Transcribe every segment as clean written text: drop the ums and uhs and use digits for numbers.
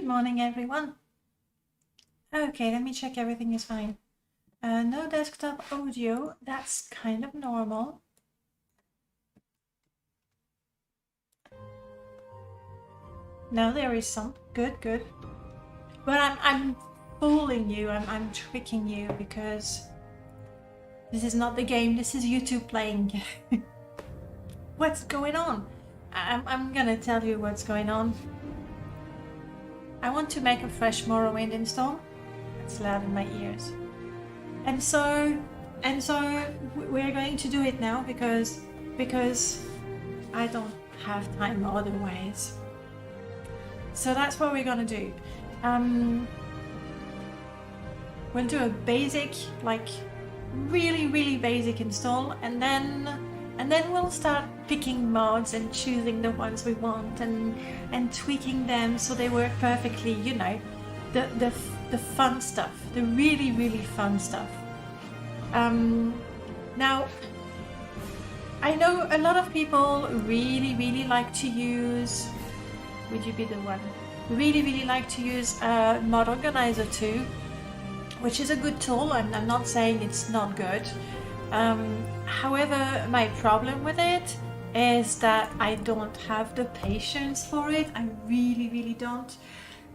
morning, everyone. Okay, let me check everything is fine. No desktop audio, that's kind of normal. No, there is some. Good, good. But I'm fooling you, I'm tricking you, because this is not the game, this is YouTube playing. What's going on? I'm gonna tell you what's going on. I want to make a fresh Morrowind install. It's loud in my ears. And so we're going to do it now because I don't have time otherwise. So that's what we're gonna do. We'll do a basic, like really basic install, and then we'll start picking mods and choosing the ones we want and tweaking them so they work perfectly, you know, the fun stuff, the really fun stuff. Now, I know a lot of people really like to use, would you be the one? Really like to use Mod Organizer too, which is a good tool. I'm not saying it's not good. However, my problem with it is that I don't have the patience for it. I really don't,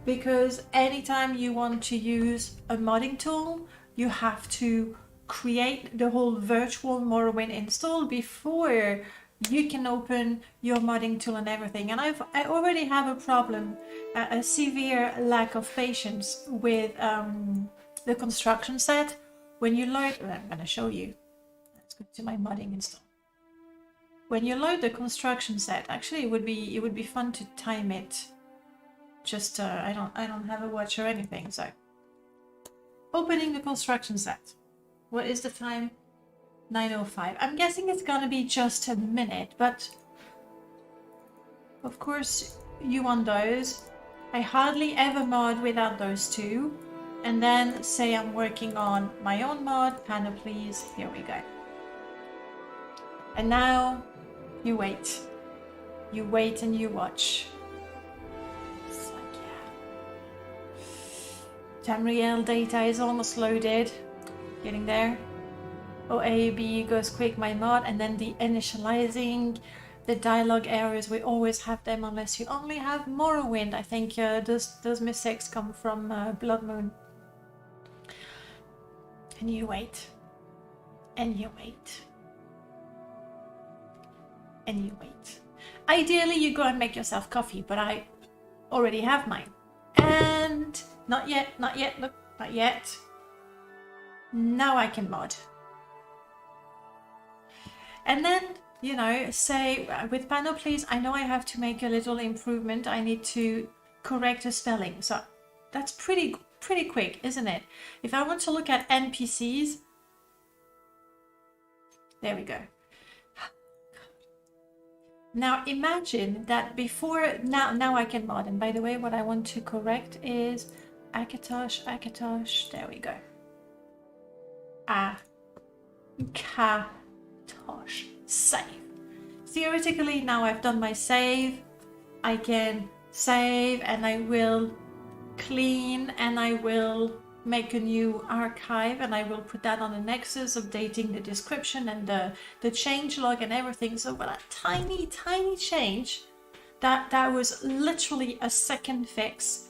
because anytime you want to use a modding tool, you have to create the whole virtual Morrowind install before you can open your modding tool and everything. And I already have a problem, a severe lack of patience with the construction set. When you load, I'm going to show you. Let's go to my modding install. When you load the construction set, actually it would be fun to time it. Just I don't have a watch or anything, so opening the construction set. What is the time? 9:05. I'm guessing it's gonna be just a minute, but of course you want those. I hardly ever mod without those two. And then say I'm working on my own mod, Panoplies, here we go. And now you wait. You wait and you watch. It's like, yeah. Tamriel data is almost loaded. Getting there. OAB goes quick, my mod, and then the initializing, the dialogue errors, we always have them unless you only have Morrowind. I think those mistakes come from Blood Moon. And you wait. And you wait. And you wait. Ideally, you go and make yourself coffee, but I already have mine. And not yet, look, not yet. Now I can mod. And then, you know, say with Panoplies, I know I have to make a little improvement. I need to correct a spelling. So that's pretty quick, isn't it? If I want to look at NPCs, there we go. Now imagine that before, now I can mod. And by the way, what I want to correct is Akatosh, there we go. Akatosh, save. Theoretically, now I've done my save, I can save and I will clean and I will make a new archive and I will put that on the Nexus, updating the description and the change log and everything. So with a tiny change that was literally a second fix,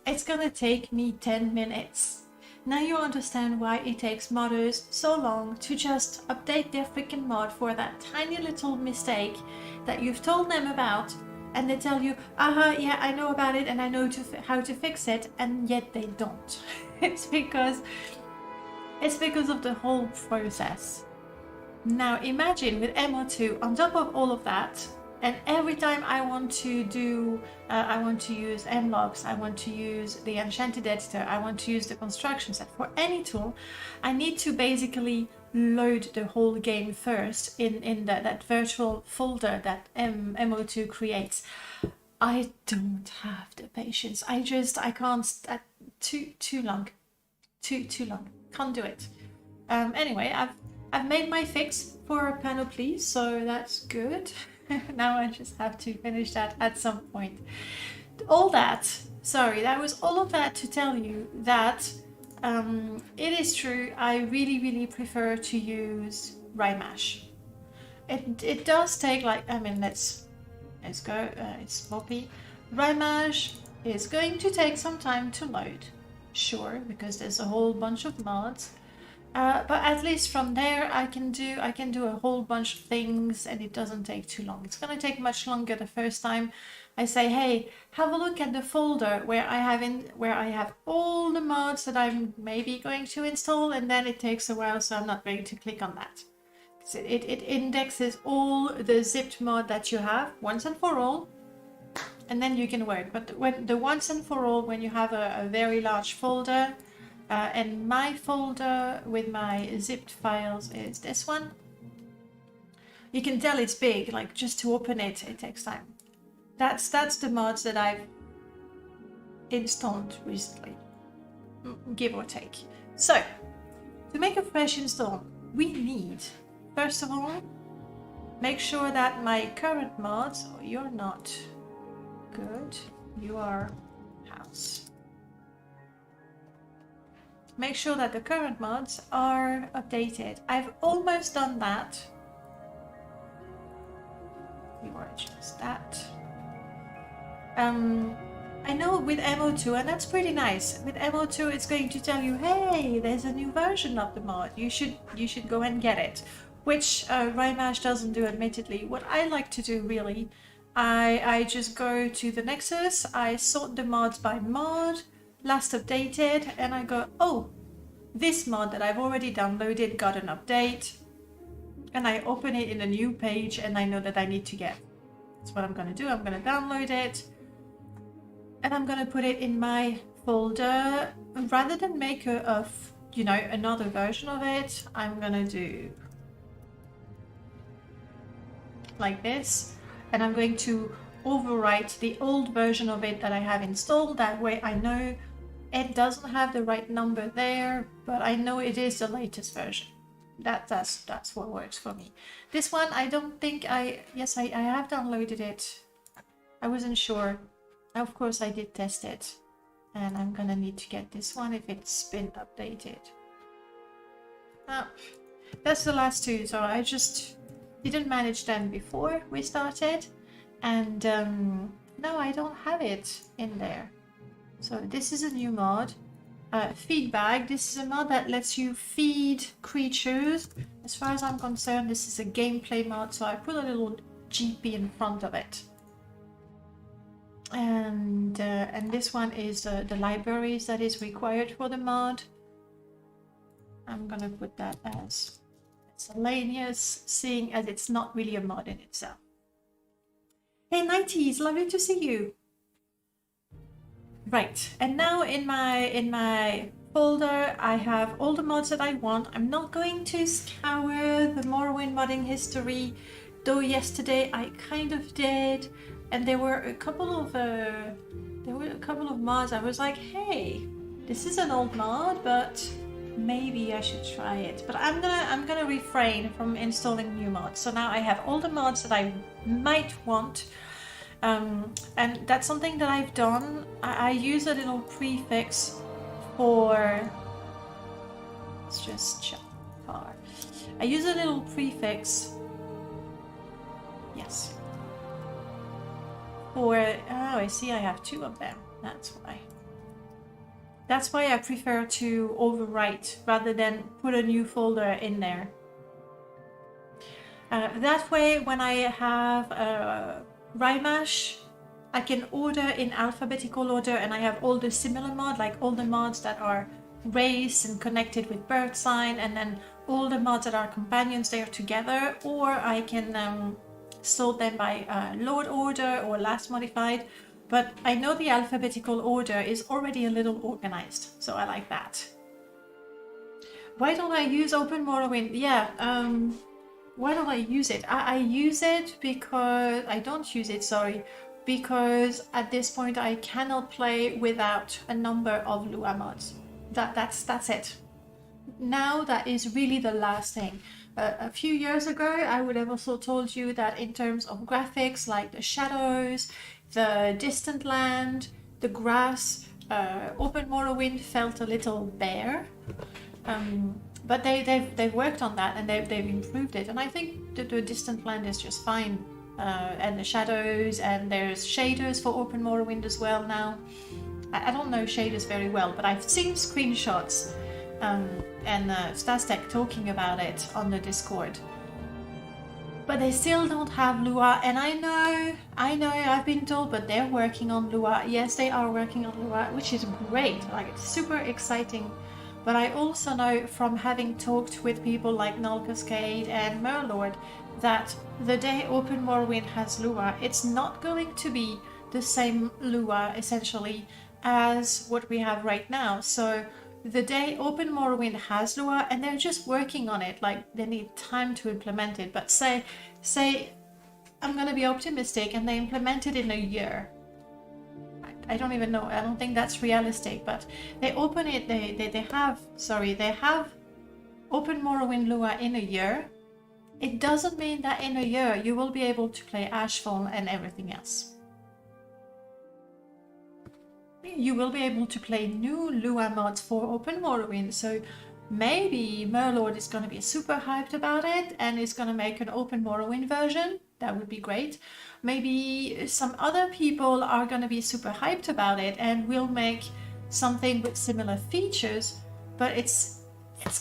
it's gonna take me 10 minutes. Now you understand why it takes modders so long to just update their freaking mod for that tiny little mistake that you've told them about, and they tell you, yeah, I know about it and I know how to fix it, and yet they don't. It's because of the whole process. Now imagine with MO2 on top of all of that, and every time I want to do, I want to use mlogs, I want to use the enchanted editor, I want to use the construction set for any tool, I need to basically load the whole game first in that virtual folder that MO2 creates. I don't have the patience. I can't. Too long. Can't do it. Anyway, I've made my fix for Panoplies, so that's good. Now I just have to finish that at some point. All that sorry, that was all of that to tell you that it is true. I really prefer to use Rymash. It does take, like, I mean, let's go. It's sloppy. Rymash is going to take some time to load, sure, because there's a whole bunch of mods. But at least from there, I can do a whole bunch of things, and it doesn't take too long. It's gonna take much longer the first time I say, hey, have a look at the folder where I have all the mods that I'm maybe going to install, and then it takes a while, so I'm not going to click on that. It indexes all the zipped mod that you have once and for all, and then you can work. But when the once and for all, when you have a very large folder, and my folder with my zipped files is this one. You can tell it's big, like just to open it, it takes time. That's the mods that I've installed recently, give or take. So, to make a fresh install, we need, first of all, make sure that my current mods, oh, you're not good, you are house. Make sure that the current mods are updated. I've almost done that. You are just that. I know with MO2, and that's pretty nice. With MO2, it's going to tell you, hey, there's a new version of the mod. You should go and get it, which Rymash doesn't do, admittedly. What I like to do, really, I just go to the Nexus, I sort the mods by mod, last updated, and I go, oh, this mod that I've already downloaded got an update, and I open it in a new page, and I know that I need to get. That's what I'm going to do. I'm going to download it, and I'm going to put it in my folder. Rather than make another version of it, I'm going to do like this, and I'm going to overwrite the old version of it that I have installed. That way I know it doesn't have the right number there, but I know it is the latest version. That's what works for me. This one, I don't think yes, I have downloaded it. I wasn't sure. Of course I did test it, and I'm gonna need to get this one if it's been updated. That's the last two, so I just didn't manage them before we started, and no, I don't have it in there. So this is a new mod. Feedback. This is a mod that lets you feed creatures. As far as I'm concerned, this is a gameplay mod, so I put a little GP in front of it. And this one is the libraries that is required for the mod. I'm gonna put that as miscellaneous, seeing as it's not really a mod in itself. Hey 90s, lovely to see you. Right, and now in my folder I have all the mods that I want. I'm not going to scour the Morrowind modding history, though yesterday I kind of did, and there were a couple of mods I was like, hey, this is an old mod, but maybe I should try it. But I'm gonna refrain from installing new mods. So now I have all the mods that I might want. And that's something that I've done. I use a little prefix for, let's just check far. I use a little prefix, yes, for, oh, I see I have two of them, that's why. That's why I prefer to overwrite rather than put a new folder in there. That way, when I have Rymash, I can order in alphabetical order, and I have all the similar mods, like all the mods that are race and connected with bird sign, and then all the mods that are companions, they are together, or I can sort them by load order or last modified. But I know the alphabetical order is already a little organized, so I like that. Why don't I use Open Morrowind? Yeah, why don't I use it? I use it because I don't use it, sorry, because at this point I cannot play without a number of Lua mods. That's it. Now that is really the last thing. A few years ago I would have also told you that in terms of graphics, like the shadows, the distant land, the grass. Open Morrowind felt a little bare, but they've worked on that, and they've improved it. And I think the distant land is just fine, and the shadows, and there's shaders for Open Morrowind as well now. I don't know shaders very well, but I've seen screenshots and Stastek talking about it on the Discord. But they still don't have Lua, and I know, I've been told, but they're working on Lua. Yes, they are working on Lua, which is great, like it's super exciting. But I also know from having talked with people like Null Cascade and Murlord that the day Open Morrowind has Lua, it's not going to be the same Lua, essentially, as what we have right now. So the day Open Morrowind has Lua, and they're just working on it, like they need time to implement it, but say I'm gonna be optimistic and they implement it in a year. I don't even know, I don't think that's realistic, but they open it, they have Open Morrowind Lua in a year. It doesn't mean that in a year you will be able to play Ashfall and everything else. You will be able to play new Lua mods for Open Morrowind, so maybe Murlord is going to be super hyped about it and is going to make an Open Morrowind version. That would be great. Maybe some other people are going to be super hyped about it and will make something with similar features, but it's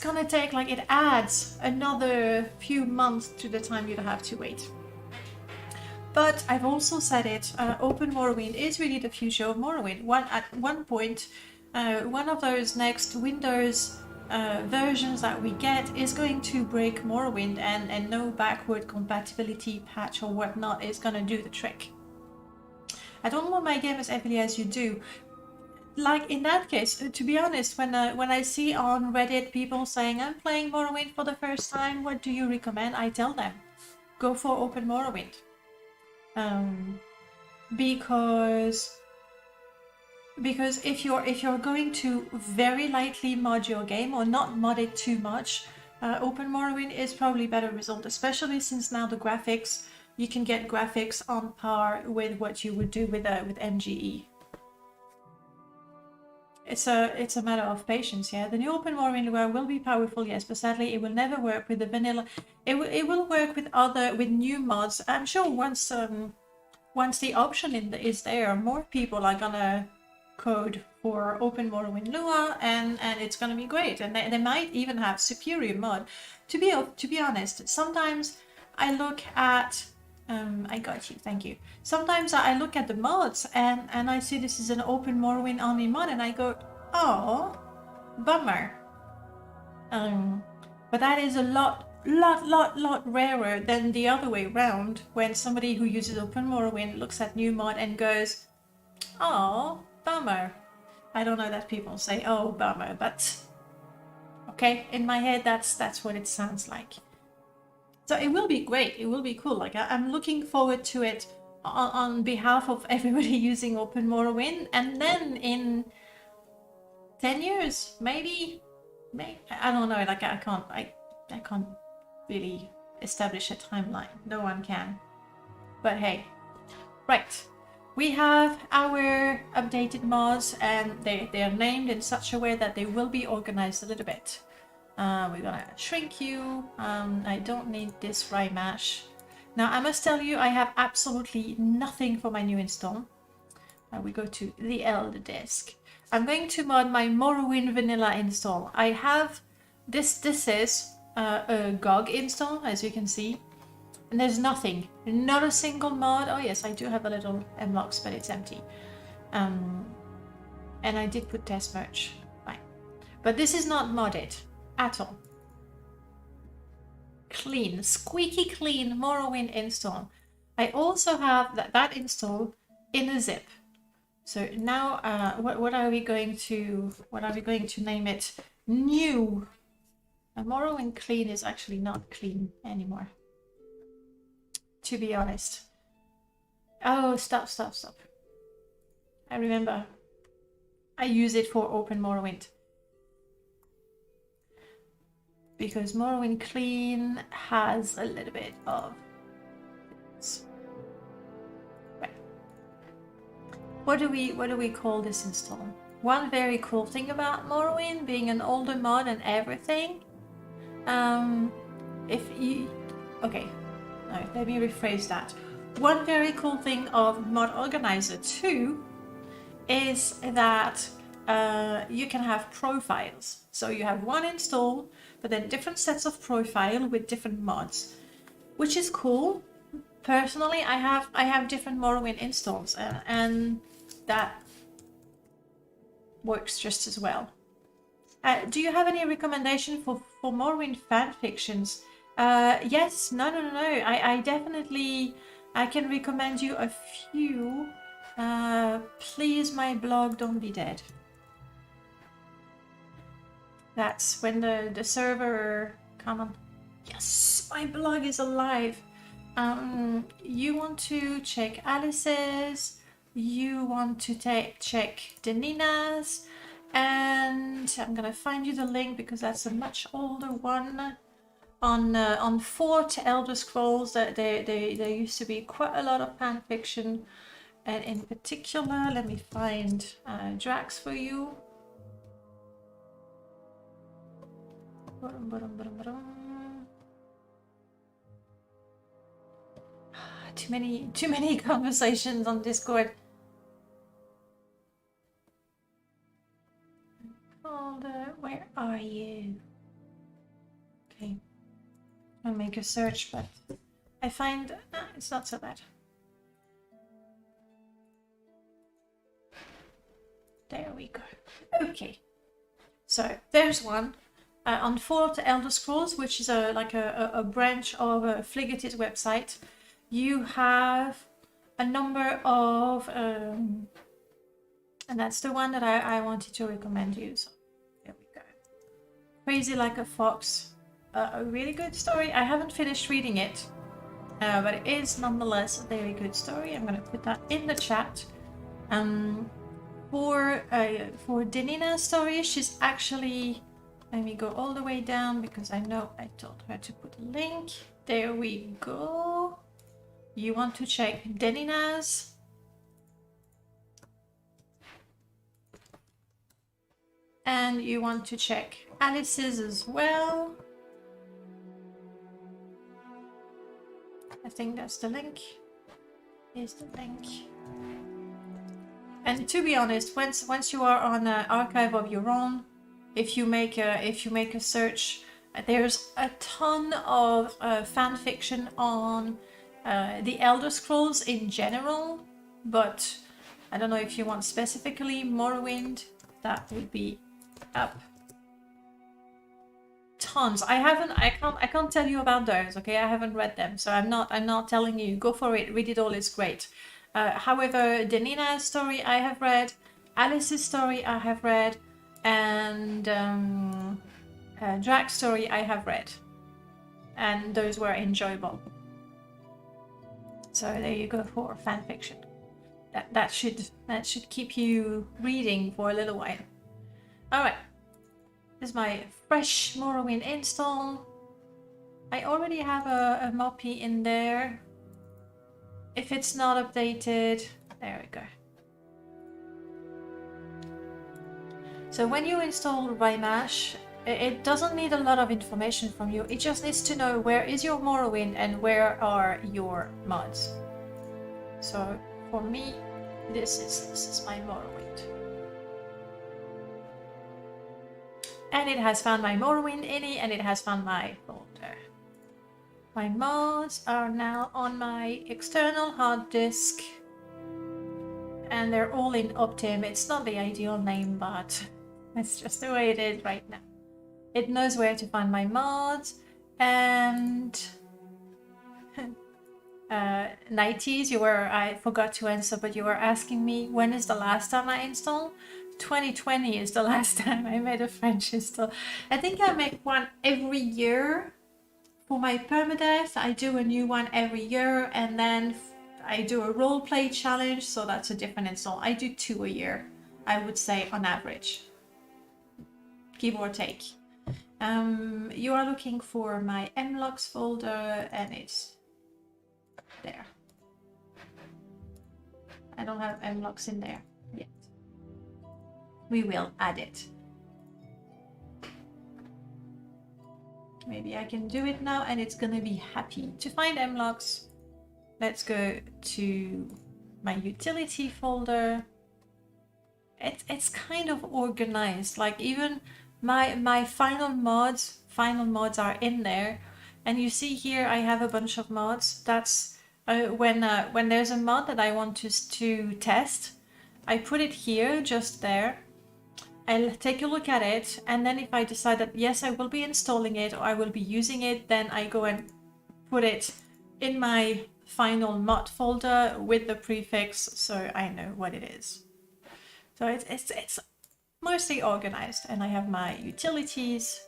going to take, like, it adds another few months to the time you'd have to wait. But I've also said it, Open Morrowind is really the future of Morrowind. At one point, one of those next Windows versions that we get is going to break Morrowind, and no backward compatibility patch or whatnot is going to do the trick. I don't want my game as heavily as you do. Like, in that case, to be honest, when I see on Reddit people saying, I'm playing Morrowind for the first time, what do you recommend? I tell them, go for Open Morrowind. Because if you're going to very lightly mod your game or not mod it too much, Open Morrowind is probably better result, especially since now the graphics, you can get graphics on par with what you would do with MGE. It's a matter of patience, yeah. The new Open Morrowind will be powerful, yes, but sadly it will never work with the vanilla. It will work with new mods. I'm sure once the option is there, more people are gonna code for Open Morrowind Lua, and it's gonna be great. And they might even have superior mod. To be honest, sometimes I look at I got you, thank you. Sometimes I look at the mods and I see this is an Open Morrowind only mod, and I go, oh, bummer. But that is a lot rarer than the other way around, when somebody who uses Open Morrowind looks at new mod and goes, oh, bummer. I don't know that people say, oh, bummer, but okay, in my head that's what it sounds like. So it will be great, it will be cool. Like, I'm looking forward to it on behalf of everybody using Open Morrowind, and then in 10 years, maybe I don't know, like I can't really establish a timeline. No one can. But hey, right. We have our updated mods, and they're named in such a way that they will be organized a little bit. We're gonna shrink you. I don't need this rye mash. Now, I must tell you, I have absolutely nothing for my new install. We go to the Elder Disk. I'm going to mod my Morrowind vanilla install. I have this is a GOG install, as you can see, and there's nothing, not a single mod. Oh yes, I do have a little mlocks, but it's empty. And I did put test merge, fine, but this is not modded at all. Clean, squeaky clean Morrowind install. I also have that install in a zip. So now, what are we going to name it? New. Morrowind clean is actually not clean anymore, to be honest. Oh, stop. I remember. I use it for Open Morrowind, because Morrowind clean has a little bit of... what do we call this install? One very cool thing about Morrowind being an older mod and everything, if you, okay, no, let me rephrase that. One very cool thing of Mod Organizer 2 is that you can have profiles. So you have one install, but then different sets of profile with different mods, which is cool. Personally, I have different Morrowind installs, and that works just as well. Do you have any recommendation for Morrowind fan fictions? Yes, no. I definitely, I can recommend you a few. Please, my blog, don't be dead. That's when the server, come on. Yes, my blog is alive. You want to check Alice's, you want to check Denina's, and I'm gonna find you the link because that's a much older one. On 4th Elder Scrolls, that there used to be quite a lot of fan fiction, and in particular, let me find Drax for you. Too many conversations on Discord. Calder, where are you? Okay, I'll make a search, but I find it's not so bad. There we go. Okay, so there's one. On 4th Elder Scrolls, which is like a branch of Fligated website, you have a number of, and that's the one that I wanted to recommend you. So there we go. Crazy Like a Fox, a really good story. I haven't finished reading it, but it is nonetheless a very good story. I'm going to put that in the chat. For Denina's story, she's actually, let me go all the way down because I know I told her to put a link. There we go. You want to check Denina's. And you want to check Alice's as well. I think that's the link. Here's the link. And to be honest, once you are on an archive of your own, if you make a search, there's a ton of fan fiction on the Elder Scrolls in general, but I don't know if you want specifically Morrowind. That would be up. Tons. I can't tell you about those. Okay, I haven't read them, so I'm not telling you. Go for it. Read it all. It's great. However, Denina's story I have read, Alice's story I have read, and Drax's story I have read, and those were enjoyable. So there you go for fan fiction. That should keep you reading for a little while. All right, this is my fresh Morrowind install. I already have a Moppy in there. If it's not updated, there we go. So when you install Rymash, it doesn't need a lot of information from you. It just needs to know where is your Morrowind and where are your mods. So for me, this is my Morrowind. And it has found my Morrowind ini, and it has found my folder. My mods are now on my external hard disk, and they're all in Optim. It's not the ideal name, but it's just the way it is right now. It knows where to find my mods, and 90s, I forgot to answer, but you were asking me when is the last time I install? 2020 is the last time I made a French install. I think I make one every year. For my permadeath, I do a new one every year, and then I do a roleplay challenge, so that's a different install. I do 2 a year, I would say, on average, give or take. You are looking for my mlogs folder, and it's there. I don't have mlocks in there yet. We will add it. Maybe I can do it now and it's gonna be happy. To find mlocks, let's go to my utility folder. It's kind of organized, like even my final mods are in there, and you see here I have a bunch of mods. That's when there's a mod that I want to test, I put it here, just there. I'll take a look at it, and then if I decide that yes, I will be installing it or I will be using it, then I go and put it in my final mod folder with the prefix, so I know what it is. So it's mostly organized, and I have my utilities.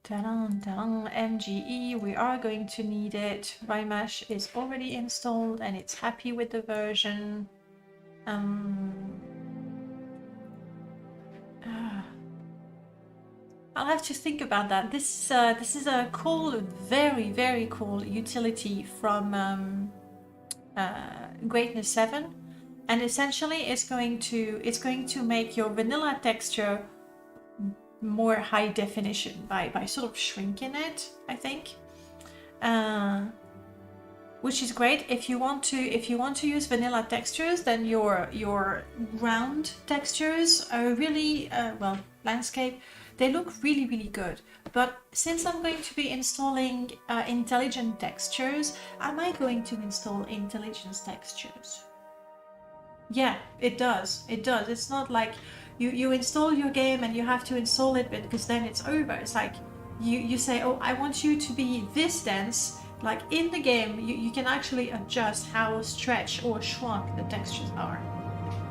MGE, we are going to need it. Rymash is already installed and it's happy with the version. I'll have to think about that. This is a cool, very cool utility from Greatness 7, and essentially it's going to make your vanilla texture more high definition by sort of shrinking it, I think, which is great. If you want to use vanilla textures, then your ground textures are really landscape, they look really good. But since I'm going to be installing intelligent textures, am I going to install intelligence textures? Yeah, it does. It's not like you install your game and you have to install it because then it's over. It's like you say, oh, I want you to be this dense. Like in the game, you can actually adjust how stretched or shrunk the textures are.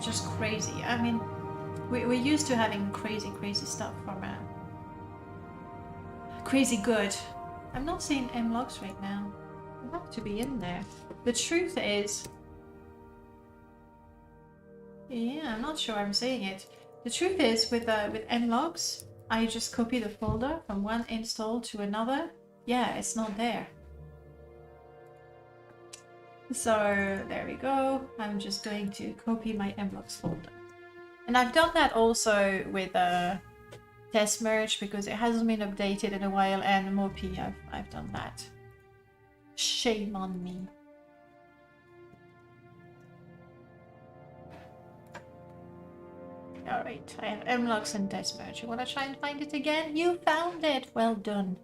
Just crazy. I mean, we're used to having crazy stuff from crazy good. I'm not seeing mlogs right now. They have to be in there. The truth is, yeah, I'm not sure I'm saying it. The truth is, with mlogs, I just copy the folder from one install to another. Yeah, it's not there. So there we go. I'm just going to copy my mlogs folder. And I've done that also with test merge because it hasn't been updated in a while, and Mopi, I've done that. Shame on me. Alright, I have mlogs and test merge. You want to try and find it again? You found it! Well done.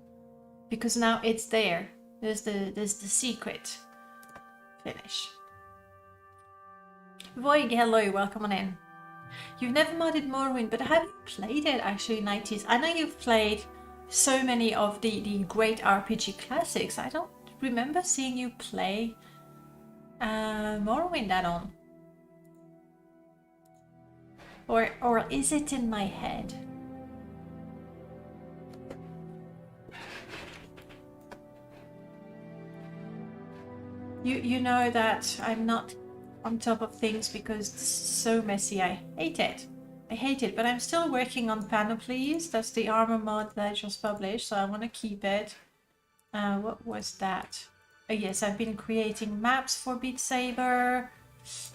Because now it's there. There's the secret. Finish. Voig, hello, welcome on in. You've never modded Morrowind, but have you played it actually, 90s? I know you've played so many of the great RPG classics. I don't remember seeing you play Morrowind add-on. Or is it in my head? You know that I'm not on top of things because it's so messy. I hate it, but I'm still working on Panoplies. That's the armor mod that I just published, so I want to keep it. What was that? Oh yes, I've been creating maps for Beat Saber.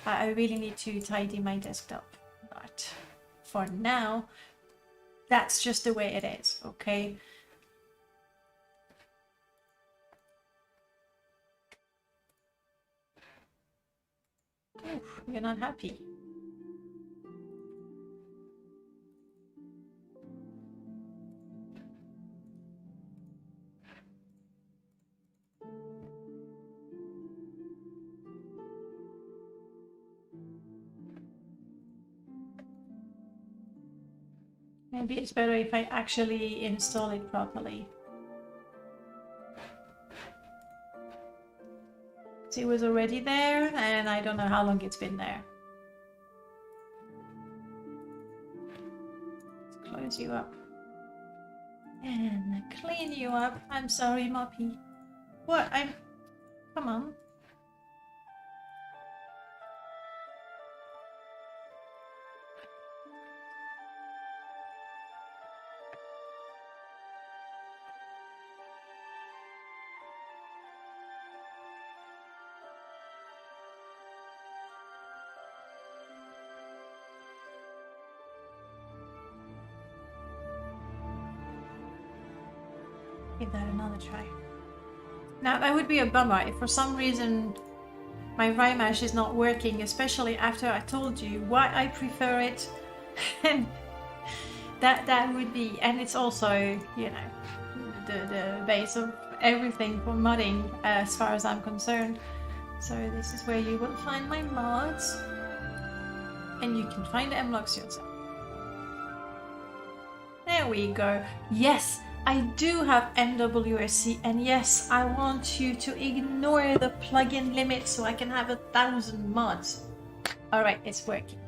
I really need to tidy my desktop, but for now, that's just the way it is, okay? Oof, you're not happy. Maybe it's better if I actually install it properly. It was already there, and I don't know how long it's been there. Let's close you up. And clean you up. I'm sorry, Moppy. What? Come on. Give that another try. Now that would be a bummer if for some reason my Rymash is not working, especially after I told you why I prefer it. And that would be, and it's also, you know, the base of everything for modding as far as I'm concerned. So this is where you will find my mods, and you can find the mlogs yourself. There we go. Yes, I do have MWSC, and yes, I want you to ignore the plugin limit so I can have 1,000 mods. Alright, it's working.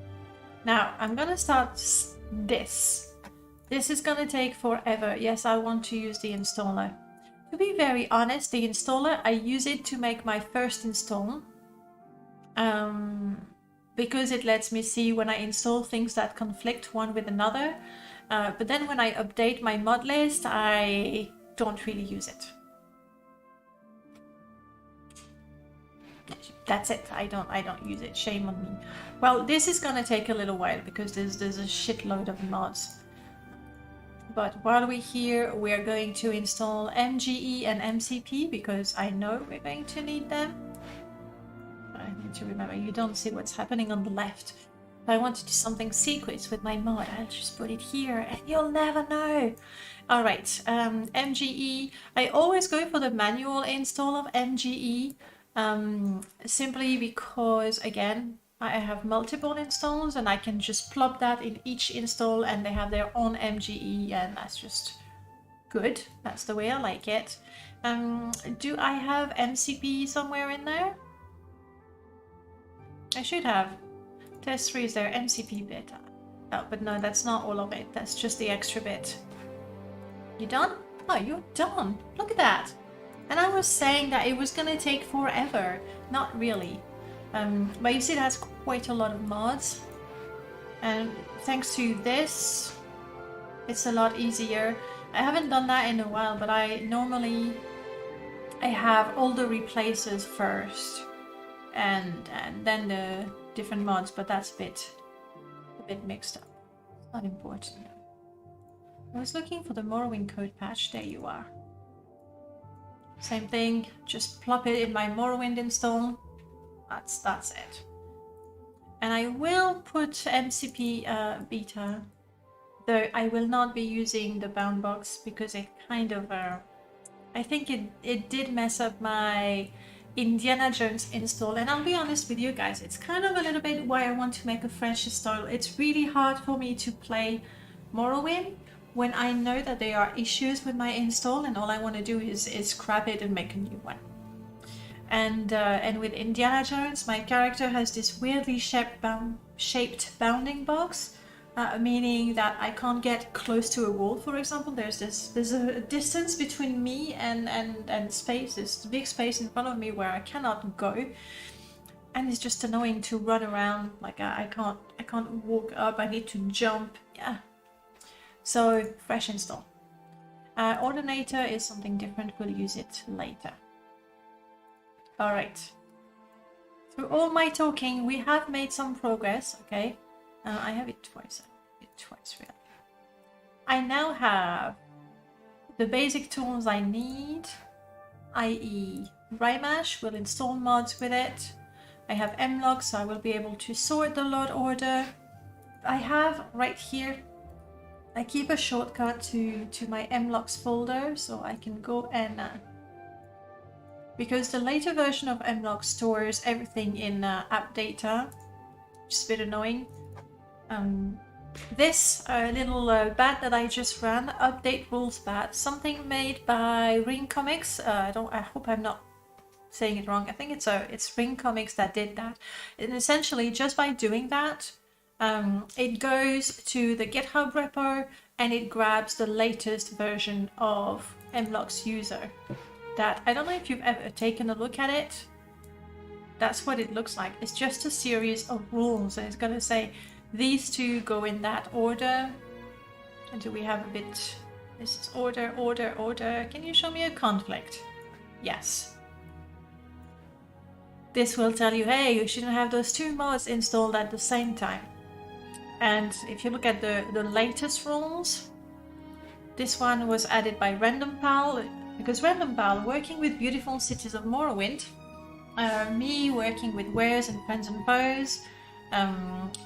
Now, I'm gonna start this. This is gonna take forever. Yes, I want to use the installer. To be very honest, the installer, I use it to make my first install. Because it lets me see when I install things that conflict one with another. But then when I update my mod list, I don't really use it. That's it. I don't use it. Shame on me. Well, this is gonna take a little while because there's a shitload of mods. But while we're here, we're going to install MGE and MCP because I know we're going to need them. I need to remember, you don't see what's happening on the left. If I want to do something secret with my mod, I'll just put it here and you'll never know. Alright, MGE. I always go for the manual install of MGE simply because, again, I have multiple installs and I can just plop that in each install and they have their own MGE, and that's just good. That's the way I like it. Do I have MCP somewhere in there? I should have. Test 3 is there, MCP beta. Oh, but no, that's not all of it. That's just the extra bit. You done? Oh, you're done. Look at that. And I was saying that it was gonna take forever. Not really. But you see it has quite a lot of mods. And thanks to this, it's a lot easier. I haven't done that in a while, but I have all the replaces first. And then the different mods, but that's a bit mixed up. Not important. I was looking for the Morrowind code patch. There you are. Same thing, just plop it in my Morrowind install. That's it. And I will put MCP beta, though I will not be using the bound box because it kind of I think it did mess up my Indiana Jones install, and I'll be honest with you guys, it's kind of a little bit why I want to make a fresh install. It's really hard for me to play Morrowind when I know that there are issues with my install and all I want to do is scrap it and make a new one. And with Indiana Jones, my character has this weirdly shaped bounding box, meaning that I can't get close to a wall, for example. There's a distance between me and space, this big space in front of me where I cannot go, and it's just annoying to run around. Like I can't walk up, I need to jump. Yeah. So fresh install. Ordinator is something different, we'll use it later. Alright. Through all my talking, we have made some progress, okay? I have it twice. Really. I now have the basic tools I need, i.e. Rymash, will install mods with it. I have mlog, so I will be able to sort the load order. I have right here, I keep a shortcut to my mlogs folder, so I can go and because the later version of mlog stores everything in app data, which is a bit annoying. This little bat that I just ran, update rules bat, something made by Ring Comics. I hope I'm not saying it wrong. I think it's Ring Comics that did that. And essentially, just by doing that, it goes to the GitHub repo and it grabs the latest version of mlog's user. That I don't know if you've ever taken a look at it. That's what it looks like. It's just a series of rules, and it's gonna say these two go in that order. And do we have a bit? This is order, order, order. Can you show me a conflict? Yes. This will tell you, hey, you shouldn't have those two mods installed at the same time. And if you look at the latest rules, this one was added by RandomPal. Because Random Pal working with beautiful cities of Morrowind, me working with wares and friends and foes.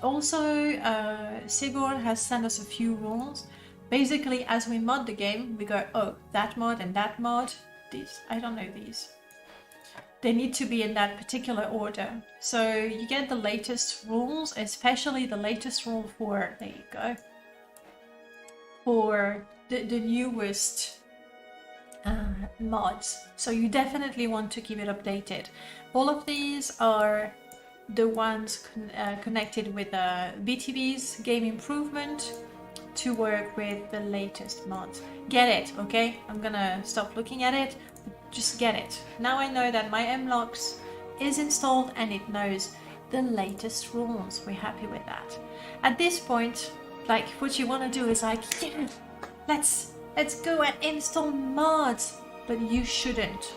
Also, Sigurd has sent us a few rules. Basically, as we mod the game, we go, oh, that mod and that mod. These, I don't know these. They need to be in that particular order. So you get the latest rules, especially the latest rule for, there you go, for the newest mods. So you definitely want to keep it updated. All of these are the ones connected with BTB's game improvement to work with the latest mods. Get it, okay? I'm gonna stop looking at it. Just get it. Now I know that my MLOX is installed and it knows the latest rules. We're happy with that. At this point, like, what you want to do is like, yeah, let's go and install mods, but you shouldn't.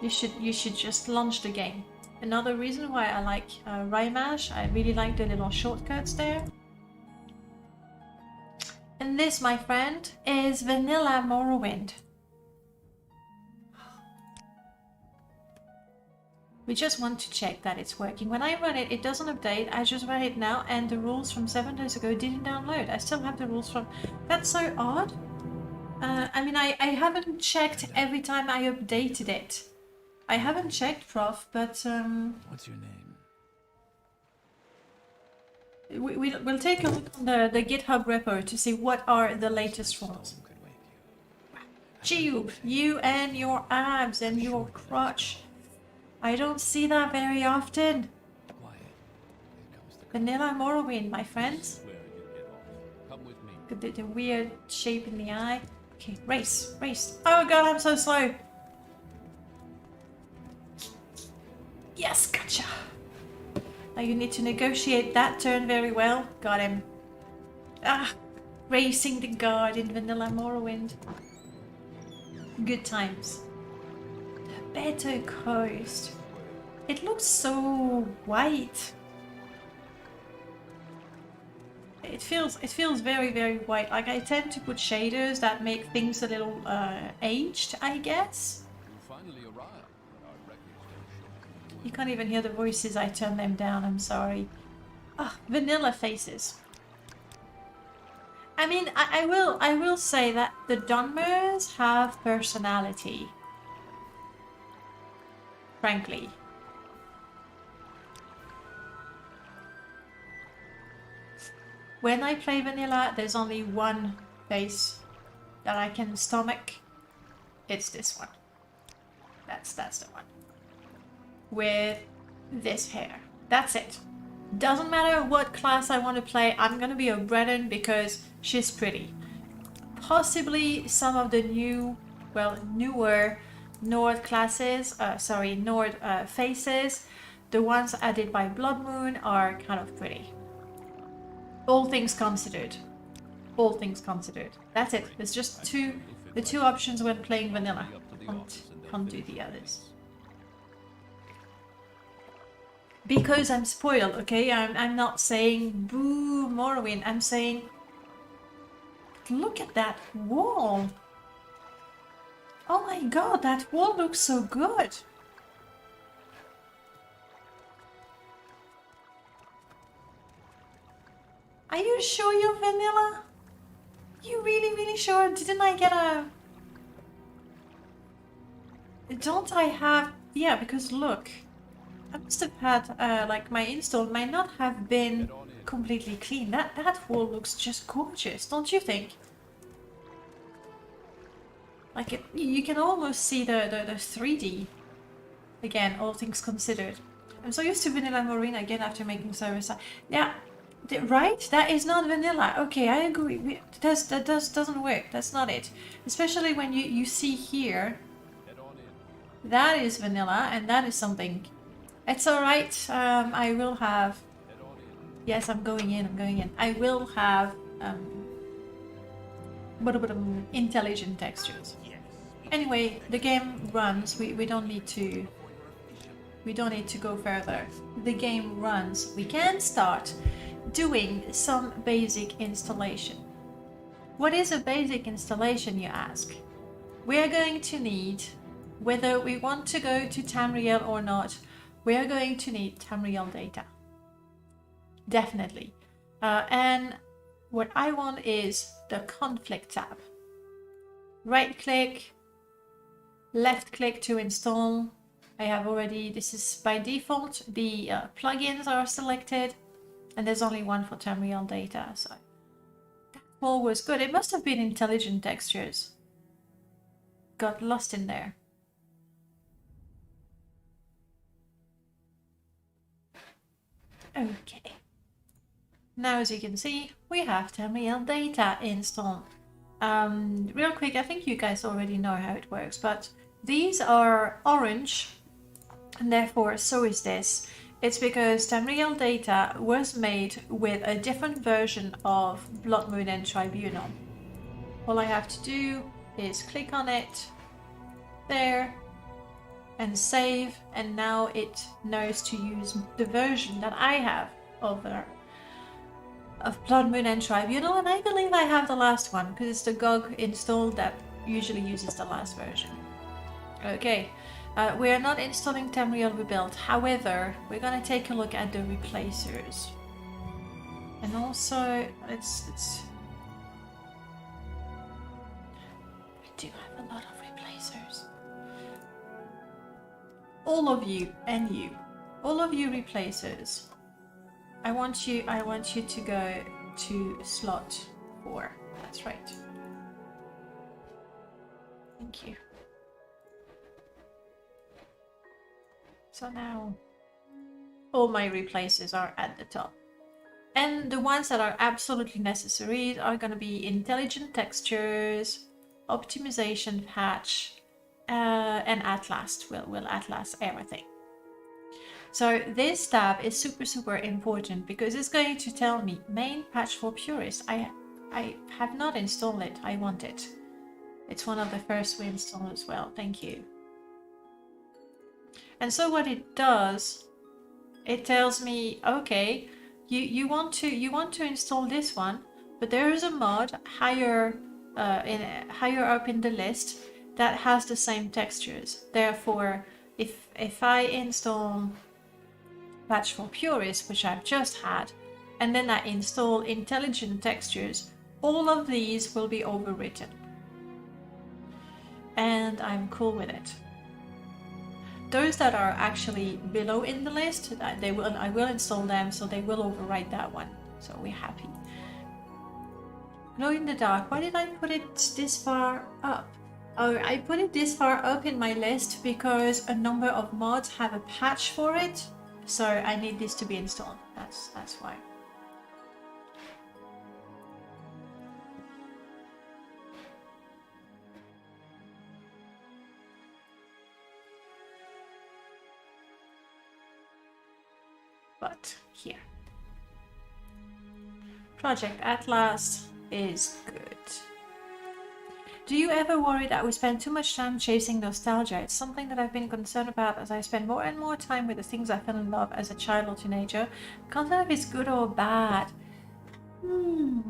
You should just launch the game. Another reason why I like Rymash, I really like the little shortcuts there. And this, my friend, is Vanilla Morrowind. We just want to check that it's working. When I run it, it doesn't update. I just ran it now and the rules from 7 days ago didn't download. I still have the rules from... That's so odd. I mean, I haven't checked every time I updated it. I haven't checked, Prof, but... What's your name? We'll take a look on the GitHub repo to see what are the latest rules. Tube, you and your abs and your crotch. I don't see that very often. Vanilla Morrowind, my friends. The weird shape in the eye. Okay, race. Oh god, I'm so slow. Yes, gotcha. Now you need to negotiate that turn very well. Got him. Ah, racing the guard in Vanilla Morrowind. Good times. The Better Coast. It looks so white. It feels very, very white. Like, I tend to put shaders that make things a little aged, I guess. You can't even hear the voices. I turn them down. I'm sorry. Ah, vanilla faces. I mean, I will say that the Dunmers have personality. Frankly. When I play vanilla, there's only one face that I can stomach. It's this one. That's the one. With this hair. That's it. Doesn't matter what class I want to play, I'm gonna be a Breton because she's pretty. Possibly some of the newer Nord classes, Nord faces, the ones added by Blood Moon are kind of pretty. All things considered. All things considered. That's it. There's just the two options when playing vanilla. Can't do the others. Because I'm spoiled, okay? I'm not saying boo Morrowind. I'm saying look at that wall. Oh my god, that wall looks so good. Are you sure you're vanilla? You really sure? Didn't I get a... Don't I have... Yeah, because look. I must have had, like, my install might not have been completely clean. That wall looks just gorgeous, don't you think? Like, you can almost see the 3D. Again, all things considered. I'm so used to vanilla Marina again after making service. Yeah, right? That is not vanilla. Okay, I agree. That doesn't work. That's not it. Especially when you see here. That is vanilla, and that is something. It's alright. I will have... Yes, I'm going in. I will have intelligent textures. Anyway, the game runs. We don't need to go further. The game runs. We can start doing some basic installation. What is a basic installation, you ask? we are going to need, whether we want to go to Tamriel or not, we are going to need Tamriel data. Definitely. And what I want is the conflict tab. Right click, left click to install. I have already, this is by default, the plugins are selected, and there's only one for Tamriel data, so that all was good. It must have been intelligent textures. Got lost in there. Okay. Now, as you can see, we have Tamriel data installed. Real quick, I think you guys already know how it works, but these are orange, and therefore so is this. It's because Tamriel data was made with a different version of Blood Moon and Tribunal. All I have to do is click on it, there, and save, and now it knows to use the version that I have of Blood Moon and Tribunal, and I believe I have the last one because it's the GOG install that usually uses the last version. Okay, we are not installing Tamriel Rebuild, however, we're going to take a look at the replacers. And also, let's we do have a lot of replacers. All of you and you, all of you replacers, I want you to go to slot 4. That's right. Thank you. So now all my replacers are at the top. And the ones that are absolutely necessary are going to be intelligent textures, optimization patch, and Atlas will Atlas everything. So this tab is super important because it's going to tell me main patch for purists. I have not installed it. I want it. It's one of the first we install as well. Thank you. And so what it does, it tells me, okay, you want to install this one, but there is a mod higher up in the list that has the same textures. Therefore, if I install patch for purists, which I've just had, and then I install intelligent textures, all of these will be overwritten. And I'm cool with it. Those that are actually below in the list, I will install them, so they will overwrite that one. So we're happy. Glow in the dark. Why did I put it this far up? Oh, I put it this far up in my list because a number of mods have a patch for it. So I need this to be installed. That's why. But here. Project Atlas is good. Do you ever worry that we spend too much time chasing nostalgia? It's something that I've been concerned about as I spend more and more time with the things I fell in love as a child or teenager. Can't tell if it's good or bad. You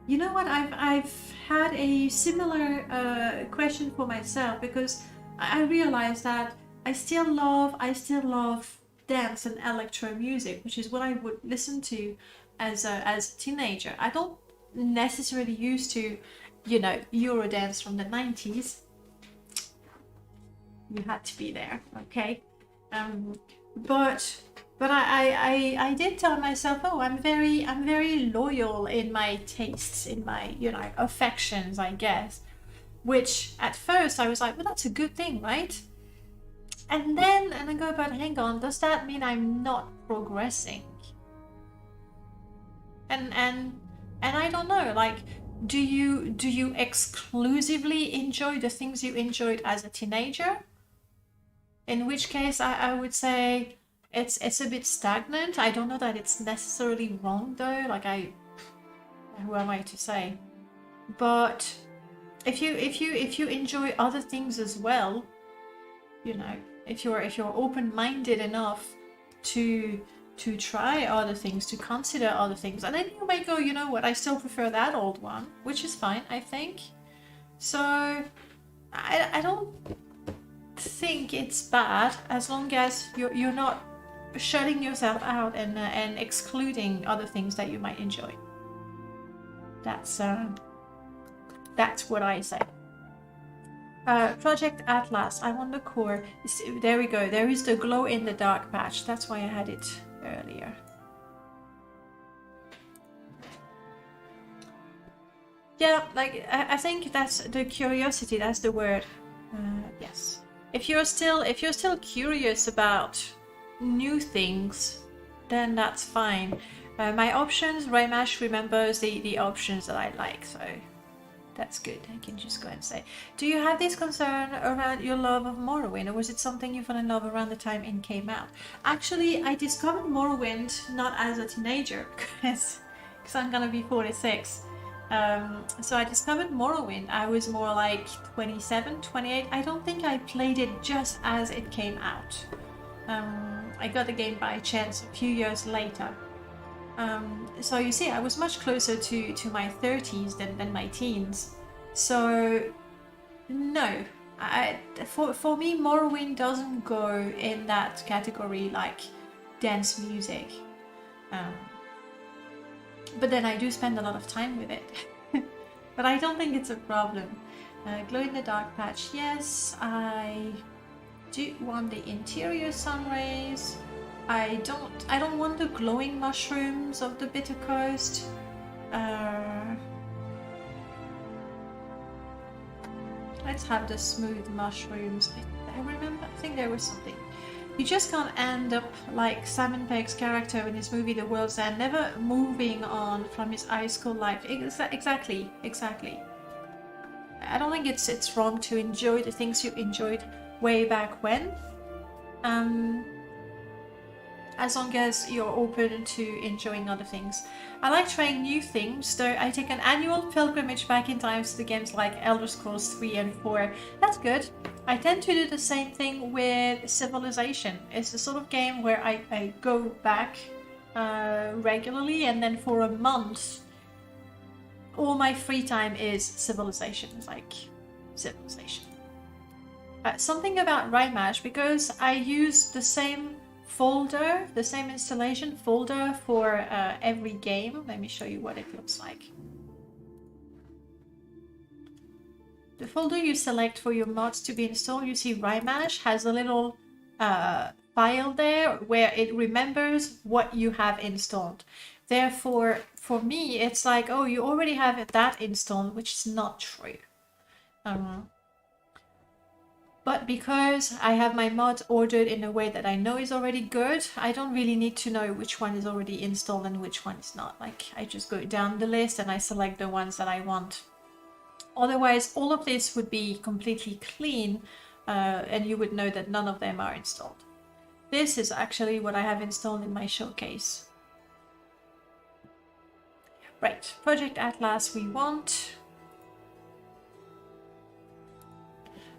know what? I've had a similar question for myself because I realized that I still love dance and electro music, which is what I would listen to as a teenager. I don't necessarily used to, you know, Eurodance from the 90s. You had to be there, okay? But I did tell myself, oh, I'm very loyal in my tastes, in my, you know, affections, I guess. Which at first I was like, well, that's a good thing, right? And I go, but hang on, does that mean I'm not progressing? And I don't know, like, do you exclusively enjoy the things you enjoyed as a teenager? In which case I would say it's a bit stagnant. I don't know that it's necessarily wrong though, like who am I to say? But if you enjoy other things as well, you know, if you're open-minded enough to try other things, to consider other things, and then you may go, you know what, I still prefer that old one, which is fine, I think. So I don't think it's bad as long as you're not shutting yourself out and excluding other things that you might enjoy. That's what I say. Project Atlas. I want the core. There we go. There is the glow in the dark patch. That's why I had it earlier. Yeah, like I think that's the curiosity. That's the word. Yes. If you're still curious about new things, then that's fine. My options, Raymash remembers the options that I like, so that's good. I can just go and say, do you have this concern around your love of Morrowind, or was it something you fell in love around the time it came out? Actually, I discovered Morrowind not as a teenager, because I'm gonna be 46. So I discovered Morrowind. I was more like 27, 28. I don't think I played it just as it came out. I got the game by chance a few years later. So you see, I was much closer to my 30s than my teens. So no, for me, Morrowind doesn't go in that category like dance music. But then I do spend a lot of time with it. But I don't think it's a problem. Glow in the dark patch, yes. I do want the interior sun rays. I don't want the glowing mushrooms of the Bitter Coast. Let's have the smooth mushrooms. I think there was something. You just can't end up like Simon Pegg's character in his movie The World's End, never moving on from his high school life. Exactly. I don't think it's wrong to enjoy the things you enjoyed way back when. As long as you're open to enjoying other things. I like trying new things, though I take an annual pilgrimage back in time to the games like Elder Scrolls 3 and 4. That's good. I tend to do the same thing with Civilization. It's the sort of game where I go back regularly, and then for a month, all my free time is Civilization. It's like Civilization. Something about Raymash, because I use the same folder, the same installation folder for every game. Let me show you what it looks like. The folder you select for your mods to be installed, you see Raymash has a little file there where it remembers what you have installed. Therefore, for me, it's like, oh, you already have that installed, which is not true. But because I have my mods ordered in a way that I know is already good, I don't really need to know which one is already installed and which one is not. Like, I just go down the list and I select the ones that I want. Otherwise, all of this would be completely clean, and you would know that none of them are installed. This is actually what I have installed in my showcase. Right, Project Atlas we want.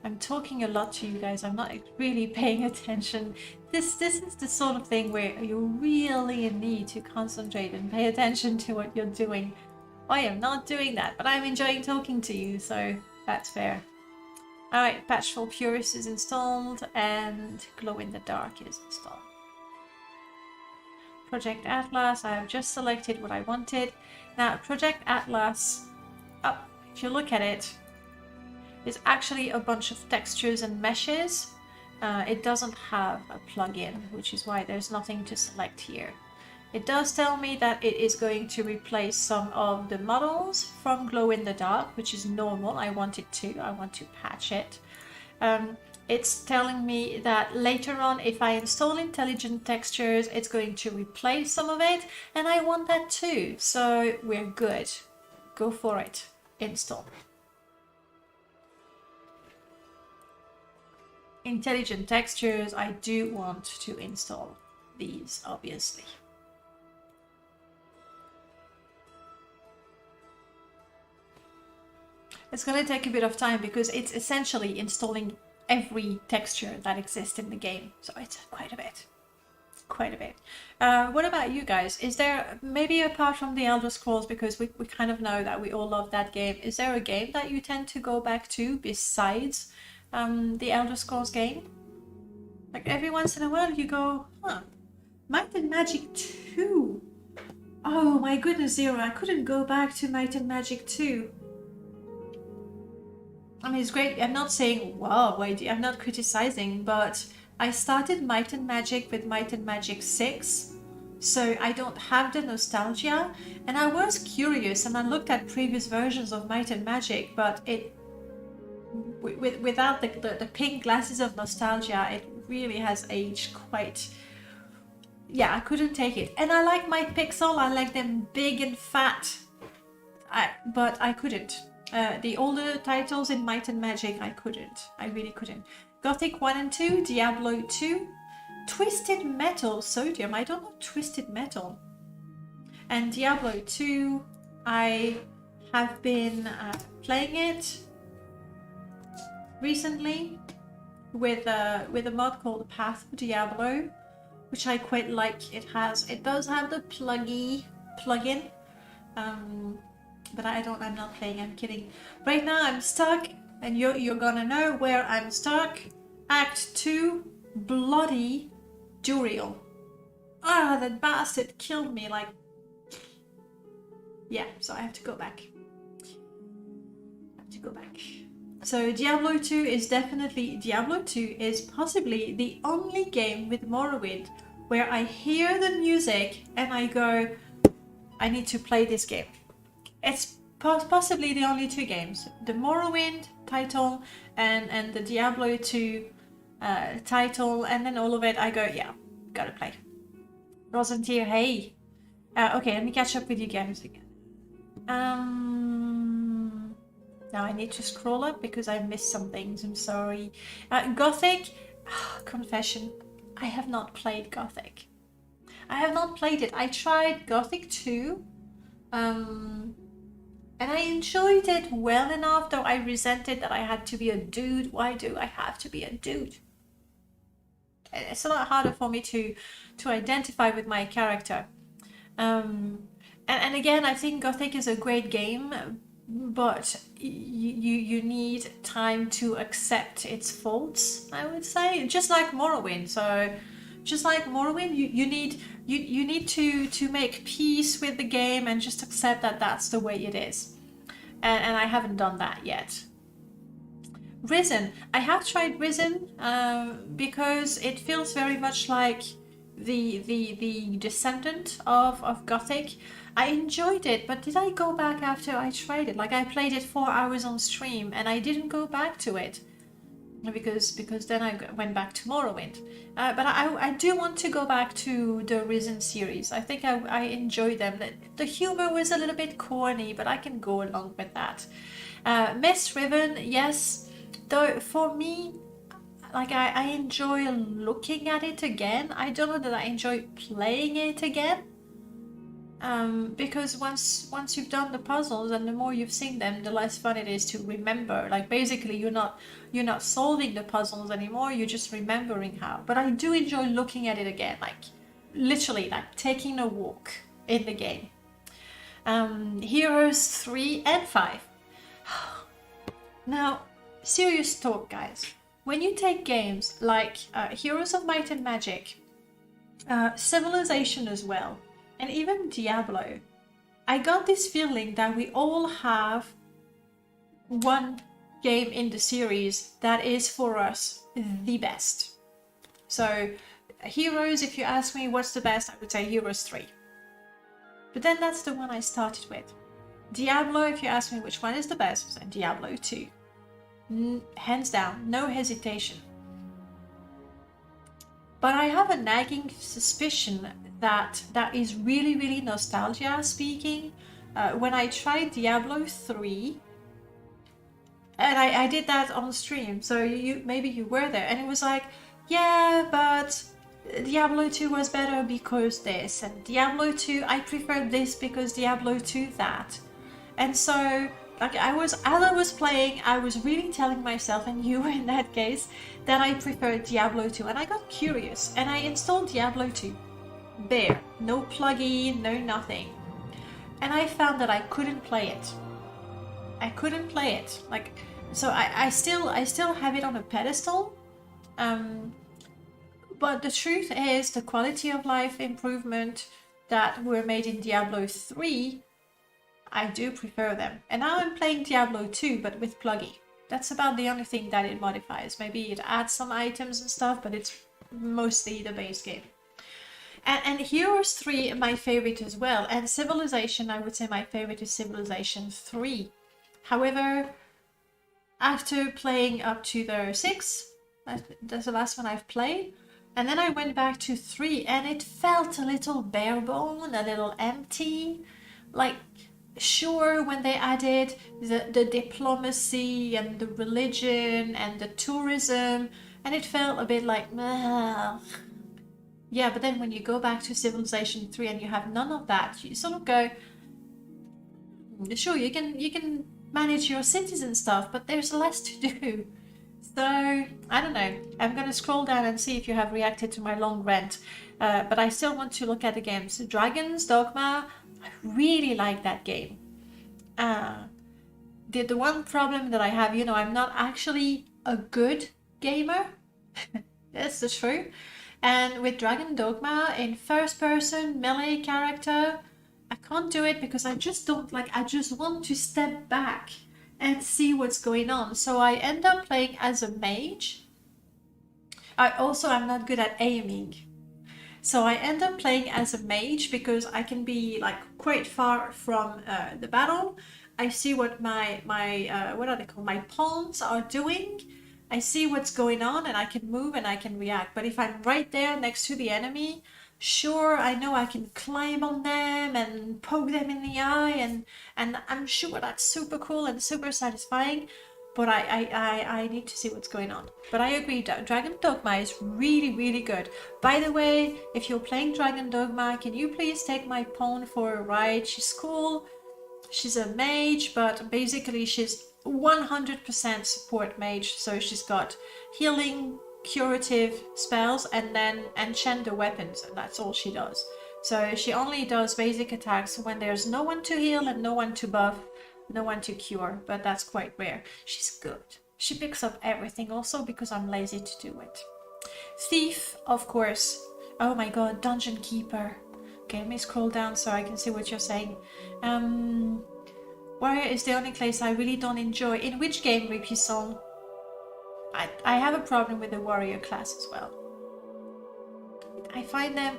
I'm talking a lot to you guys. I'm not really paying attention. This is the sort of thing where you really need to concentrate and pay attention to what you're doing. I am not doing that, but I'm enjoying talking to you, so that's fair. Alright, Patch for Purists is installed, and Glow in the Dark is installed. Project Atlas, I have just selected what I wanted. Now, Project Atlas, if you look at it, it's actually a bunch of textures and meshes. It doesn't have a plugin, which is why there's nothing to select here. It does tell me that it is going to replace some of the models from Glow in the Dark, which is normal. I want it to. I want to patch it. It's telling me that later on, if I install intelligent textures, it's going to replace some of it, and I want that too. So we're good. Go for it. Install. Intelligent textures, I do want to install these, obviously. It's going to take a bit of time because it's essentially installing every texture that exists in the game, so it's quite a bit. quite a bit. What about you guys? Is there, maybe apart from the Elder Scrolls, because we kind of know that we all love that game, is there a game that you tend to go back to besides the Elder Scrolls game? Like every once in a while you go, huh, Might and Magic 2. Oh my goodness, Zero, I couldn't go back to Might and Magic 2. I mean, it's great. I'm not saying, wow, I'm not criticizing, but I started Might and Magic with Might and Magic 6, so I don't have the nostalgia. And I was curious, and I looked at previous versions of Might and Magic, but without the pink glasses of nostalgia, it really has aged quite. Yeah, I couldn't take it. And I like my Pixel. I like them big and fat. But I couldn't. The older titles in Might and Magic, I couldn't. I really couldn't. Gothic 1 and 2, Diablo 2, Twisted Metal, Sodium. I don't know Twisted Metal. And Diablo 2, I have been playing it recently with a mod called Path of Diablo, which I quite like. It does have the plugin, but I'm not playing. I'm kidding. Right now I'm stuck, and you're gonna know where I'm stuck. Act 2, Bloody Duriel. Ah, that bastard killed me. Like, yeah. So I have to go back. So Diablo 2 is possibly the only game with Morrowind where I hear the music and I go, I need to play this game. It's possibly the only two games, the Morrowind title and the Diablo 2 title, and then all of it I go, yeah, gotta play. Rosentier, hey. Okay, let me catch up with you guys again. Now I need to scroll up because I missed some things, I'm sorry. Gothic, confession, I have not played Gothic. I have not played it. I tried Gothic 2, and I enjoyed it well enough, though I resented that I had to be a dude. Why do I have to be a dude? It's a lot harder for me to identify with my character. And again, I think Gothic is a great game, but you need time to accept its faults, I would say, just like Morrowind. So just like Morrowind, you need to make peace with the game and just accept that that's the way it is, and I haven't done that yet. Risen, I have tried Risen because it feels very much like the descendant of Gothic. I enjoyed it, but did I go back after I tried it? Like, I played it 4 hours on stream and I didn't go back to it because then I went back to Morrowind. But I do want to go back to the Risen series. I think I enjoy them. The humor was a little bit corny, but I can go along with that. Miss Riven, yes, though for me, like, I enjoy looking at it again. I don't know that I enjoy playing it again. Because once you've done the puzzles and the more you've seen them, the less fun it is to remember. Like, basically you're not solving the puzzles anymore, you're just remembering how. But I do enjoy looking at it again, like literally like taking a walk in the game. Heroes 3 and 5. Now, serious talk, guys. When you take games like Heroes of Might and Magic, Civilization as well, and even Diablo, I got this feeling that we all have one game in the series that is for us the best. So Heroes, if you ask me what's the best, I would say Heroes 3. But then that's the one I started with. Diablo, if you ask me which one is the best, I would say Diablo 2. Hands down, no hesitation. But I have a nagging suspicion that is really, really nostalgia speaking. When I tried Diablo 3, and I did that on stream, so maybe you were there, and it was like, yeah, but Diablo 2 was better because this, and Diablo 2, I prefer this because Diablo 2 that. And so Like as I was playing, I was really telling myself, and you in that case, that I preferred Diablo 2. And I got curious and I installed Diablo 2. There, no plugin, no nothing. And I found that I couldn't play it. I couldn't play it. Like, so I still have it on a pedestal. But the truth is, the quality of life improvement that were made in Diablo 3, I do prefer them. And now I'm playing Diablo 2, but with plugin. That's about the only thing that it modifies. Maybe it adds some items and stuff, but it's mostly the base game. And Heroes 3, my favorite as well. And Civilization, I would say my favorite is Civilization 3. However, after playing up to the 6, that's the last one I've played, and then I went back to 3, and it felt a little bare bone, a little empty. Like, sure, when they added the diplomacy and the religion and the tourism, and it felt a bit like, ugh. Yeah, but then when you go back to Civilization 3 and you have none of that, you sort of go, sure, you can manage your citizen stuff, but there's less to do. So, I don't know. I'm going to scroll down and see if you have reacted to my long rant. But I still want to look at the games. Dragon's Dogma, I really like that game. The one problem that I have, you know, I'm not actually a good gamer. That's the truth. And with Dragon Dogma, in first person, melee character, I can't do it because I just don't like, I just want to step back and see what's going on. So I end up playing as a mage. I'm not good at aiming. So I end up playing as a mage because I can be like quite far from the battle. I see what my what are they called? My pawns are doing. I see what's going on and I can move and I can react. But if I'm right there next to the enemy, sure, I know I can climb on them and poke them in the eye, and I'm sure that's super cool and super satisfying, but I need to see what's going on. But I agree, Dragon Dogma is really, really good. By the way, if you're playing Dragon Dogma, can you please take my pawn for a ride? She's cool. She's a mage, but basically she's 100% support mage, so she's got healing, curative spells, and then enchant the weapons, and that's all she does. So she only does basic attacks when there's no one to heal and no one to buff, no one to cure, but that's quite rare. She's good. She picks up everything also because I'm lazy to do it. Thief, of course. Oh my god, Dungeon Keeper. Okay, let me scroll down so I can see what you're saying. Warrior is the only class I really don't enjoy. In which game, Ripisson? I have a problem with the warrior class as well. I find them...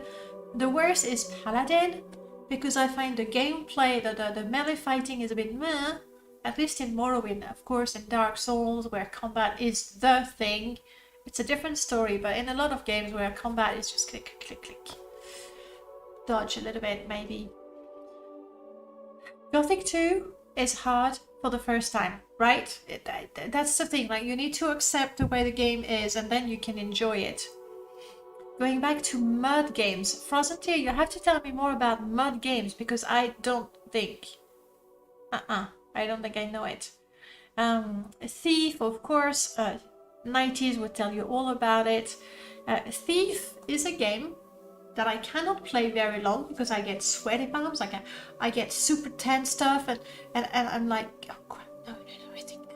The worst is Paladin, because I find the gameplay, the melee fighting is a bit meh. At least in Morrowind, of course, in Dark Souls, where combat is the thing. It's a different story, but in a lot of games where combat is just click, click, click. Dodge a little bit, maybe. Gothic 2 is hard for the first time, right? That's the thing, like you need to accept the way the game is and then you can enjoy it. Going back to mud games, Frozen Tear, you have to tell me more about mud games because I don't think... I don't think I know it. Thief, of course, 90s would tell you all about it. Thief is a game that I cannot play very long because I get sweaty palms, like I get super tense stuff, and I'm like, oh crap, no, I think,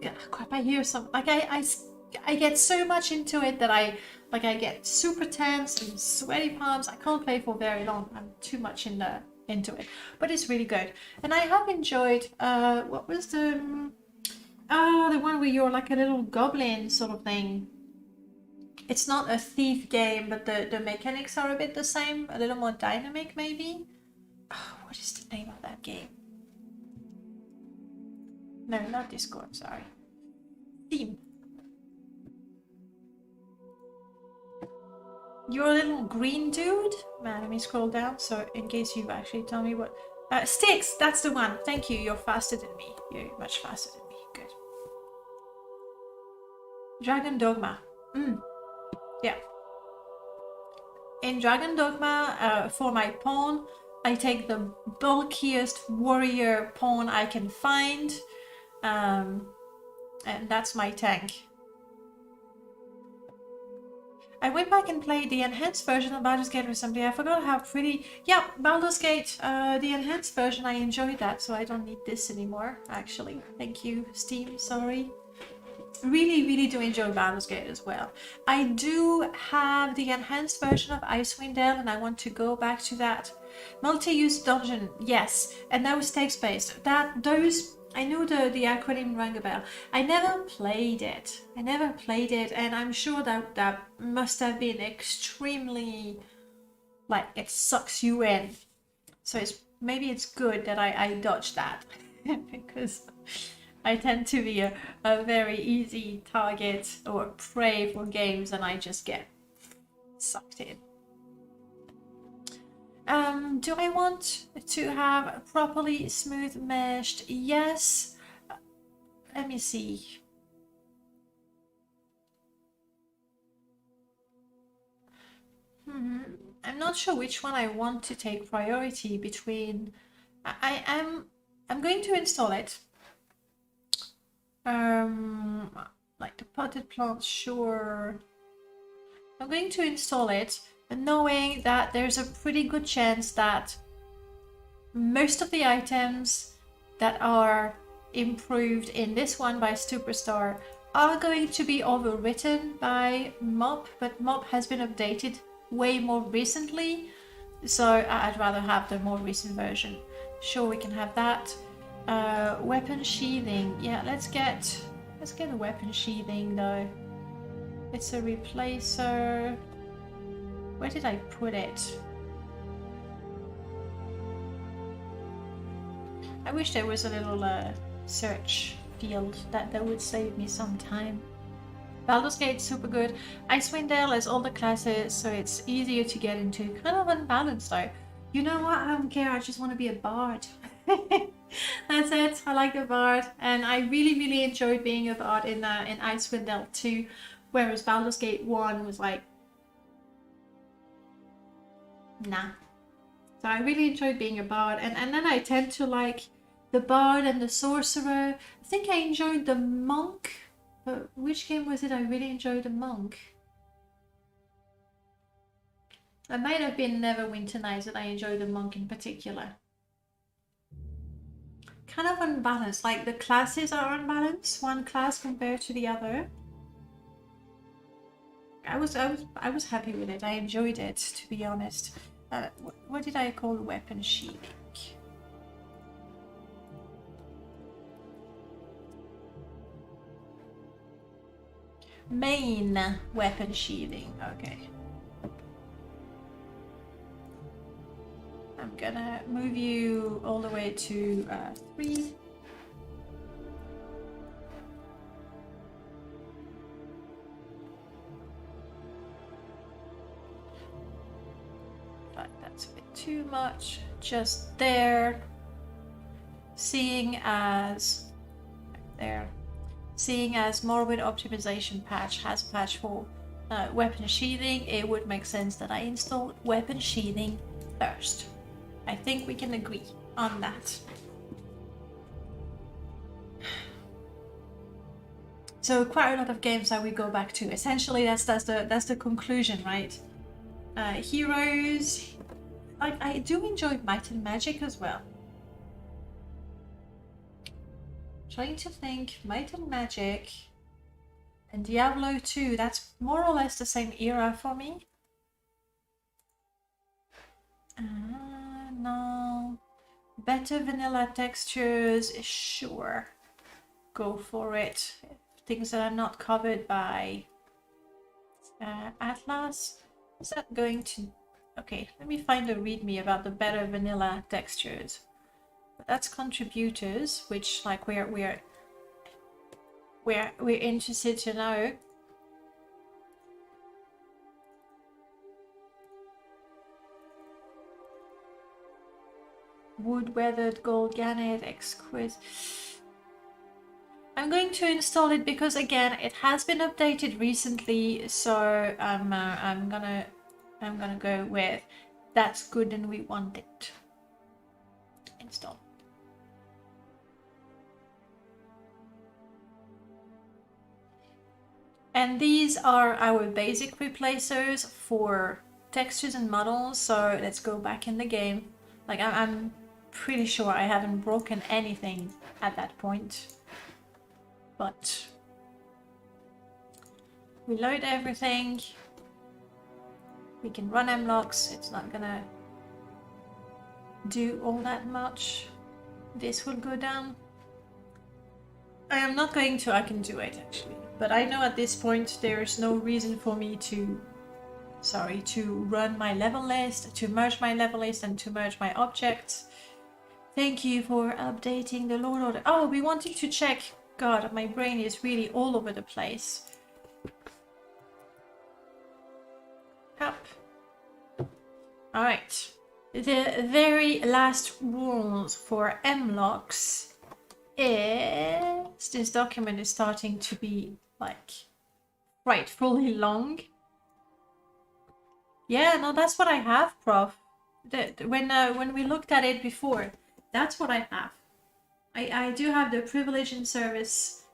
yeah, crap, I hear some, like I get so much into it that I get super tense and sweaty palms. I can't play for very long. I'm too much into it, but it's really good. And I have enjoyed, what was the one where you're like a little goblin sort of thing. It's not a thief game, but the mechanics are a bit the same, a little more dynamic maybe. Oh, what is the name of that game? No, not Discord, sorry. Steam. You're a little green dude? Man, let me scroll down so in case you actually tell me what... Styx, that's the one. Thank you, you're faster than me. You're much faster than me, good. Dragon Dogma. Yeah. In Dragon Dogma, for my pawn, I take the bulkiest warrior pawn I can find, and that's my tank. I went back and played the enhanced version of Baldur's Gate recently. I forgot how pretty... Yeah, Baldur's Gate, the enhanced version, I enjoyed that, so I don't need this anymore, actually. Thank you, Steam, sorry. Really do enjoy Baldur's Gate as well. I do have the enhanced version of Icewind Dale, and I want to go back to that. Multi-use dungeon, yes, and that was text-based. Those... I knew the acronym rang a bell. I never played it, and I'm sure that must have been extremely, like, it sucks you in. So maybe it's good that I dodged that, because I tend to be a very easy target or prey for games, and I just get sucked in. Do I want to have properly smooth meshed? Yes. Let me see. I'm not sure which one I want to take priority between. I'm going to install it. Like the potted plants, sure. I'm going to install it, knowing that there's a pretty good chance that most of the items that are improved in this one by Superstar are going to be overwritten by MOP, but MOP has been updated way more recently, so I'd rather have the more recent version. Sure, we can have that. Weapon sheathing, yeah, let's get a weapon sheathing though. It's a replacer. Where did I put it? I wish there was a little search field that would save me some time. Baldur's Gate, super good. Icewind Dale has all the classes, so it's easier to get into. Kind of unbalanced though. You know what? I don't care. I just want to be a bard. That's it. I like the bard, and I really enjoyed being a bard in Icewind Dale 2, whereas Baldur's Gate 1 was like, nah. So I really enjoyed being a bard, and then I tend to like the bard and the sorcerer. I think I enjoyed the monk, but which game was it I really enjoyed the monk? It might have been Neverwinter Nights that I enjoyed the monk in particular. Kind of unbalanced, like the classes are unbalanced, one class compared to the other. I was happy with it. I enjoyed it, to be honest. What did I call weapon sheathing? Main weapon sheathing. Okay. I'm gonna move you all the way to 3. But that's a bit too much. Just there. Seeing as Morrowind optimization patch has patch for weapon sheathing, it would make sense that I install weapon sheathing first. I think we can agree on that. So quite a lot of games that we go back to. Essentially, that's the conclusion, right? Heroes. I do enjoy Might and Magic as well. Trying to think, Might and Magic and Diablo 2. That's more or less the same era for me. No. Better vanilla textures, sure. Go for it. Things that are not covered by Atlas. Is that going to... Okay, let me find a readme about the better vanilla textures. But that's contributors, which like we're interested to know. Wood-weathered gold garnet, exquisite. I'm going to install it because again it has been updated recently, so I'm gonna go with that's good and we want it. install. And these are our basic replacers for textures and models. So let's go back in the game. Like I'm pretty sure I haven't broken anything at that point. But we load everything. We can run mlocks. It's not gonna do all that much. This will go down. I am not going to, I can do it actually. But I know at this point there is no reason for me to, to run my level list, to merge my level list and to merge my objects. Thank you for updating the Lord Order. Oh, we wanted to check. God, my brain is really all over the place. Up. Alright. The very last rules for mlocks is this document is starting to be like frightfully long. Yeah, no, that's what I have, Prof. When we looked at it before, that's what I have. I do have the privilege and service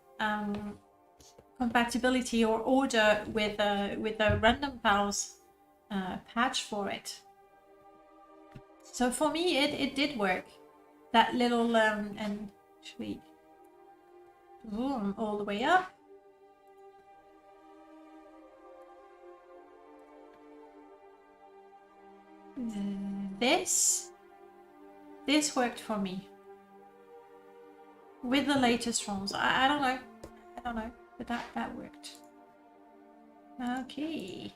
compatibility or order with a random pals patch for it. So for me, it did work. That little and should we zoom all the way up? This worked for me with the latest rules. I don't know, but that worked. Okay,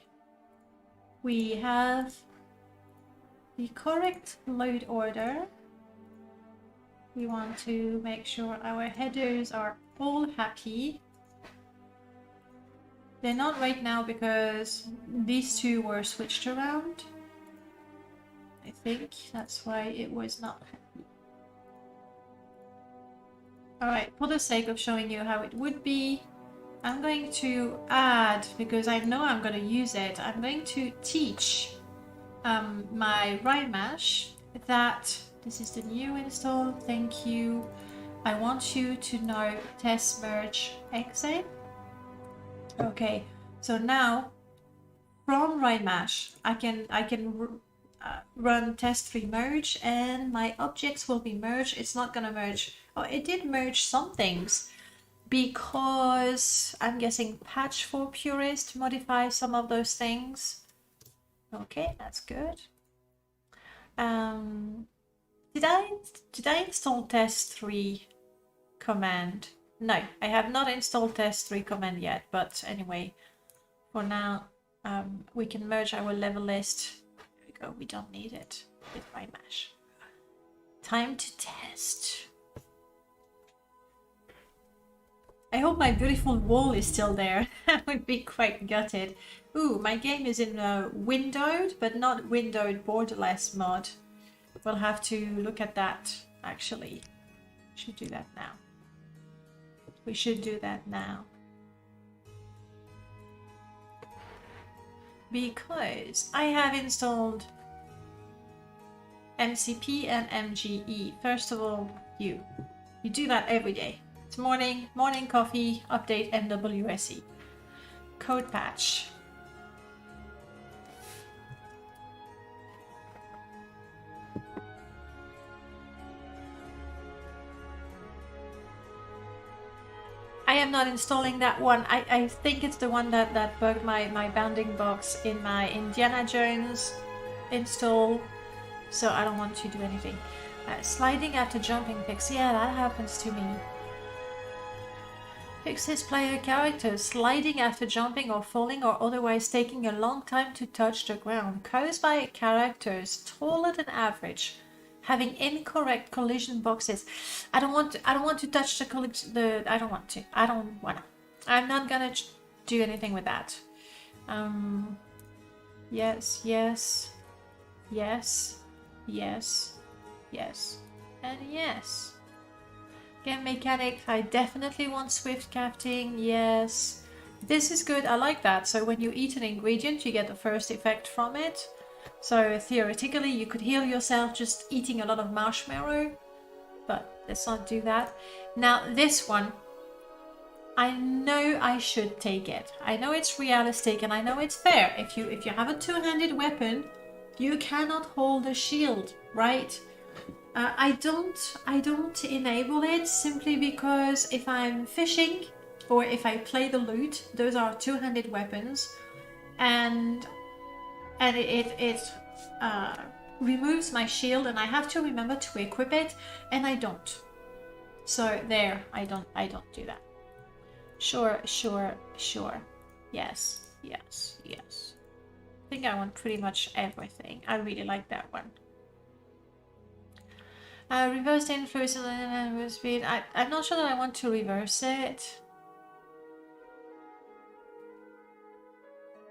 we have the correct load order. We want to make sure our headers are all happy. They're not right now because these two were switched around. I think that's why it was not happy. Alright, for the sake of showing you how it would be, I'm going to add, because I know I'm going to use it, I'm going to teach my Rymash that this is the new install. Thank you. I want you to know test merge exe. Okay, so now from Rymash I can run test3 merge and my objects will be merged. It's not gonna merge. Oh, it did merge some things because I'm guessing patch for purist modify some of those things. Okay, that's good. Did I install test3 command? No, I have not installed test3 command yet, but anyway, for now we can merge our level list. There we go, we don't need it with Rymash. Time to test. I hope my beautiful wall is still there. I would be quite gutted. Ooh, my game is in windowed, but not windowed borderless mod. We'll have to look at that, actually. We should do that now. We should do that now. Because I have installed MCP and MGE. First of all, you do that every day. It's morning coffee, update MWSE. Code patch. I am not installing that one. I think it's the one that bugged my bounding box in my Indiana Jones install. So I don't want to do anything. Sliding after jumping picks. Yeah, that happens to me. Fixes player characters sliding after jumping or falling or otherwise taking a long time to touch the ground. Caused by characters taller than average. Having incorrect collision boxes. I don't want to touch I don't want to. I'm not gonna do anything with that. Yes, yes, yes, yes, yes, and yes. Game mechanic, I definitely want swift crafting. Yes, this is good. I like that. So when you eat an ingredient, you get the first effect from it. So theoretically, you could heal yourself just eating a lot of marshmallow. but let's not do that. Now this one, I know I should take it. I know it's realistic and I know it's fair. If you have a two-handed weapon, you cannot hold a shield, right? I don't enable it simply because if I'm fishing or if I play the lute, those are two-handed weapons, and it removes my shield, and I have to remember to equip it, and I don't. So there, I don't do that. Sure. Yes. I think I want pretty much everything. I really like that one. Reverse the influence and speed. I'm not sure that I want to reverse it.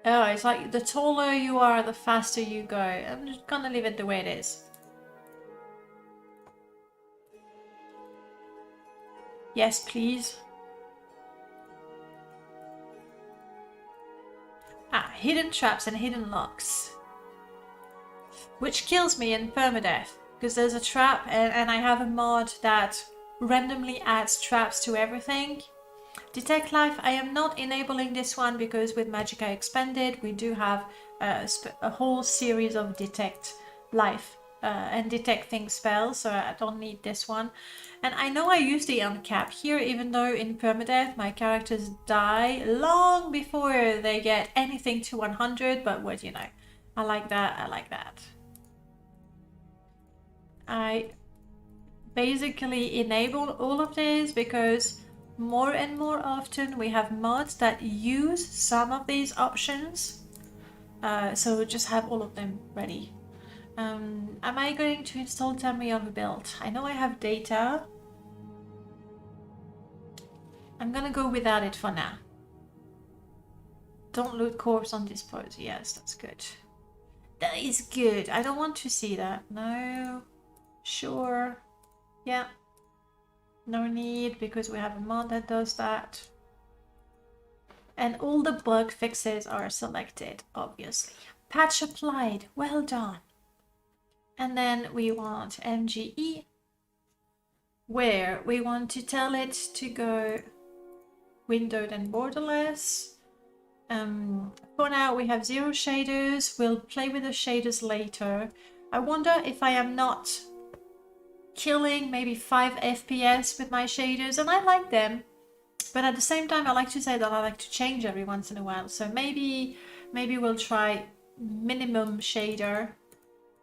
Oh, it's like the taller you are, the faster you go. I'm just gonna leave it the way it is. Yes, please. Hidden traps and hidden locks. Which kills me in permadeath, because there's a trap and I have a mod that randomly adds traps to everything. Detect life, I am not enabling this one because with Magicka Expanded we do have a whole series of detect life and detect things spells, so I don't need this one. And I know I use the uncap here, even though in permadeath my characters die long before they get anything to 100, but what, you know, I like that. I basically enable all of this because more and more often we have mods that use some of these options, so just have all of them ready. Am I going to install Tamriel Rebuilt? I know I have data. I'm gonna go without it for now. Don't loot corpse on dispose. Yes, that's good. That is good. I don't want to see that. No. Sure. Yeah. No need, because we have a mod that does that. And all the bug fixes are selected, obviously. Patch applied. Well done. And then we want MGE, where we want to tell it to go windowed and borderless. For now we have 0 shaders. We'll play with the shaders later. I wonder if I am not killing maybe 5 FPS with my shaders, and I like them, but at the same time I like to say that I like to change every once in a while, so maybe we'll try minimum shader.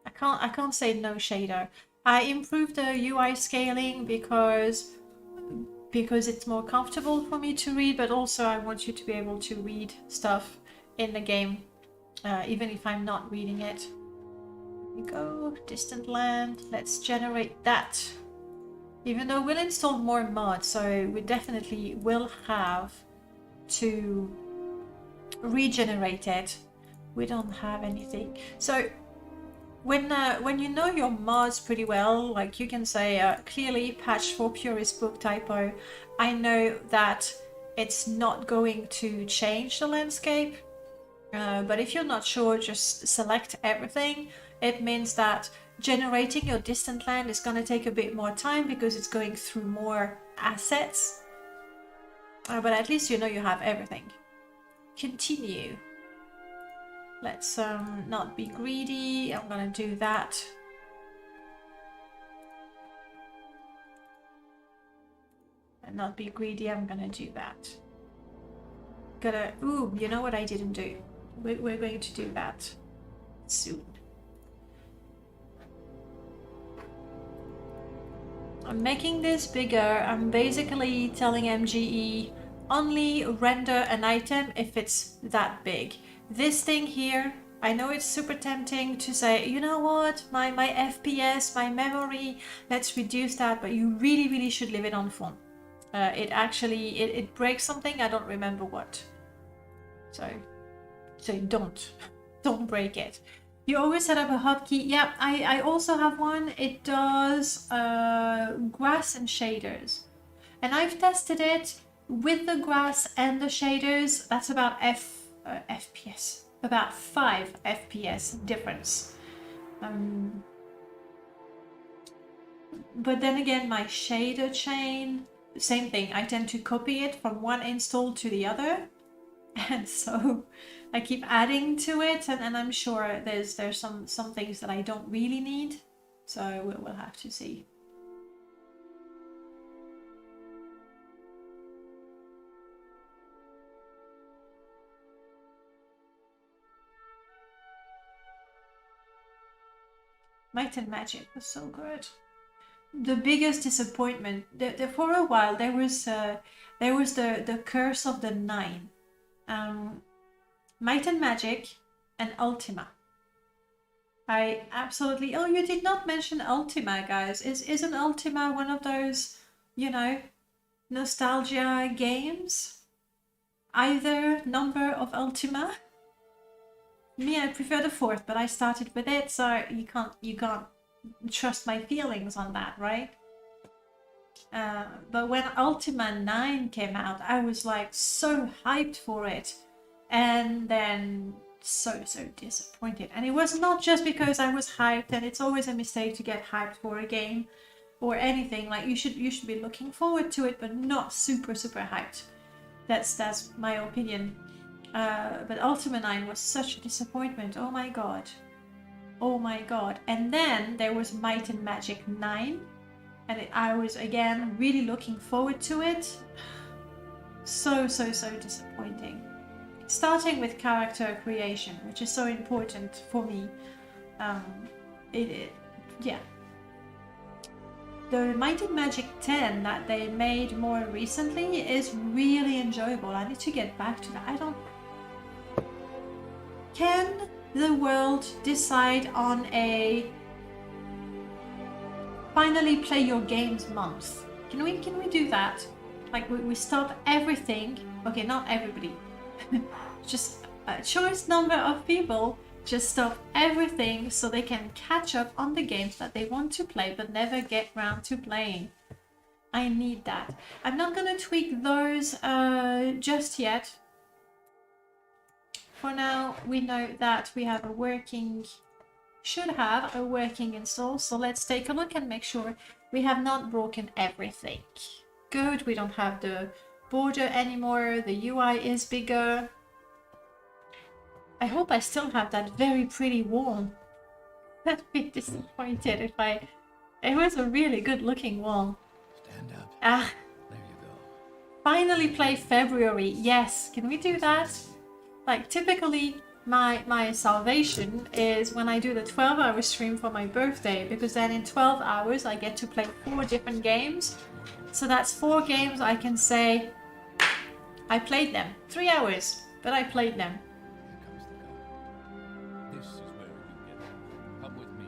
I can't say no shader. I improved the UI scaling because it's more comfortable for me to read, but also I want you to be able to read stuff in the game, even if I'm not reading it. Here we go, distant land, let's generate that. Even though we'll install more mods, so we definitely will have to regenerate it. We don't have anything. So when you know your mods pretty well, like you can say clearly patch for purist book typo, I know that it's not going to change the landscape, but if you're not sure, just select everything. It means that generating your distant land is going to take a bit more time because it's going through more assets, but at least you know you have everything. Continue. Let's not be greedy. I'm gonna do that. And not be greedy, I'm gonna do that. Ooh, you know what I didn't do? We're going to do that soon. I'm making this bigger. I'm basically telling MGE only render an item if it's that big. This thing here, I know it's super tempting to say, you know what, my FPS, my memory, let's reduce that, but you really should leave it on full. It breaks something, I don't remember what. So don't break it. You always set up a hotkey. Yeah, I also have one. It does grass and shaders. And I've tested it with the grass and the shaders. That's about FPS. About 5 FPS difference. But then again, my shader chain, same thing. I tend to copy it from one install to the other. And so I keep adding to it, and I'm sure there's some things that I don't really need. So we'll have to see. Might and Magic was so good. The biggest disappointment, for a while there was the Curse of the Nine, Might and Magic, and Ultima. I absolutely. Oh, you did not mention Ultima, guys. Isn't Ultima one of those, you know, nostalgia games? Either number of Ultima. Me, I prefer the fourth, but I started with it, so you can't trust my feelings on that, right? But when Ultima 9 came out, I was like so hyped for it, and then so disappointed. And it was not just because I was hyped, and it's always a mistake to get hyped for a game or anything. Like you should be looking forward to it, but not super hyped. That's my opinion. But Ultima 9 was such a disappointment. Oh my god. Oh my god. And then there was Might and Magic 9. And I was again really looking forward to it. So disappointing. Starting with character creation, which is so important for me. Yeah. The Might and Magic 10 that they made more recently is really enjoyable. I need to get back to that. Can the world decide on a finally play your games month? Can we do that? Like we stop everything. Okay, not everybody. Just a choice number of people just stop everything so they can catch up on the games that they want to play but never get round to playing. I need that. I'm not gonna tweak those just yet. For now, we know that we have should have a working install. So let's take a look and make sure we have not broken everything. Good, we don't have the border anymore. The UI is bigger. I hope I still have that very pretty wall. I'd be disappointed if it was a really good looking wall. Stand up. Ah. There you go. Finally play February. Yes, can we do that? Like typically my salvation is when I do the 12-hour stream for my birthday, because then in 12 hours I get to play 4 different games. So that's 4 games I can say I played them. 3 hours, but I played them. Here comes the car. This is where you get it. Come with me.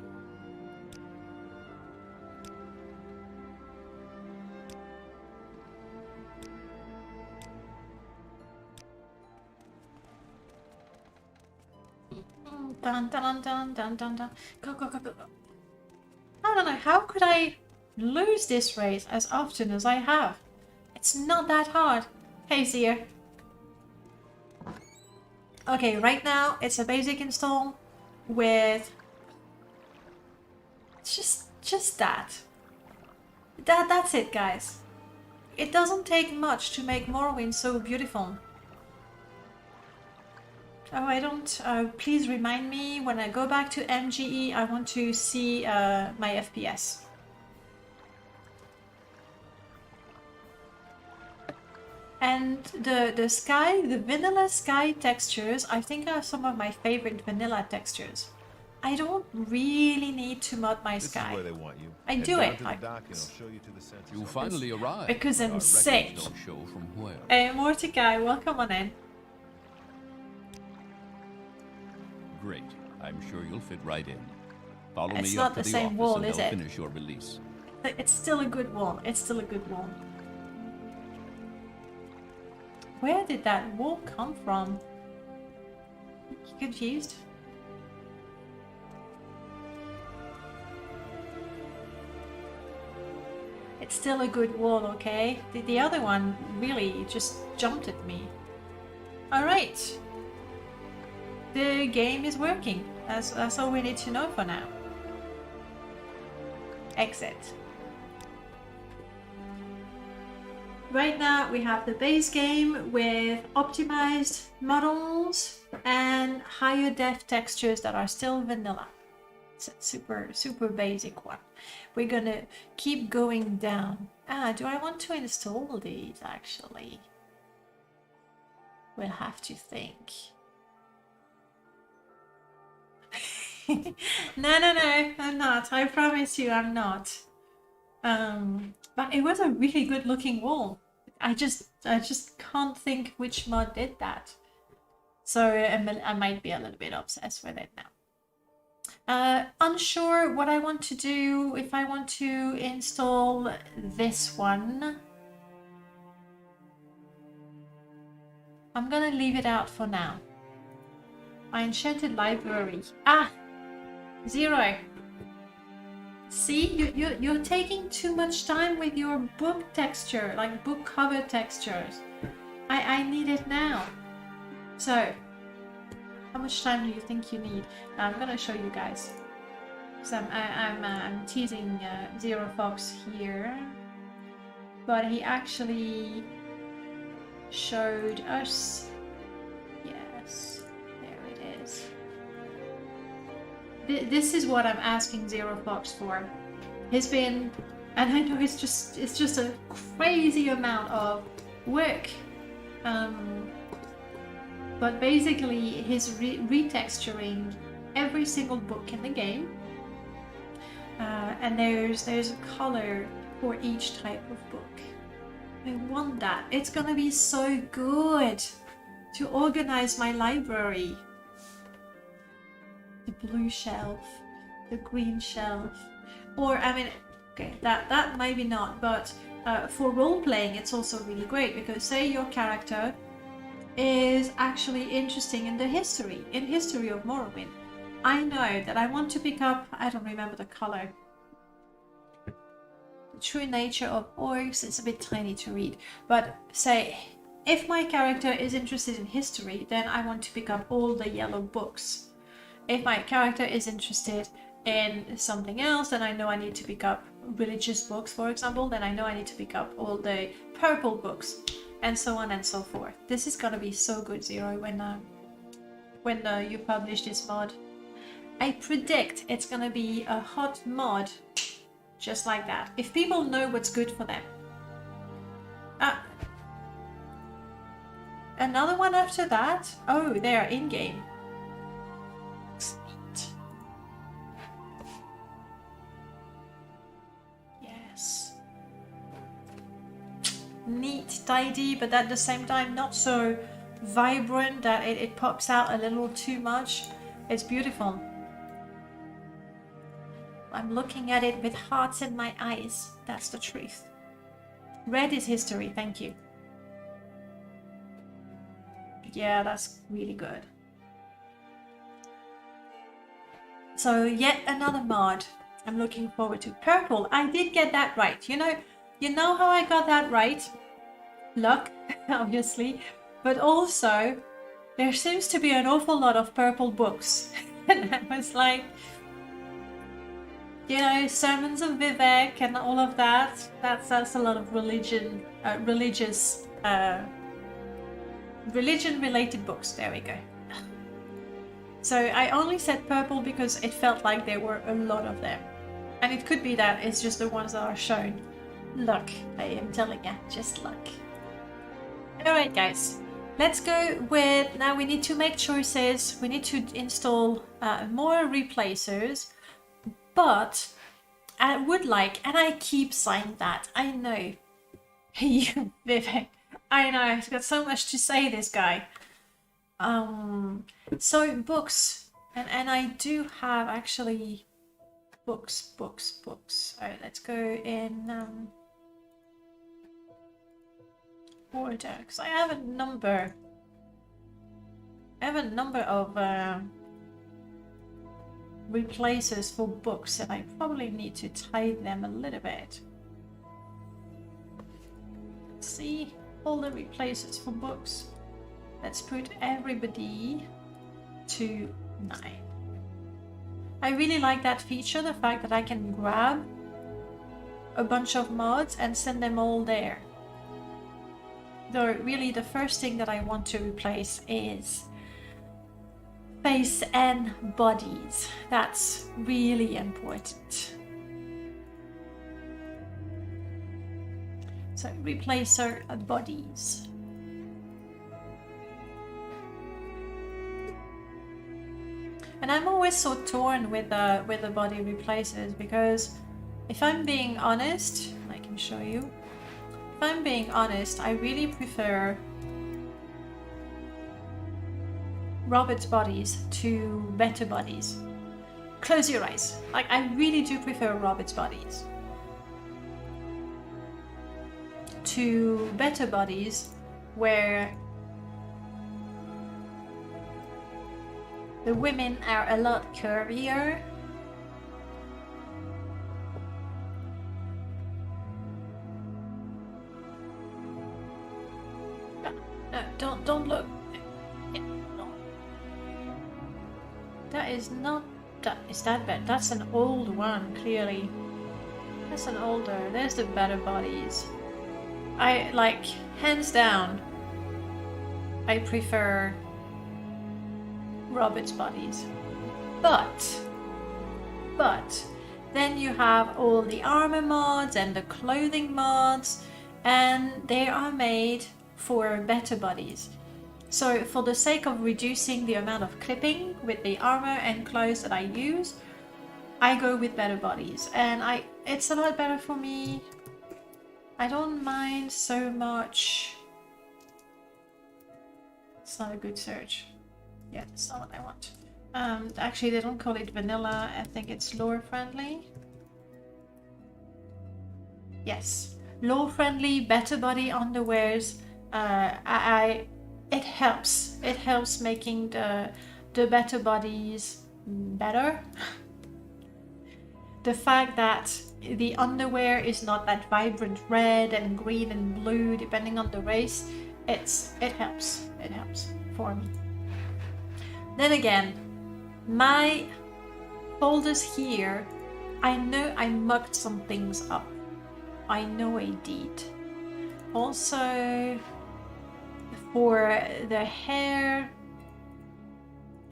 Dun dun dun dun dun dun. Go. I don't know, how could I lose this race as often as I have? It's not that hard. Hey, Zia. Okay, right now it's a basic install with just that. That's it, guys. It doesn't take much to make Morrowind so beautiful. Oh, I don't... please remind me when I go back to MGE, I want to see my FPS. And the sky, the vanilla sky textures, I think are some of my favorite vanilla textures. I don't really need to mod my sky. This is where they want you. I Head do down it. to the dock and I'll show you to the center. You finally arrived. Because I'm Our records sick. don't show from where. Hey, Mordecai, welcome on in. Great. I'm sure you'll fit right in. Follow It's me not up to the the same office wall, and is they'll it? finish your release. It's still a good wall. It's still a good wall. Where did that wall come from? You confused? It's still a good wall, okay? The other one really just jumped at me. Alright. The game is working. That's all we need to know for now. Exit. right now we have the base game with optimized models and higher def textures that are still vanilla. It's a super basic one. We're gonna keep going down. Do I want to install these actually? We'll have to think. No, I'm not. I promise you I'm not. But it was a really good looking wall. I just can't think which mod did that. So I might be a little bit obsessed with it now. Unsure what I want to do, if I want to install this one. I'm gonna leave it out for now. My enchanted library. Zero. See, you're taking too much time with your book texture, like book cover textures. I need it now. So, how much time do you think you need? Now, I'm gonna show you guys. So I'm teasing Zero Fox here, but he actually showed us. Yes, there it is. This is what I'm asking Zero Fox for. He's been, and I know it's just a crazy amount of work. But basically he's retexturing every single book in the game. And there's a color for each type of book. I want that. It's gonna be so good to organize my library. The blue shelf, the green shelf, or I mean, okay, that maybe not, but for role playing, it's also really great because say your character is actually interesting in the history of Morrowind. I know that I want to pick up. I don't remember the color. The true nature of orcs. It's a bit tiny to read, but say if my character is interested in history, then I want to pick up all the yellow books. If my character is interested in something else, then I know I need to pick up religious books, for example. Then I know I need to pick up all the purple books, and so on and so forth. This is gonna be so good, Zero, when you publish this mod. I predict it's gonna be a hot mod, just like that. If people know what's good for them. Another one after that? Oh, they are in-game. Sweet. Yes. Neat, tidy, but at the same time not so vibrant that it pops out a little too much. It's beautiful. I'm looking at it with hearts in my eyes. That's the truth. Red is history, thank you. Yeah, that's really good. So yet another mod I'm looking forward to. Purple, I did get that right. You know how I got that right? Luck, obviously. But also, there seems to be an awful lot of purple books. And I was like, you know, Sermons of Vivek and all of that. That's a lot of religion-related books. There we go. So I only said purple because it felt like there were a lot of them. And it could be that it's just the ones that are shown. Luck, I am telling you, just luck. Alright guys, let's go with, now we need to make choices. We need to install more replacers. But I would like, and I keep saying that, I know. You, Vivek, I know, he's got so much to say, this guy. So books, and I do have actually books. Alright, let's go in order, because I have a number. Of replacers for books, and I probably need to tie them a little bit. Let's see, all the replacers for books. Let's put everybody to 9. I really like that feature, the fact that I can grab a bunch of mods and send them all there. Though really the first thing that I want to replace is face and bodies. That's really important. So replace our bodies. And I'm always so torn with the body replacers, because if I'm being honest, I can show you. If I'm being honest, I really prefer Robert's bodies to better bodies. Close your eyes. Like, I really do prefer Robert's bodies to better bodies, where the women are a lot curvier. No, don't look. No. That is not that. Is that bad? That's an old one, clearly. That's an older. There's the better bodies. I like, hands down, I prefer Robert's bodies. But then you have all the armor mods and the clothing mods, and they are made for better bodies. So for the sake of reducing the amount of clipping with the armor and clothes that I use, I go with better bodies, and it's a lot better for me. I don't mind so much. It's not a good search. Yeah, that's not what I want. Actually, they don't call it vanilla. I think it's lore friendly. Yes, lore friendly, better body underwears. It helps. It helps making the better bodies better. The fact that the underwear is not that vibrant red and green and blue depending on the race, it helps. It helps for me. Then again, my folders here, I know I mucked some things up. I know I did. Also, for the hair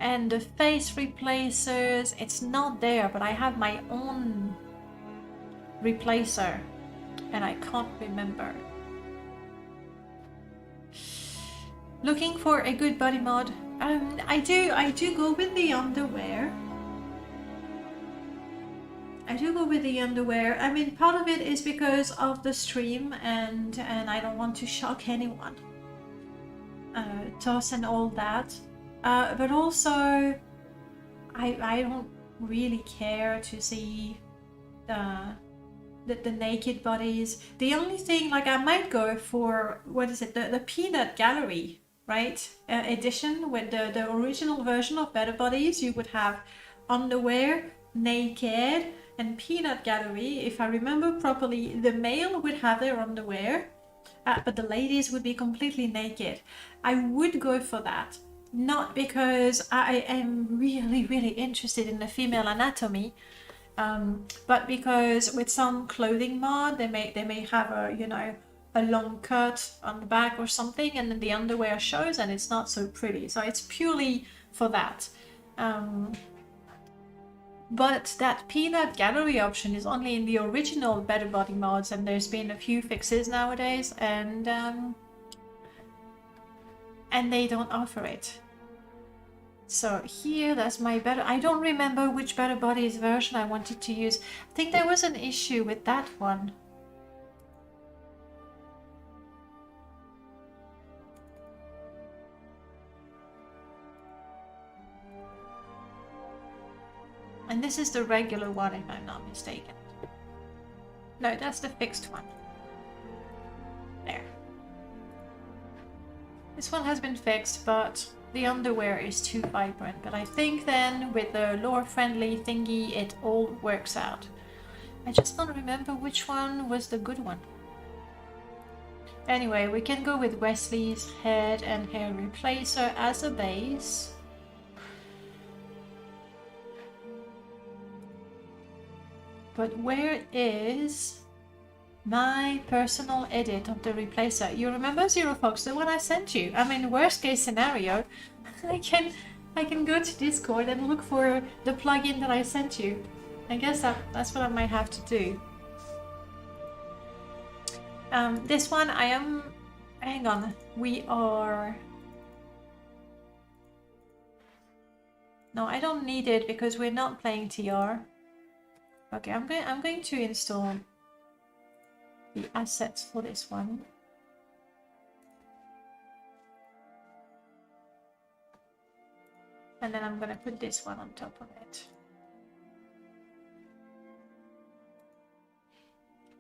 and the face replacers, it's not there, but I have my own replacer and I can't remember. Looking for a good body mod. I do go with the underwear. I do go with the underwear. I mean, part of it is because of the stream, and I don't want to shock anyone. Toss and all that. But also, I don't really care to see the naked bodies. The only thing, like, I might go for, what is it, the Peanut Gallery, right? Edition with the original version of Better Bodies. You would have underwear, naked, and Peanut Gallery. If I remember properly, the male would have their underwear, but the ladies would be completely naked. I would go for that. Not because I am really, really interested in the female anatomy, but because with some clothing mod, they may have a, you know, a long cut on the back or something, and then the underwear shows and it's not so pretty. So it's purely for that. But that Peanut Gallery option is only in the original Better Body mods, and there's been a few fixes nowadays, and they don't offer it. So here, that's my better. I don't remember which Better Bodies version I wanted to use. I think there was an issue with that one. And this is the regular one, if I'm not mistaken. No, that's the fixed one. There. This one has been fixed, but the underwear is too vibrant. But I think then with the lore-friendly thingy, it all works out. I just don't remember which one was the good one. Anyway, we can go with Wesley's head and hair replacer as a base. But where is My personal edit of the replacer. You remember Zero Fox, the one I sent you? I mean, worst case scenario, I can go to Discord and look for the plugin that I sent you. I guess that's what I might have to do. This one I am... Hang on. We are... No, I don't need it because we're not playing TR. Okay, I'm going to install the assets for this one. And then I'm gonna put this one on top of it.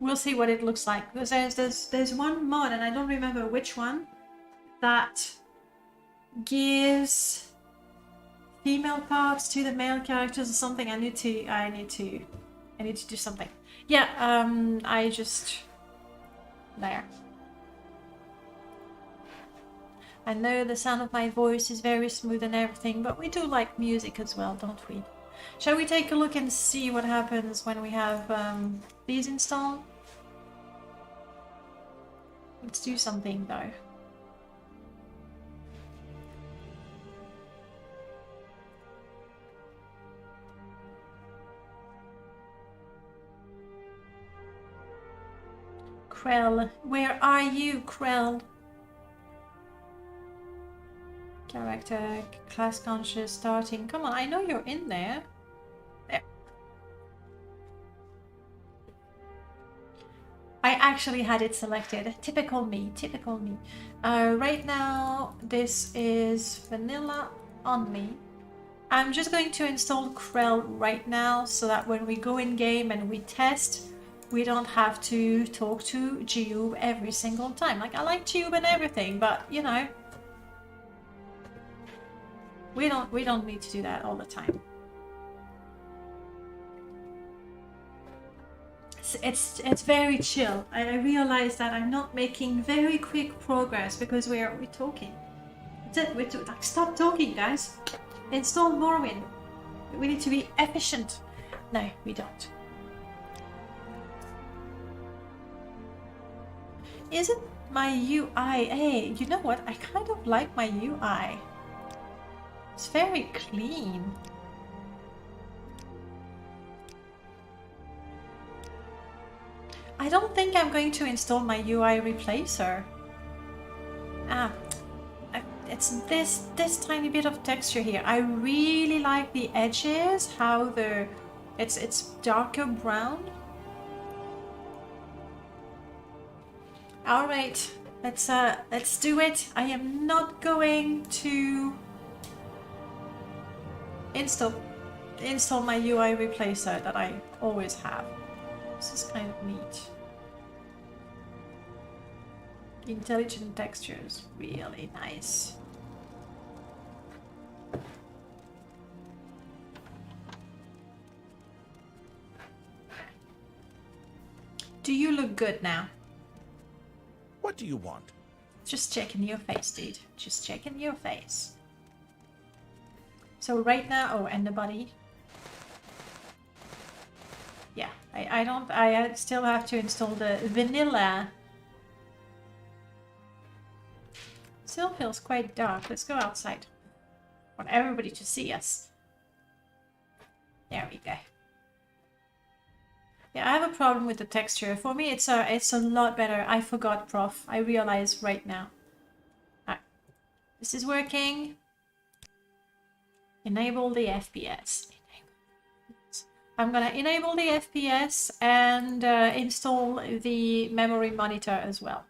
We'll see what it looks like, because there's one mod, and I don't remember which one, that gives female parts to the male characters or something. I need to do something. Yeah, I just... There. I know the sound of my voice is very smooth and everything, but we do like music as well, don't we? Shall we take a look and see what happens when we have these installed? Let's do something though. Krell, where are you, Krell? Character, class conscious, starting. Come on, I know you're in there. There. I actually had it selected. Typical me, typical me. Right now, this is vanilla only. I'm just going to install Krell right now so that when we go in game and we test, we don't have to talk to Geobe every single time. Like, I like Geobe and everything, but you know, we don't need to do that all the time. It's very chill. I realize that I'm not making very quick progress because we're talking. That's it. Like, stop talking, guys. Install Morrowind. We need to be efficient. No, we don't. Isn't my UI... Hey, you know what? I kind of like my UI. It's very clean. I don't think I'm going to install my UI replacer. It's this tiny bit of texture here. I really like the edges, how it's darker brown. All right, let's do it. I am not going to install my UI replacer that I always have. This is kind of neat. Intelligent textures, really nice. Do you look good now? What do you want? Just checking your face, dude. Just checking your face. So right now, oh, and the body. Yeah, I still have to install the vanilla. Still feels quite dark. Let's go outside. I want everybody to see us. There we go. Yeah, I have a problem with the texture. For me, it's a lot better. I forgot, prof. I realize right now. Alright. This is working. Enable the FPS. I'm gonna enable the FPS and install the memory monitor as well.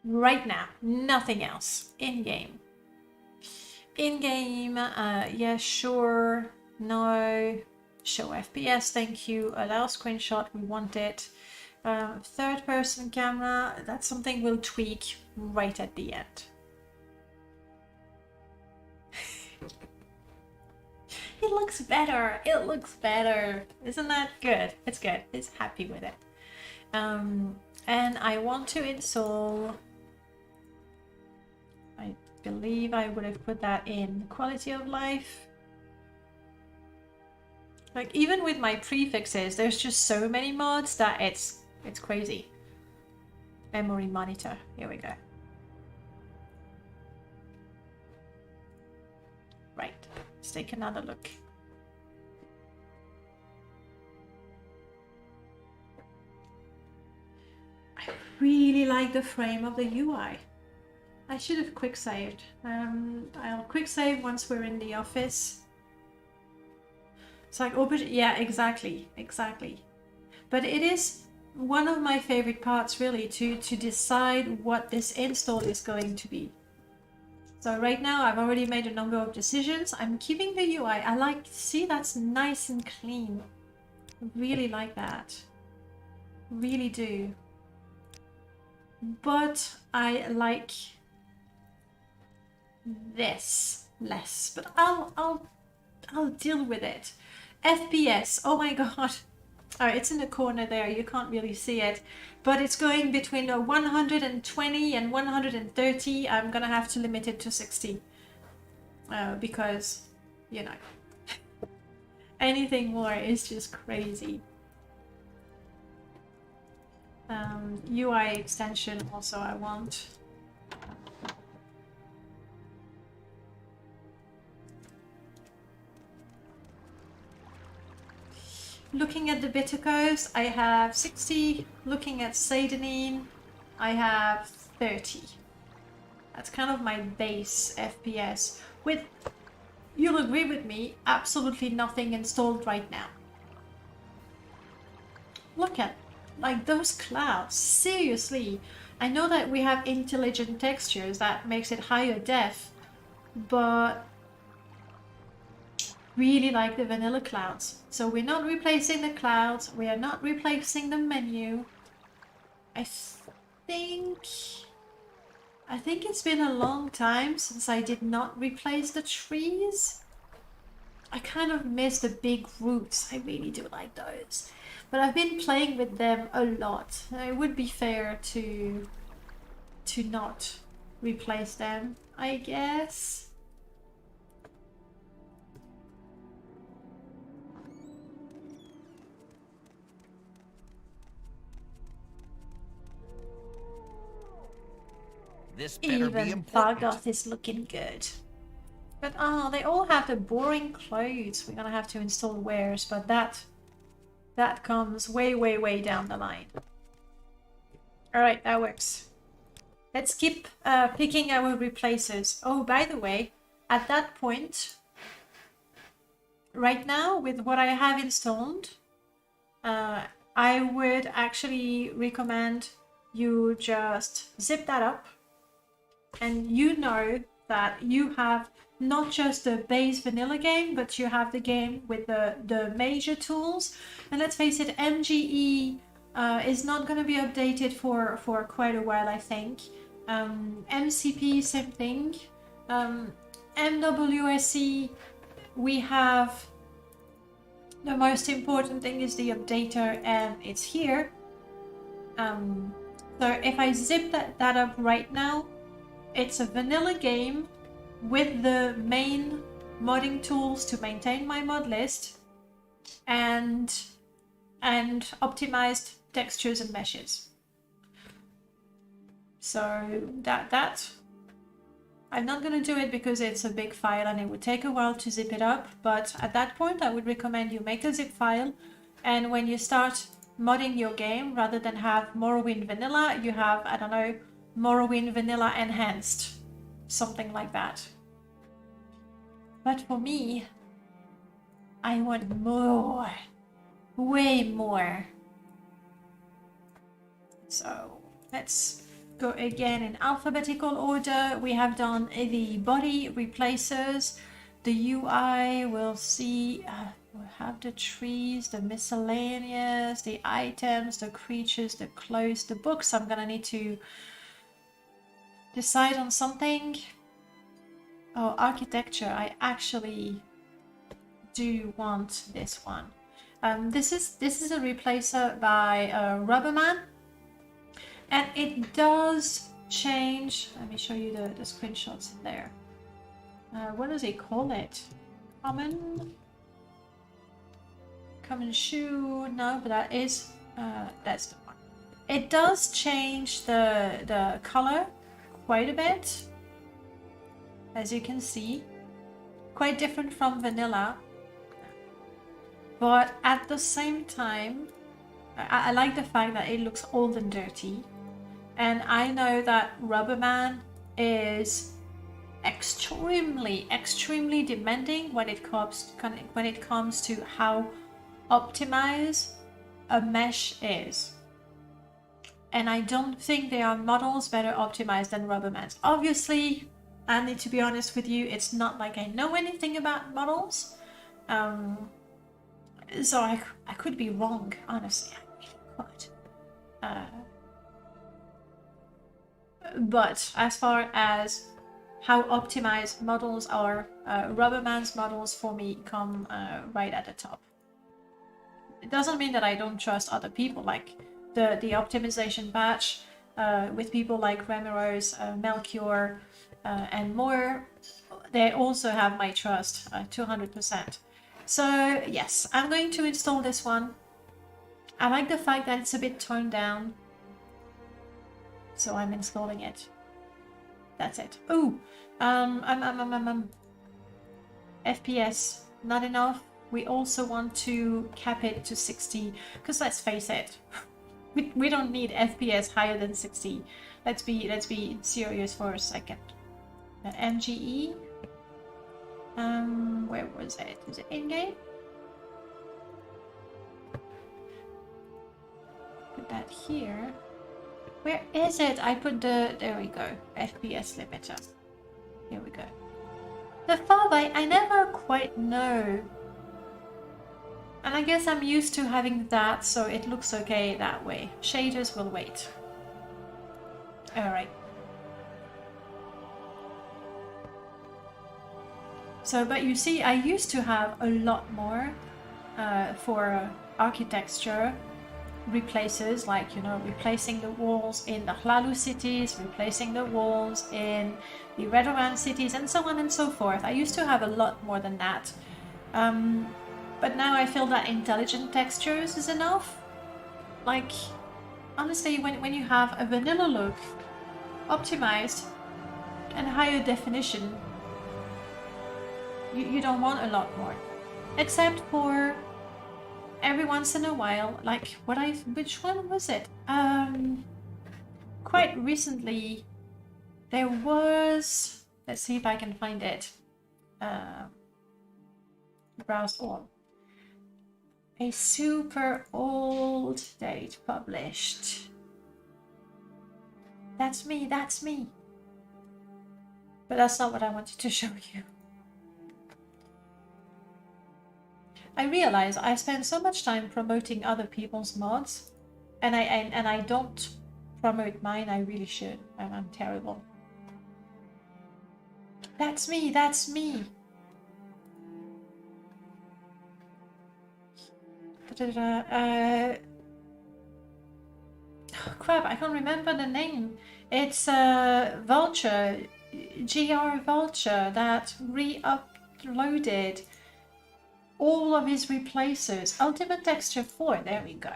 Right now, nothing else. In-game. In-game, yeah, sure, no. Show FPS, thank you. Allow screenshot, we want it. Third person camera, that's something we'll tweak right at the end. It looks better, it looks better. Isn't that good? It's good, it's happy with it. And I want to install, I believe I would have put that in quality of life. Like even with my prefixes, there's just so many mods that it's crazy. Memory monitor. Here we go. Right. Let's take another look. I really like the frame of the UI. I should have quick saved. I'll quick save once we're in the office. It's like open, yeah, exactly. But it is one of my favorite parts really to decide what this install is going to be. So right now I've already made a number of decisions. I'm keeping the UI. I like, see, that's nice and clean. I really like that. Really do. But I like this less, but I'll deal with it. FPS, oh my god. Alright, it's in the corner there, you can't really see it, but it's going between 120 and 130. I'm gonna have to limit it to 60 because, you know, anything more is just crazy. UI extension also I want. Looking at the Bittercoast, I have 60. Looking at Sadenine, I have 30. That's kind of my base FPS. With, you'll agree with me, absolutely nothing installed right now. Look at, like, those clouds, seriously. I know that we have intelligent textures that makes it higher def, but really like the vanilla clouds. So we're not replacing the clouds, we are not replacing the menu. I think it's been a long time since I did not replace the trees. I kind of miss the big roots, I really do like those. But I've been playing with them a lot. It would be fair to not replace them, I guess. This better be Even important. Thargoth is looking good. But they all have the boring clothes. We're gonna have to install wares, but that comes way down the line. Alright, that works. Let's keep picking our replacers. Oh, by the way, at that point, right now, with what I have installed, I would actually recommend you just zip that up, and you know that you have not just the base vanilla game, but you have the game with the major tools. And let's face it, MGE is not going to be updated for quite a while, I think. MCP, same thing. MWSE, we have the most important thing is the updater, and it's here. So if I zip that up right now, it's a vanilla game with the main modding tools to maintain my mod list and optimized textures and meshes. So that I'm not going to do it because it's a big file and it would take a while to zip it up, but at that point I would recommend you make a zip file, and when you start modding your game, rather than have Morrowind Vanilla, you have, I don't know, Morrowind Vanilla Enhanced, something like that. But for me, I want more, way more. So let's go again in alphabetical order. We have done the body replacers, the UI, we'll see, we'll have the trees, the miscellaneous, the items, the creatures, the clothes, the books. I'm gonna need to decide on something. Oh, architecture, I actually do want this one. This is a replacer by Rubberman, and it does change. Let me show you the screenshots in there. What does he call it? Common? Common shoe, no, but that is that's the one. It does change the color quite a bit, as you can see. Quite different from vanilla, but at the same time, I like the fact that it looks old and dirty. And I know that Rubberman is extremely demanding when it comes to how optimized a mesh is. And I don't think there are models better optimized than Rubberman's. Obviously, I need to be honest with you, it's not like I know anything about models. So I could be wrong, honestly. I really could. But as far as how optimized models are, Rubberman's models for me come right at the top. It doesn't mean that I don't trust other people, like the optimization batch with people like Remiros, Melchior, and more. They also have my trust, 200%. So yes, I'm going to install this one. I like the fact that it's a bit toned down. So I'm installing it. That's it. Oh, FPS, not enough. We also want to cap it to 60, because let's face it, we don't need FPS higher than 60. Let's be serious for a second. MGE. Where was it? Is it in game? Put that here. Where is it? I put the... There we go. FPS limiter. Here we go. The farbite, I never quite know. And I guess I'm used to having that, so it looks okay that way. Shaders will wait. Alright. So, but you see, I used to have a lot more for architecture replaces, like, you know, replacing the walls in the Hlalu cities, replacing the walls in the Redoran cities, and so on and so forth. I used to have a lot more than that. But now I feel that intelligent textures is enough. Like, honestly, when you have a vanilla look, optimized, and higher definition, you don't want a lot more. Except for every once in a while, like which one was it? Quite recently, there was, let's see if I can find it. Browse all. A super old date published. That's me, that's me. But that's not what I wanted to show you. I realize I spend so much time promoting other people's mods, and I don't promote mine. I really should. I'm terrible. That's me, that's me. Crap, I can't remember the name. It's Vulture, GR Vulture, that re-uploaded all of his replacers. Ultimate Texture 4, there we go.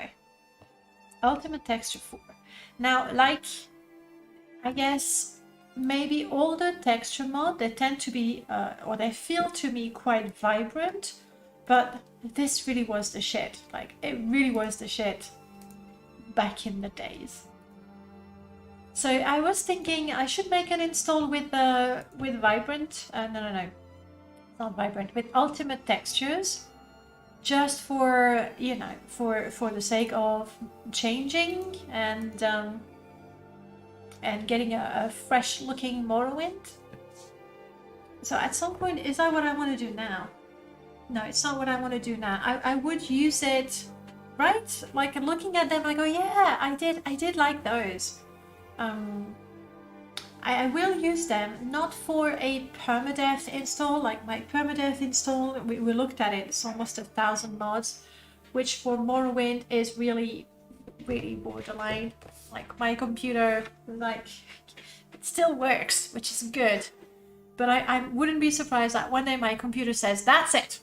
Ultimate Texture 4. Now, like, I guess maybe all the texture mod, they tend to be, or they feel to me quite vibrant, but this really was the shit. Like, it really was the shit back in the days. So I was thinking I should make an install with vibrant, no, not vibrant, with ultimate textures, just for, you know, for the sake of changing and getting a fresh looking Morrowind. So at some point, is that what I want to do now? No, it's not what I want to do now. I would use it, right? Like, looking at them, I go, yeah, I did like those. I will use them, not for a permadeath install. Like my permadeath install, we looked at it, it's almost 1,000 mods, which for Morrowind is really borderline. Like, my computer, like, it still works, which is good. But I wouldn't be surprised that one day my computer says, that's it,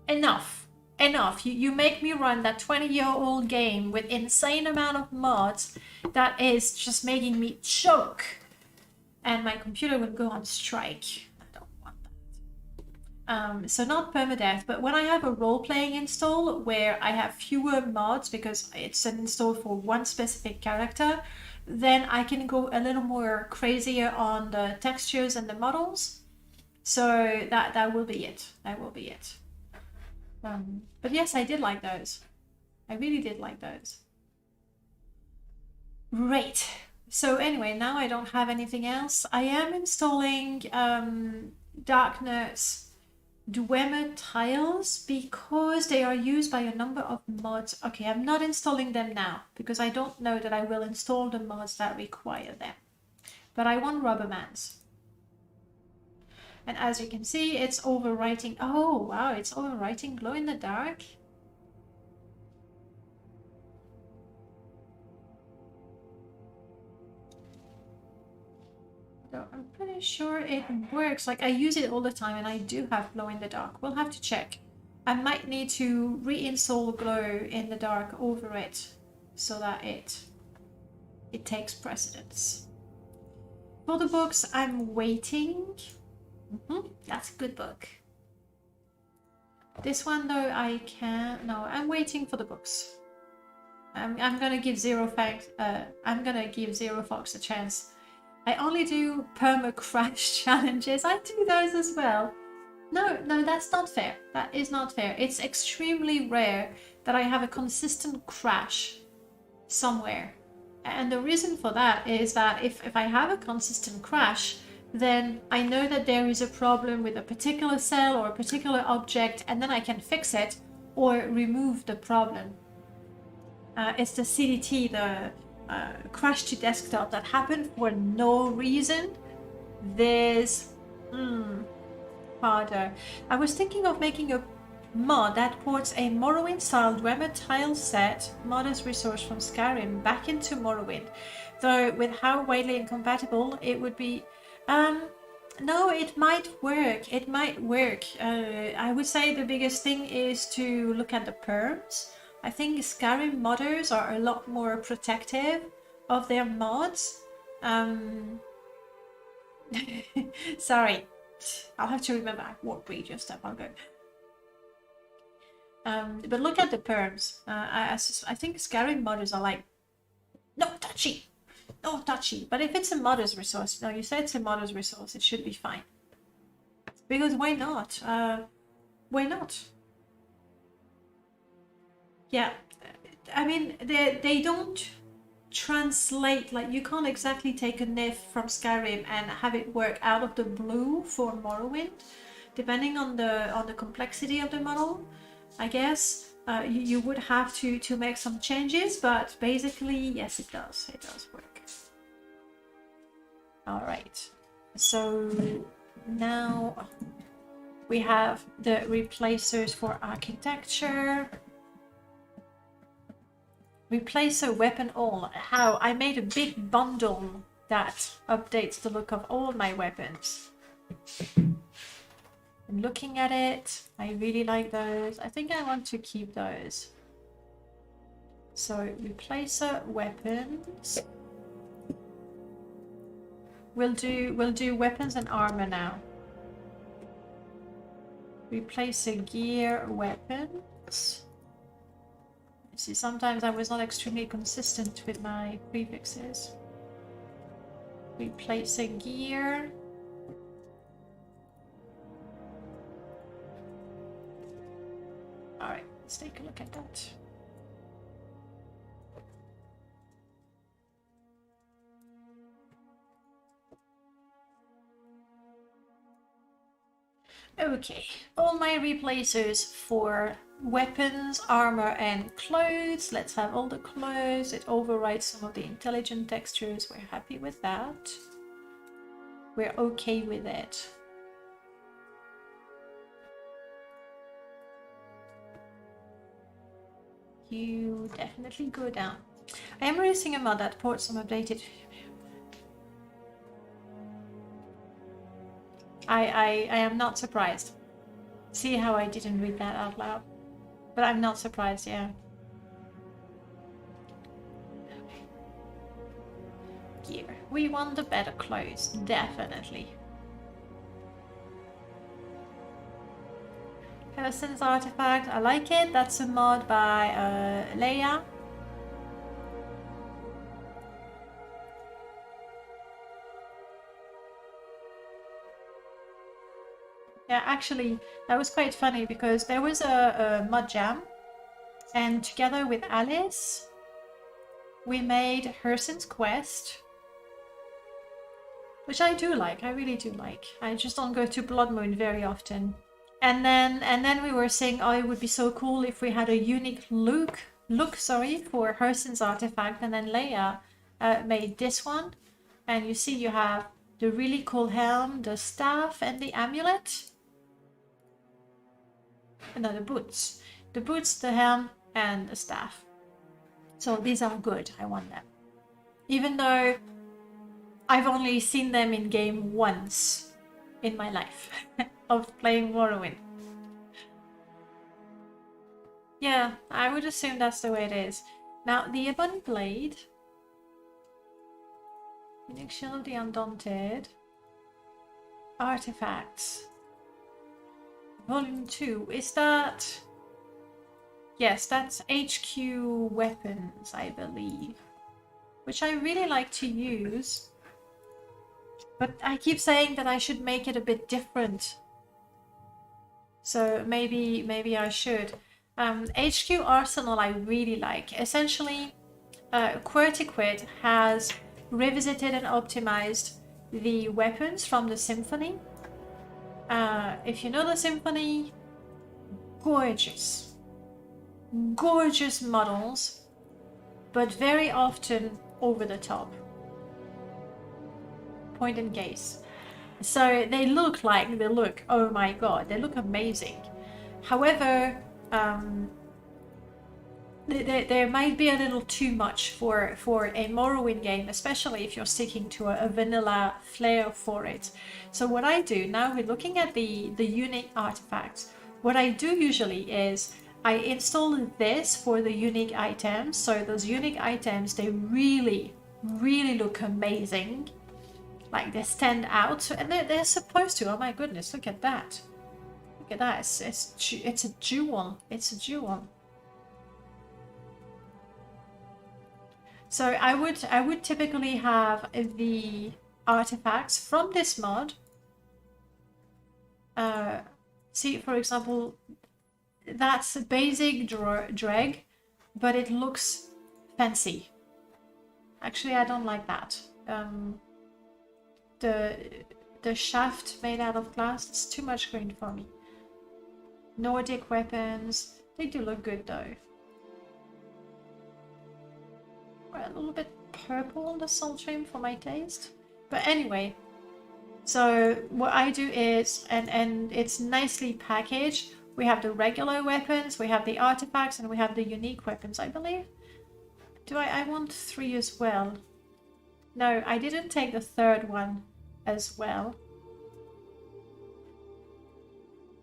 enough, enough. You make me run that 20-year-old game with insane amount of mods that is just making me choke. And my computer will go on strike. I don't want that. So not permadeath, but when I have a role-playing install where I have fewer mods because it's an install for one specific character, then I can go a little more crazier on the textures and the models. So that will be it. That will be it. But yes, I did like those. I really did like those. Great. So anyway, now I don't have anything else. I am installing Darkness Dwemer tiles because they are used by a number of mods. Okay, I'm not installing them now because I don't know that I will install the mods that require them. But I want Rubbermans. And as you can see, it's overwriting. Oh, wow, it's overwriting glow in the dark. So I'm pretty sure it works. Like, I use it all the time and I do have glow in the dark. We'll have to check. I might need to reinstall glow in the dark over it so that it takes precedence. For the books, I'm waiting. That's a good book. This one though, I can't. No, I'm waiting for the books. I'm gonna give Zero Fox a chance. I only do perma crash challenges. I do those as well. No, that's not fair. That is not fair. It's extremely rare that I have a consistent crash somewhere. And the reason for that is that if I have a consistent crash, then I know that there is a problem with a particular cell or a particular object, and then I can fix it or remove the problem. It's the CDT, the crash to desktop that happened for no reason. This harder. I was thinking of making a mod that ports a Morrowind style Dwemer tile set modest resource from Skyrim back into Morrowind, though with how widely incompatible it would be. No, it might work. It might work. I would say the biggest thing is to look at the perms. I think Skyrim modders are a lot more protective of their mods. Sorry, I'll have to remember. I won't read your stuff. I'll go. But look at the perms. I think Skyrim modders are like, no touchy. Oh, touchy. But if it's a modder's resource, no, you said it's a modder's resource, it should be fine. Because why not? Why not? Yeah, I mean, they don't translate, like, you can't exactly take a NIF from Skyrim and have it work out of the blue for Morrowind, depending on the complexity of the model, I guess. You would have to make some changes, but basically, yes, it does work. All right, so now we have the replacers for architecture. Replacer weapon all. How? I made a big bundle that updates the look of all my weapons. I'm looking at it. I really like those. I think I want to keep those. So replacer weapons. We'll do weapons and armor now. Replacer gear weapons. See, sometimes I was not extremely consistent with my prefixes. Replacer gear. Alright, let's take a look at that. Okay, all my replacers for weapons, armor, and clothes. Let's have all the clothes. It overrides some of the intelligent textures. We're happy with that. We're okay with it. You definitely go down. I am releasing a mod that ports some updated... I am not surprised. See how I didn't read that out loud? But I'm not surprised, yeah. Gear. We want the better clothes, definitely. Person's artifact, I like it. That's a mod by Leia. Yeah, actually, that was quite funny because there was a mod jam, and together with Alice, we made Hurson's Quest, which I do like. I really do like. I just don't go to Blood Moon very often. And then we were saying, oh, it would be so cool if we had a unique look for Hurson's artifact, and then Leia made this one, and you see you have the really cool helm, the staff, and the amulet. No, the boots. The boots, the helm, and the staff. So these are good. I want them. Even though I've only seen them in game once in my life of playing Morrowind. Yeah, I would assume that's the way it is. Now, the Ebon Blade. Unique Shield of the Undaunted. Artifacts. Volume 2. Is that... Yes, that's HQ weapons, I believe. Which I really like to use. But I keep saying that I should make it a bit different. So maybe I should. HQ Arsenal I really like. Essentially, QWERTY has revisited and optimized the weapons from the Symphony. If you know the Symphony, gorgeous. Gorgeous models, but very often over the top. Point and gaze. So they look, oh my god, they look amazing. However, there might be a little too much for a Morrowind game, especially if you're sticking to a vanilla flair for it. So what I do, now we're looking at the unique artifacts, what I do usually is I install this for the unique items. So those unique items, they really, really look amazing. Like they stand out, and they're supposed to. Oh my goodness, look at that. Look at that, it's a jewel. It's a jewel. So I would typically have the artifacts from this mod. See, for example, that's a basic dreg, but it looks fancy. Actually, I don't like that. The shaft made out of glass, it's too much green for me. Nordic weapons, they do look good though. Well, a little bit purple on the soul trim for my taste. But anyway, so what I do is, and it's nicely packaged. We have the regular weapons, we have the artifacts, and we have the unique weapons, I believe. Do I want 3 as well? No, I didn't take the third one as well.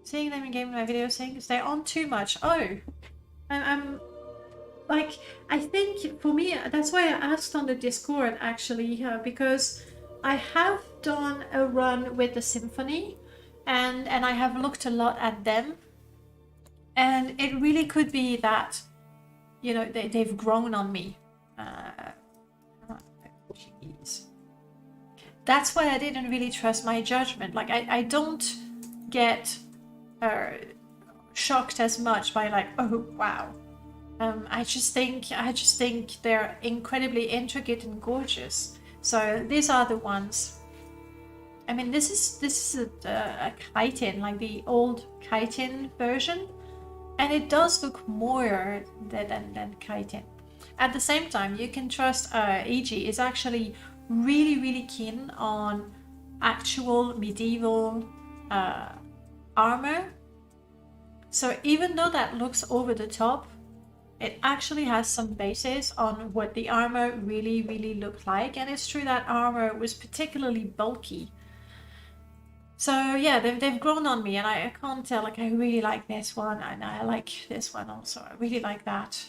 Seeing them in game in my video things, they're on too much. Oh, I'm like, I think for me, that's why I asked on the Discord actually, because I have done a run with the Symphony, and I have looked a lot at them, and it really could be that, you know, they've grown on me. Jeez. That's why I didn't really trust my judgment. Like I don't get shocked as much by like, oh wow. I just think they're incredibly intricate and gorgeous. So these are the ones. I mean, this is a chitin, like the old chitin version, and it does look more than chitin. At the same time, you can trust EG is actually really keen on actual medieval armor. So even though that looks over the top, it actually has some basis on what the armor really looked like. And it's true that armor was particularly bulky. So yeah, they've grown on me, and I can't tell. Like, I really like this one, and I like this one also. I really like that.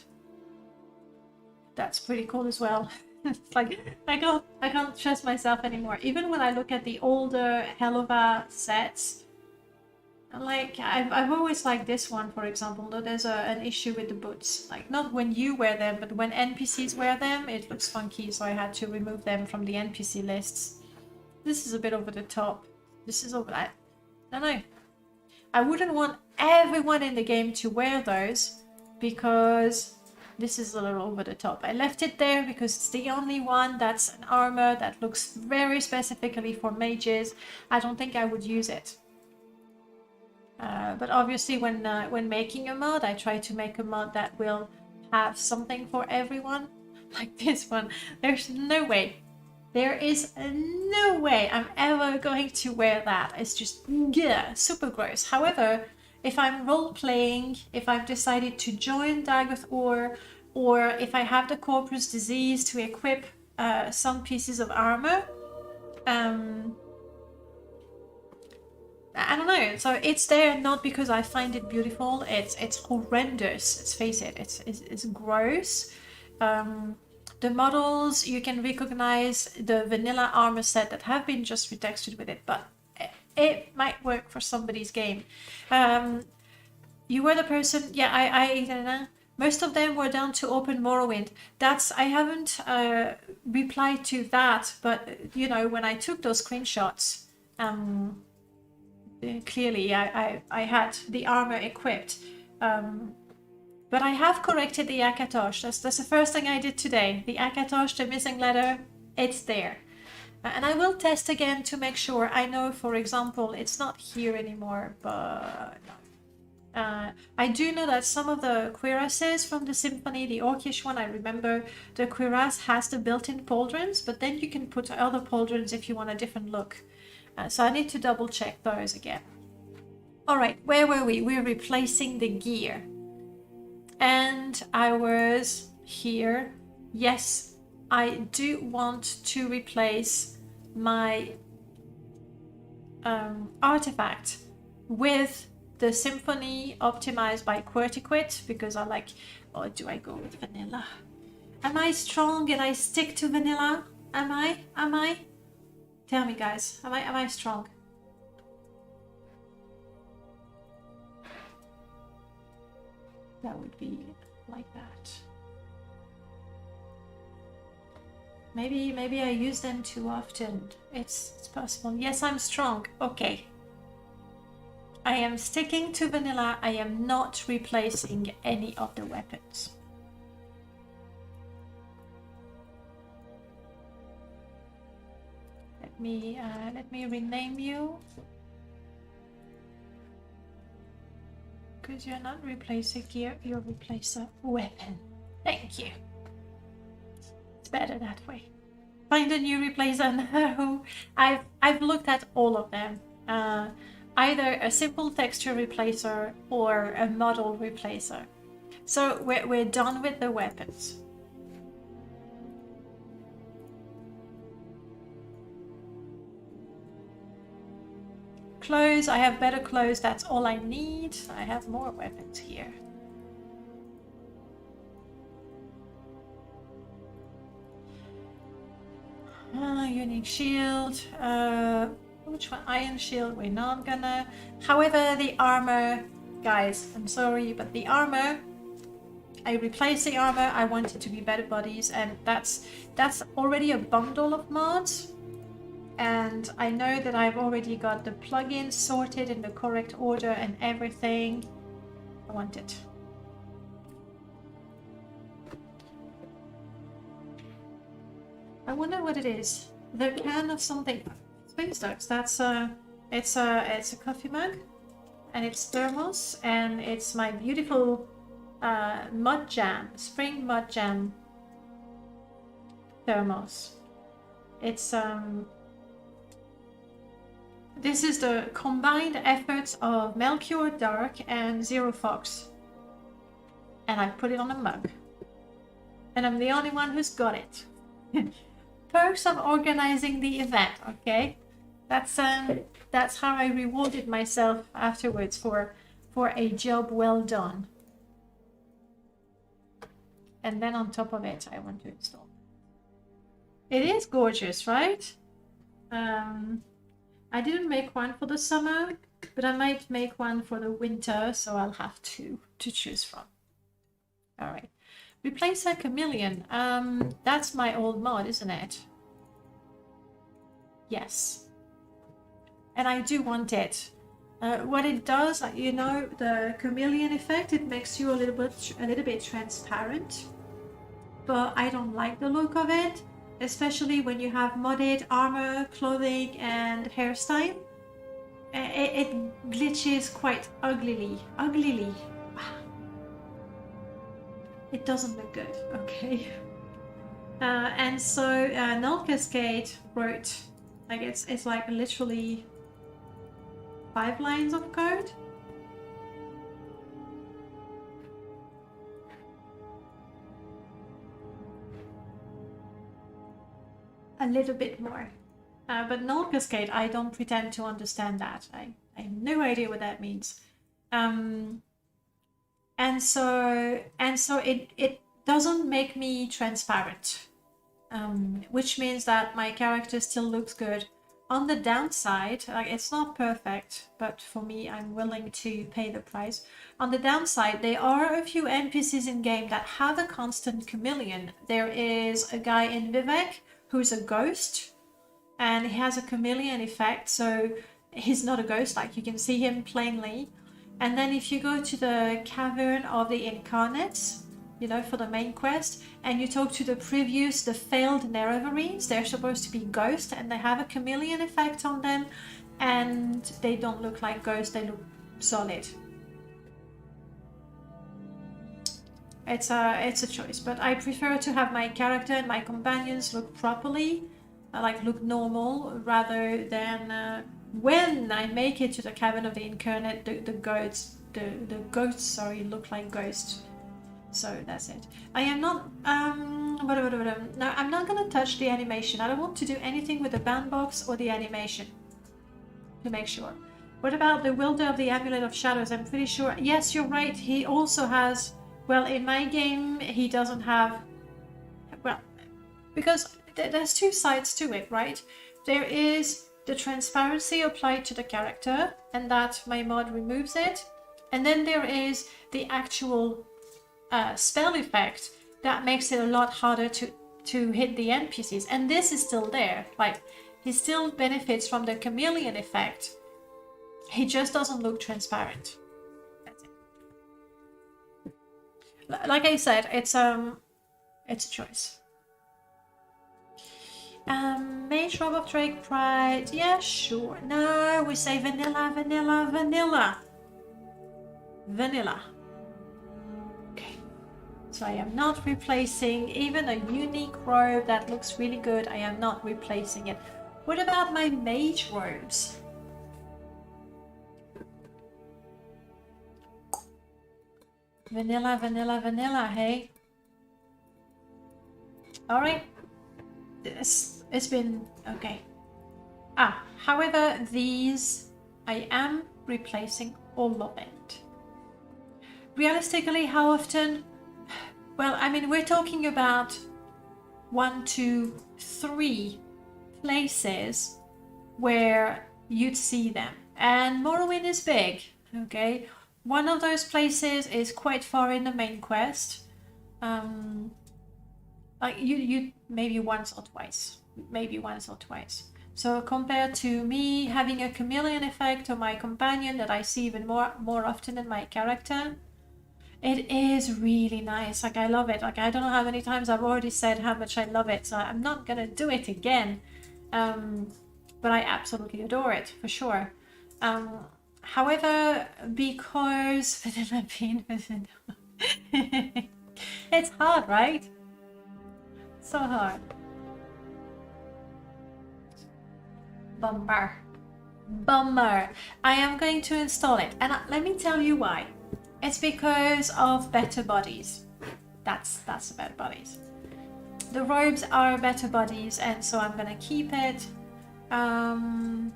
That's pretty cool as well. It's like I can't trust myself anymore. Even when I look at the older Helova sets, like I've always liked this one, for example. Though there's an issue with the boots. Like, not when you wear them, but when NPCs wear them, it looks funky. So I had to remove them from the NPC lists. This is a bit over the top. This is over. I don't know. I wouldn't want everyone in the game to wear those, because this is a little over the top. I left it there because it's the only one that's an armor that looks very specifically for mages. I don't think I would use it. But obviously when making a mod, I try to make a mod that will have something for everyone. Like this one. There's no way. There is no way I'm ever going to wear that. It's just, yeah, super gross. However, if I'm role-playing, if I've decided to join Dagoth or if I have the Corpus Disease to equip some pieces of armor, I don't know. So it's there not because I find it beautiful. It's horrendous. Let's face it. It's gross. The models, you can recognize the vanilla armor set that have been just retextured with it, but it might work for somebody's game. You were the person, yeah, I don't know. Most of them were down to open Morrowind. I haven't replied to that, but you know, when I took those screenshots, clearly I had the armor equipped. But I have corrected the Akatosh. That's the first thing I did today. The Akatosh, the missing letter, it's there. And I will test again to make sure. I know, for example, it's not here anymore, but I do know that some of the cuirasses from the Symphony, the Orcish one, I remember the cuirass has the built-in pauldrons, but then you can put other pauldrons if you want a different look. So I need to double check those again. All right, where were we? We're replacing the gear. And I was here. Yes, I do want to replace my artifact with the Symphony optimized by QWERTY because I like, or do I go with vanilla? Am I strong and I stick to vanilla? Am I? Tell me, guys, am I strong? That would be like that. Maybe I use them too often. It's possible. Yes, I'm strong. Okay. I am sticking to vanilla. I am not replacing any of the weapons. Let me rename you. Because you're not replacing gear, you'll replace a weapon. Thank you. It's better that way. Find a new replacer. No, I've looked at all of them. Either a simple texture replacer or a model replacer. So we're done with the weapons. Clothes, I have better clothes, that's all I need. I have more weapons here. Unique shield. Which one? Iron shield, we're not gonna. However, the armor, guys, I'm sorry, but the armor, I replaced the armor. I want it to be better bodies, and that's already a bundle of mods. And I know that I've already got the plugins sorted in the correct order and everything. I want it. I wonder what it is. The can of something. Space ducks. That's it's a coffee mug, and it's thermos, and it's my beautiful mud jam, spring mud jam thermos. It's this is the combined efforts of Melchior Dark and Zero Fox. And I put it on a mug. And I'm the only one who's got it. Perks of organizing the event, okay? That's how I rewarded myself afterwards for a job well done. And then on top of it, I want to install. It is gorgeous, right? I didn't make one for the summer, but I might make one for the winter, so I'll have to choose from. All right. Replace a chameleon. That's my old mod, isn't it? Yes. And I do want it. What it does, you know, the chameleon effect, it makes you a little bit transparent. But I don't like the look of it, especially when you have modded armor, clothing, and hairstyle. It glitches quite uglily. It doesn't look good, okay? And so Null Cascade wrote, like it's like literally 5 lines of code. A little bit more. But Null Cascade, I don't pretend to understand that. I have no idea what that means. And so it doesn't make me transparent, which means that my character still looks good. On the downside, like, it's not perfect, but for me, I'm willing to pay the price. On the downside, there are a few NPCs in game that have a constant chameleon. There is a guy in Vivek who's a ghost, and he has a chameleon effect, so he's not a ghost, like you can see him plainly. And then if you go to the Cavern of the Incarnates, you know, for the main quest, and you talk to the failed Nerevarines, they're supposed to be ghosts, and they have a chameleon effect on them, and they don't look like ghosts, they look solid. It's a choice, but I prefer to have my character and my companions look properly, like look normal, rather than when I make it to the Cavern of the Incarnate, the ghosts look like ghosts. So that's it. I am not no, I'm not gonna touch the animation. I don't want to do anything with the bandbox or the animation, to make sure. What about the wielder of the Amulet of Shadows? I'm pretty sure, yes, you're right, he also has, well, in my game he doesn't have, well, because there's 2 sides to it, right? There is the transparency applied to the character, and that my mod removes it, and then there is the actual spell effect that makes it a lot harder to hit the NPCs, and this is still there. Like, he still benefits from the chameleon effect, he just doesn't look transparent. That's it. Like I said, it's a choice. Mage Rob of Drake Pride, yeah, sure. No, we say vanilla. So I am not replacing even a unique robe that looks really good. I am not replacing it. What about my mage robes? Vanilla, hey? Alright. It's been okay. However, these I am replacing all of it. Realistically, how often? Well, I mean, we're talking about 1, 2, 3 places where you'd see them. And Morrowind is big, okay? One of those places is quite far in the main quest. Like you maybe once or twice. So compared to me having a chameleon effect on my companion that I see even more often than my character, it is really nice. Like, I love it. Like, I don't know how many times I've already said how much I love it, so I'm not gonna do it again. But I absolutely adore it, for sure. However, because vanilla bean, it's hard, right? So hard. Bummer. I am going to install it, and let me tell you why. It's because of better bodies. That's better bodies. The robes are better bodies, and so I'm gonna keep it. I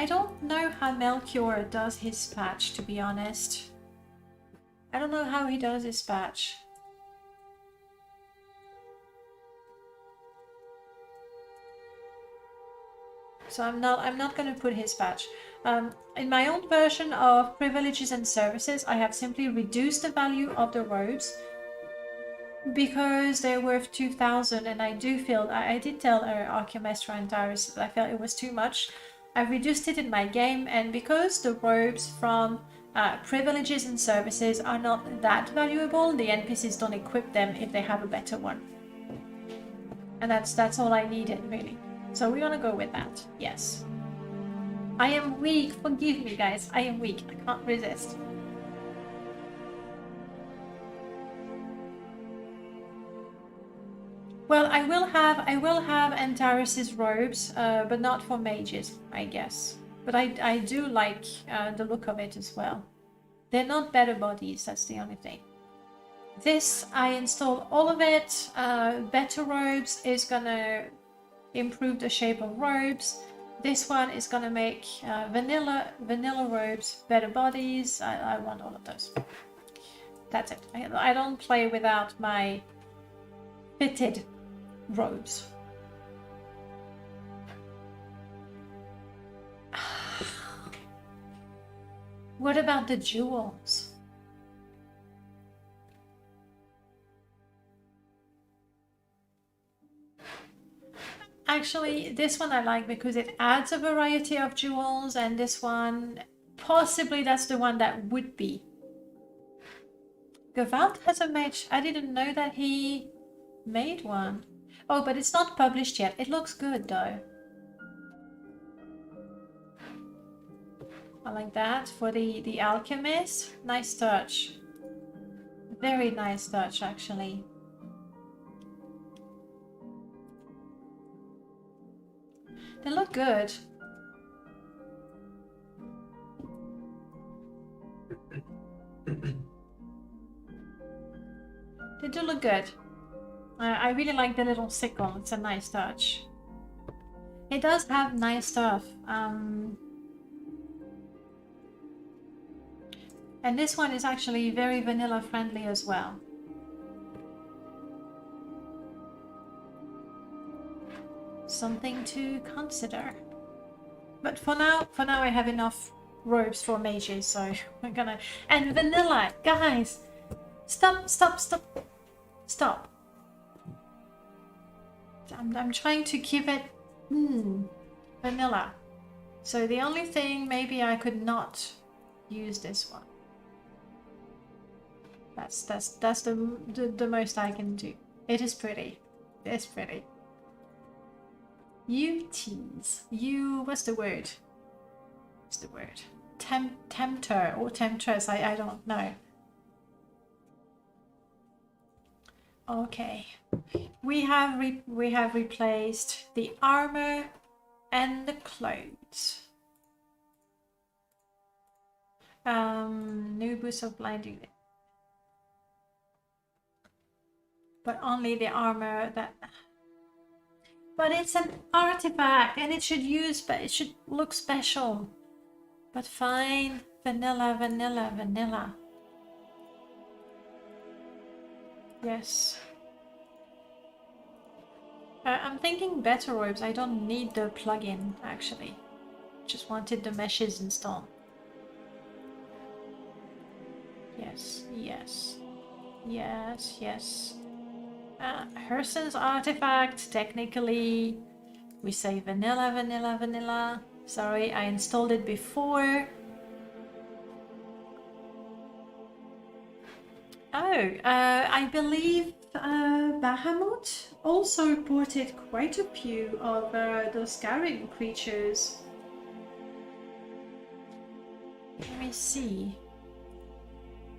don't know how Melchior does his patch, to be honest. I don't know how he does his patch. So I'm not going to put his patch. In my own version of privileges and services, I have simply reduced the value of the robes because they're worth 2,000, and I do feel I did tell Archimestra and Darius that I felt it was too much. I reduced it in my game, and because the robes from privileges and services are not that valuable, the NPCs don't equip them if they have a better one. And that's all I needed, really. So we're gonna go with that, yes. I am weak, forgive me guys, I am weak, I can't resist. Well, I will have Antares' robes, but not for mages, I guess. But I do like the look of it as well. They're not better bodies, that's the only thing. This, I install all of it. Better robes is gonna improve the shape of robes. This one is gonna make vanilla robes better bodies. I want all of those. That's it. I don't play without my fitted robes. What about the jewels? Actually, this one I like because it adds a variety of jewels, and this one, possibly that's the one that would be. Gavalt has a mage. I didn't know that he made one. Oh, but it's not published yet. It looks good though. I like that for the alchemist. Nice touch. Very nice touch, actually. They look good. They do look good. I really like the little sickle. It's a nice touch. It does have nice stuff. And this one is actually very vanilla friendly as well. Something to consider. But for now I have enough robes for mages, so we're gonna... And vanilla! Guys! Stop! I'm trying to keep it... vanilla. So the only thing, maybe I could not use this one. That's the most I can do. It is pretty. It's pretty. You tease. You... what's the word? What's the word? Tempter or temptress, I don't know. Okay. We have replaced the armor and the clothes. New boost of blinding. But only the armor that... But it's an artifact and it should look special. But fine. Vanilla, vanilla, vanilla. Yes. I'm thinking better robes. I don't need the plugin, actually. Just wanted the meshes installed. Yes, yes. Yes, yes. Herson's artifact, technically, we say vanilla, vanilla, vanilla. Sorry, I installed it before. Oh, I believe Bahamut also ported quite a few of those scarab creatures. Let me see.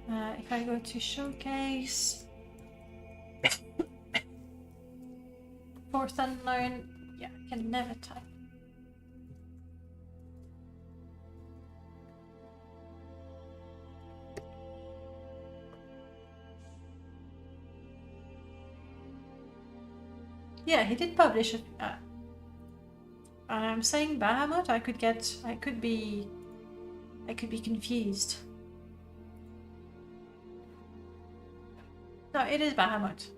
If I go to showcase... Fourth unknown, yeah, I can never type. Yeah, he did publish it. And I'm saying Bahamut. I could be confused. No, it is Bahamut.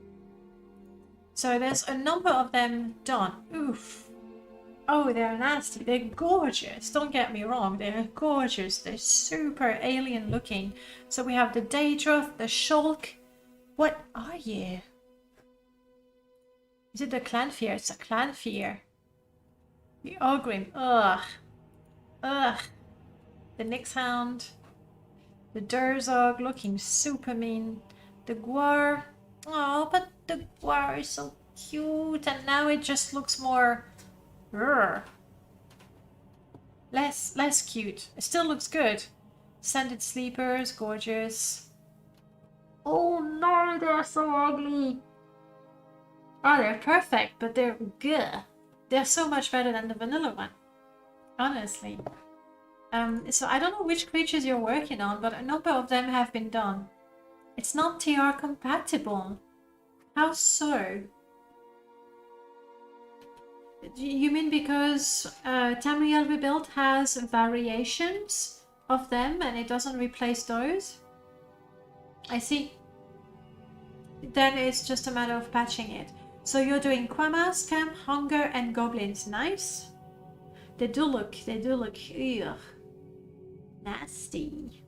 So there's a number of them done. Oof. Oh, they're nasty. They're gorgeous. Don't get me wrong. They're gorgeous. They're super alien looking. So we have the Daedroth, the Shulk. What are you? Is it the Clanfear? It's a Clanfear. The Ogrim. Ugh. Ugh. The Nixhound. The Durzog looking super mean. The Gwar. Oh, but the Gwar is so cute. And now it just looks more... Less cute. It still looks good. Scented Sleepers. Gorgeous. Oh no, they're so ugly. Oh, they're perfect, but they're good. They're so much better than the vanilla one. Honestly. So I don't know which creatures you're working on, but a number of them have been done. It's not TR compatible. How so? You mean because Tamriel Rebuilt has variations of them and it doesn't replace those? I see. Then it's just a matter of patching it. So you're doing Quama, Scamp, Hunger, and Goblins. Nice. They do look ugh, nasty.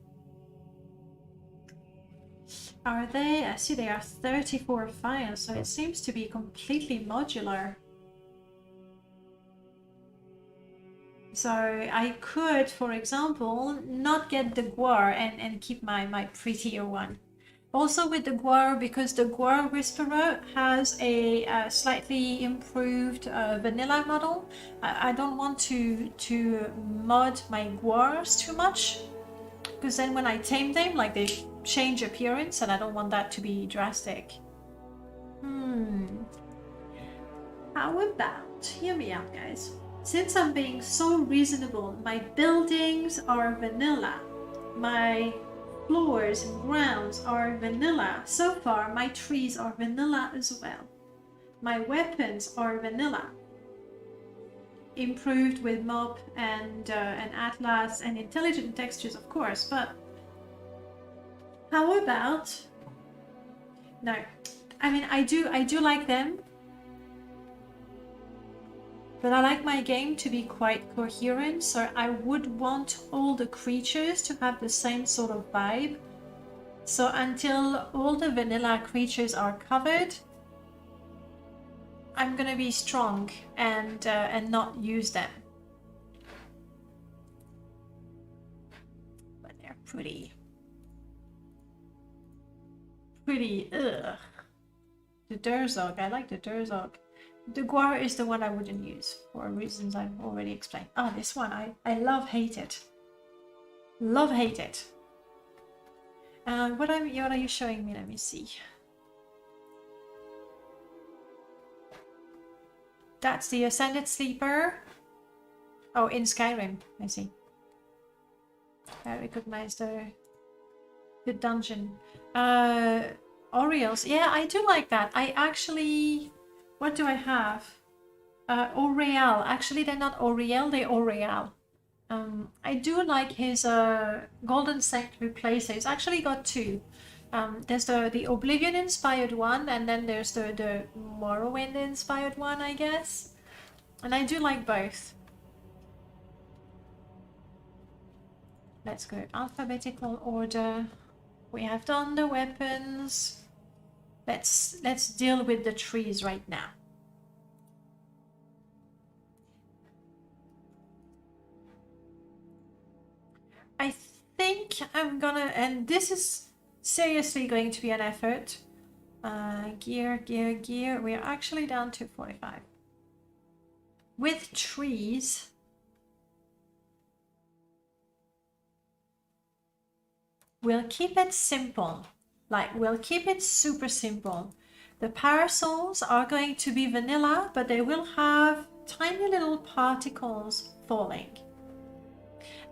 Are they? I see they are 34 files, so it seems to be completely modular. So I could, for example, not get the Gwar and keep my prettier one. Also with the Gwar, because the Gwar Whisperer has a slightly improved vanilla model, I don't want to mod my Gwars too much, because then when I tame them, like, they change appearance, and I don't want that to be drastic. How about, hear me out guys, since I'm being so reasonable, my buildings are vanilla, my floors and grounds are vanilla. So far, my trees are vanilla as well. My weapons are vanilla. Improved with mob and atlas and intelligent textures, of course, but how about... No, I mean, I do like them, but I like my game to be quite coherent, so I would want all the creatures to have the same sort of vibe. So until all the vanilla creatures are covered, I'm gonna be strong and not use them. But they're pretty, ugh. The Durzog, I like the Durzog. The Gwar is the one I wouldn't use for reasons I've already explained. Oh, this one, I love hate it. Love hate it. What are you showing me? Let me see. That's the Ascended Sleeper. Oh, in Skyrim, I see. I recognize the dungeon. Orioles, yeah, I do like that. I actually... What do I have? Oriel. Actually, they're not Oriel, they're Oriel. I do like his Golden Saint Replacer. It's actually got two. There's the Oblivion inspired one, and then there's the Morrowind inspired one, I guess. And I do like both. Let's go alphabetical order. We have done the weapons. Let's deal with the trees right now. I think I'm gonna, and this is seriously going to be an effort. Gear. We are actually down to 45. With trees, we'll keep it simple. Like, we'll keep it super simple. The parasols are going to be vanilla, but they will have tiny little particles falling.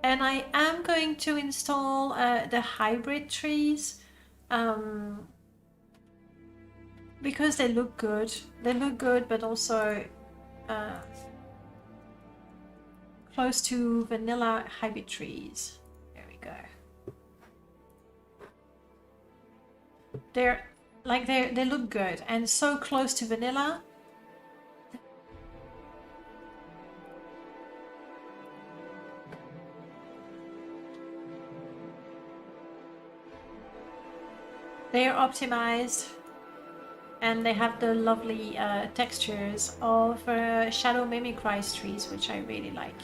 And I am going to install the hybrid trees because they look good. They look good, but also close to vanilla hybrid trees. There we go. They look good and so close to vanilla. They are optimized and they have the lovely textures of shadow mimicry trees, which I really like.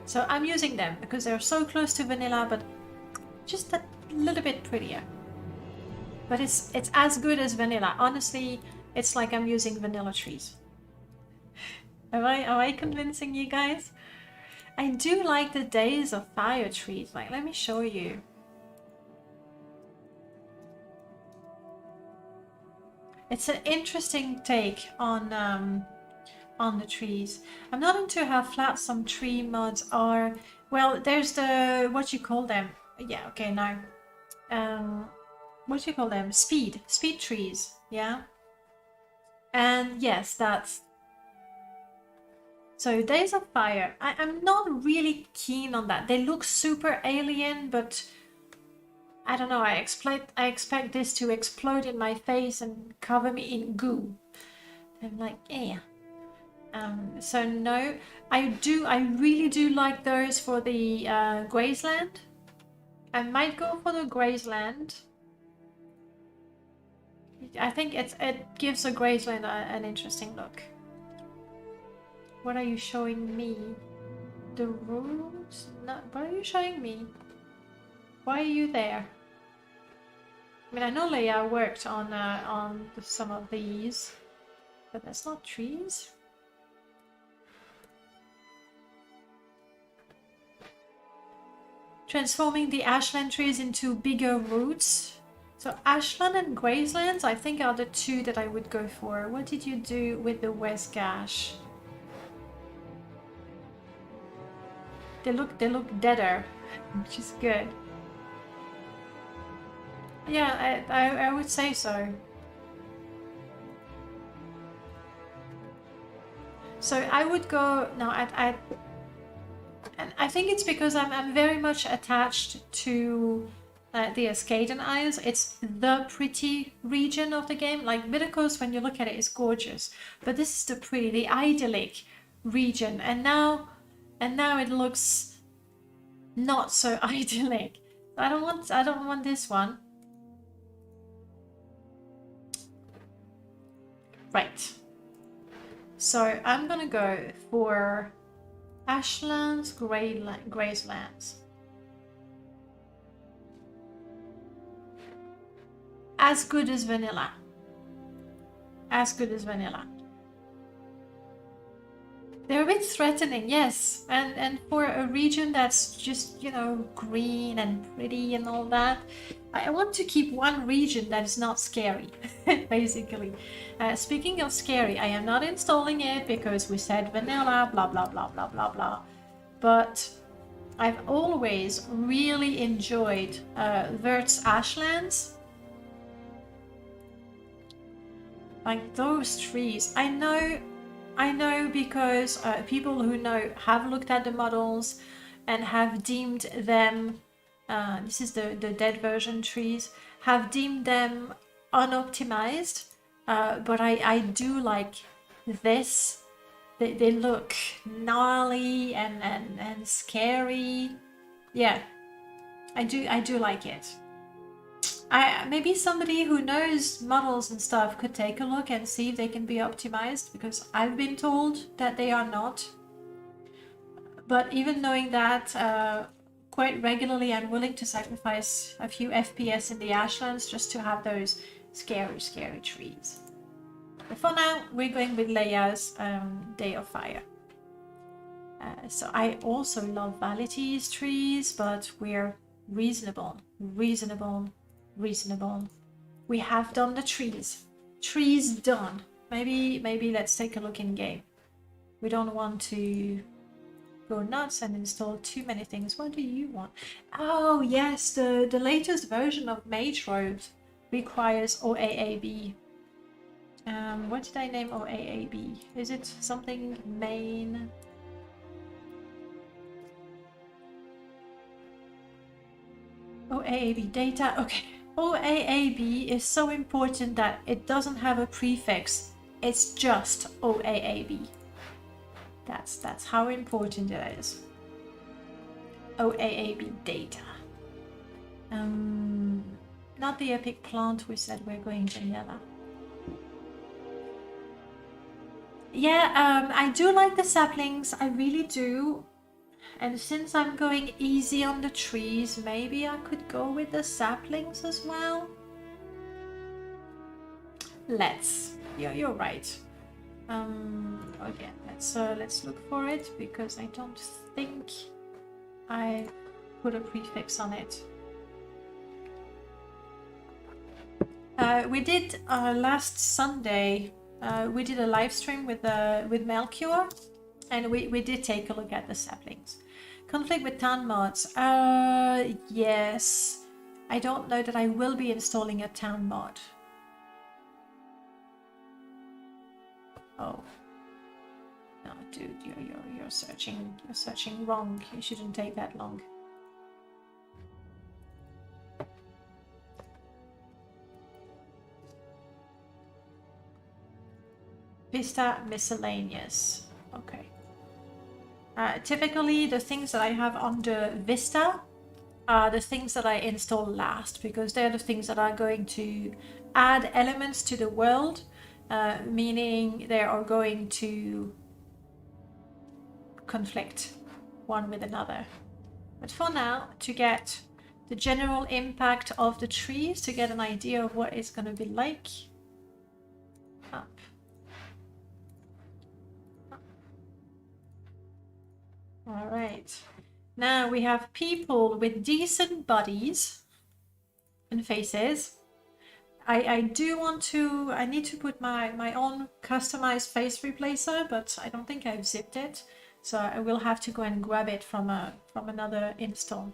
So I'm using them because they're so close to vanilla, but just a little bit prettier. But it's as good as vanilla. Honestly, it's like I'm using vanilla trees. Am I convincing you guys? I do like the Days of Fire trees. Like, let me show you. It's an interesting take on the trees. I'm not into how flat some tree mods are. Well, there's the, what you call them? Yeah, okay, now. What do you call them? Speed trees, yeah? And yes, that's... So Days of Fire, I'm not really keen on that. They look super alien, but I don't know, I expect this to explode in my face and cover me in goo. I'm like, yeah. So no, I really do like those for the Graceland. I might go for the Graceland. I think it gives a Graceland an interesting look. What are you showing me? The rules? No, what are you showing me? Why are you there? I mean, I know Leia worked on some of these, but that's not trees. Transforming the ashland trees into bigger roots. So ashland and gracelands, I think, are the two that I would go for. What did you do with the West Gash? They look deader, which is good. Yeah, I would say so. So I would go no. And I think it's because I'm very much attached to the Ascadan Isles. It's the pretty region of the game. Like Middelcoast, when you look at it, is gorgeous, but this is the idyllic region. And now it looks not so idyllic. I don't want this one. Right. So I'm gonna go for Ashlands, Gracelands. As good as vanilla. As good as vanilla. They're a bit threatening, yes. And for a region that's just, you know, green and pretty and all that, I want to keep one region that is not scary, basically. Speaking of scary, I am not installing it because we said vanilla, blah, blah, blah, blah, blah, blah. But I've always really enjoyed Vert's Ashlands. Like those trees. I know because people who know have looked at the models and have deemed them, this is the dead version trees, have deemed them unoptimized. But I do like this. They look gnarly and scary. Yeah, I do like it. Maybe somebody who knows models and stuff could take a look and see if they can be optimized, because I've been told that they are not. But even knowing that, quite regularly I'm willing to sacrifice a few FPS in the Ashlands just to have those scary trees. But for now, we're going with Leia's Day of Fire. So I also love Vality's trees, but we're reasonable. We have done the trees. Trees done. Maybe let's take a look in game. We don't want to go nuts and install too many things. What do you want? Oh yes, the latest version of Mage Robes requires OAAB. What did I name OAAB? Is it something main? OAAB data. Okay. OAAB is so important that it doesn't have a prefix. It's just OAAB. That's how important it is. OAAB data. Not the epic plant we said we're going vanilla. Yeah, I do like the saplings. I really do. And since I'm going easy on the trees, maybe I could go with the saplings as well. Let's. Yeah, you're right. Okay, let's look for it because I don't think I put a prefix on it. We did last Sunday. We did a live stream with Melchior, and we did take a look at the saplings. Conflict with town mods. Yes. I don't know that I will be installing a town mod. Oh. No, dude, you're searching wrong. You shouldn't take that long. Vista miscellaneous. Okay. Typically, the things that I have under Vista are the things that I install last because they're the things that are going to add elements to the world, meaning they are going to conflict one with another. But for now, to get the general impact of the trees, to get an idea of what it's going to be like, up. All right, now we have people with decent bodies and faces. I need to put my own customized face replacer, but I don't think I've zipped it, so I will have to go and grab it from another install.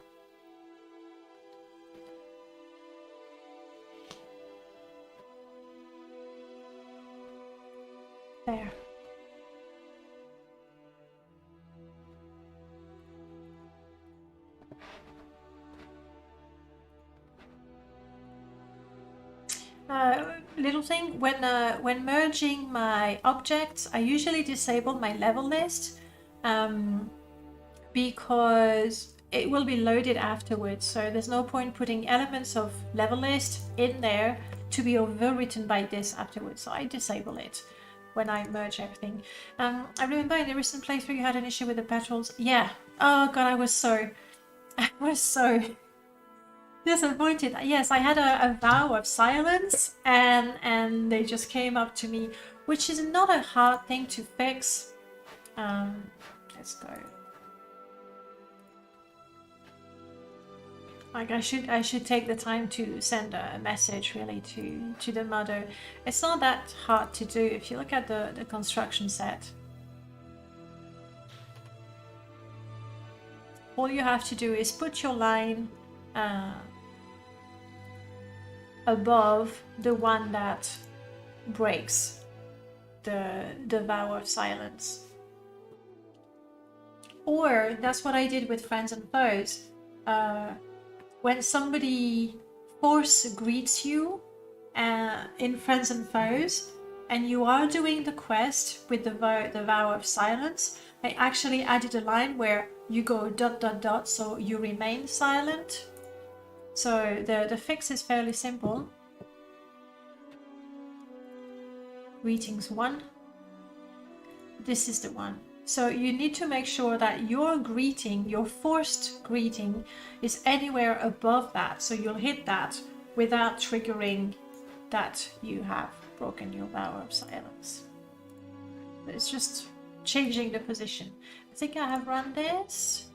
There. Little thing, when merging my objects, I usually disable my level list because it will be loaded afterwards. So there's no point putting elements of level list in there to be overwritten by this afterwards. So I disable it when I merge everything. I remember in the recent playthrough you had an issue with the petals. Yeah. Oh god, I was so disappointed. Yes, I had a vow of silence and they just came up to me, which is not a hard thing to fix. Let's go. Like I should take the time to send a message really to the mother. It's not that hard to do if you look at the construction set. All you have to do is put your line above the one that breaks the vow of silence. Or that's what I did with friends and foes. When somebody force greets you in friends and foes, and you are doing the quest with the vow of silence, I actually added a line where you go ... so you remain silent. So the fix is fairly simple. Greetings 1. This is the one. So you need to make sure that your greeting, your forced greeting, is anywhere above that. So you'll hit that without triggering that you have broken your vow of silence. It's just changing the position. I think I have run this.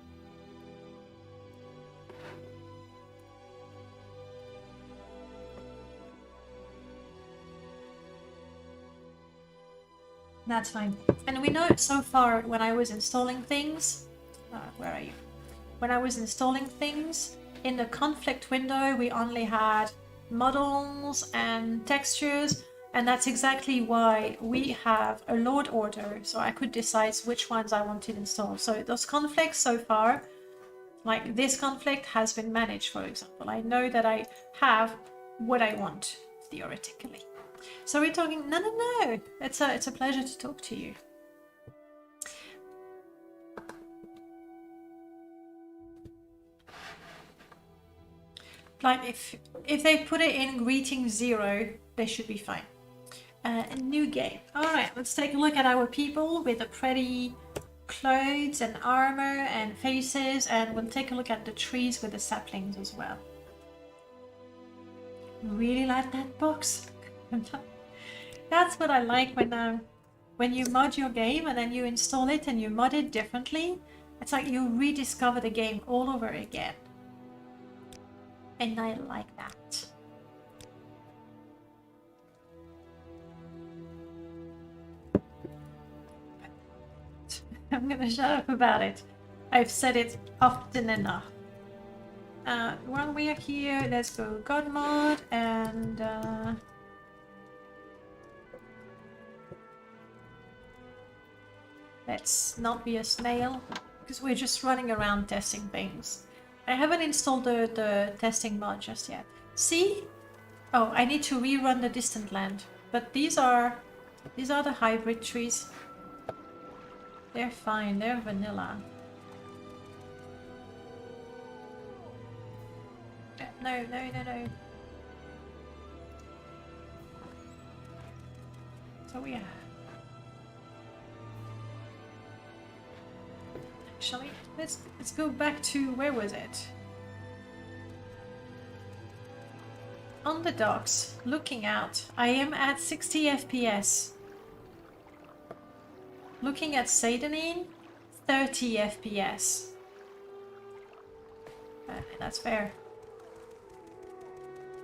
That's fine. And we know so far when I was installing things, where are you? When I was installing things, in the conflict window, we only had models and textures, and that's exactly why we have a load order, so I could decide which ones I wanted installed. So those conflicts so far, Like this conflict has been managed, for example. I know that I have what I want, theoretically. So we're talking, no. It's a pleasure to talk to you. Like if they put it in greeting 0, they should be fine. A new game. Alright, let's take a look at our people with the pretty clothes and armor and faces, and we'll take a look at the trees with the saplings as well. Really like that box. That's what I like when you mod your game and then you install it and you mod it differently. It's like you rediscover the game all over again. And I like that. I'm gonna shut up about it. I've said it often enough. While we are here, let's go God mode and let's not be a snail because we're just running around testing things. I haven't installed the testing mod just yet. See? Oh, I need to rerun the distant land. But these are the hybrid trees. They're fine, they're vanilla. No. So yeah. Actually, let's go back to, where was it? On the docks, looking out. I am at 60 FPS. Looking at Seidanin, 30 FPS. That's fair.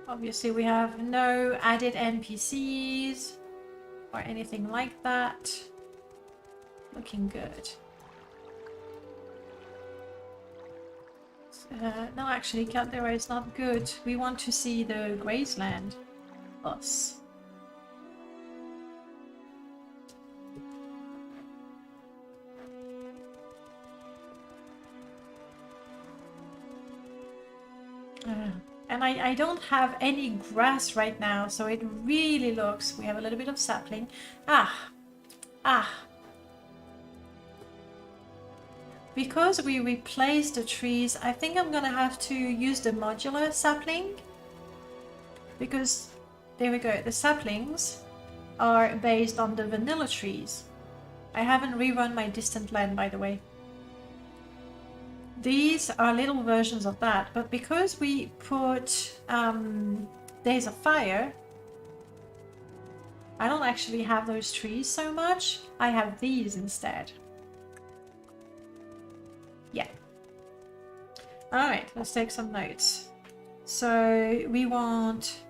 Obviously we have no added NPCs or anything like that. Looking good. No, actually, Caldera is not good. We want to see the Graceland. Us. And I don't have any grass right now, so it really looks... We have a little bit of sapling. Because we replaced the trees, I think I'm gonna have to use the modular sapling. Because, there we go, the saplings are based on the vanilla trees. I haven't rerun my distant land, by the way. These are little versions of that, but because we put Days of Fire, I don't actually have those trees so much. I have these instead. Yeah. Alright, let's take some notes. So we want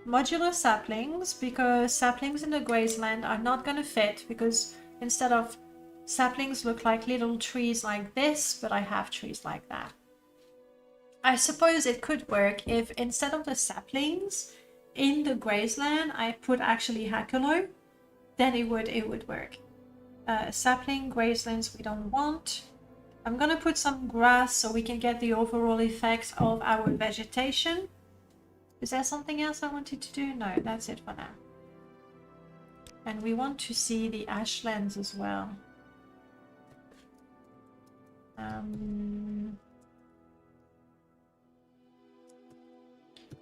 modular saplings, because saplings in the Graceland are not going to fit, because instead of saplings look like little trees like this, but I have trees like that. I suppose it could work if instead of the saplings in the Graceland I put actually Hackalo, then it would work. Sapling Gracelands we don't want. I'm gonna put some grass so we can get the overall effect of our vegetation. Is there something else I wanted to do? No, that's it for now. And we want to see the ashlands as well.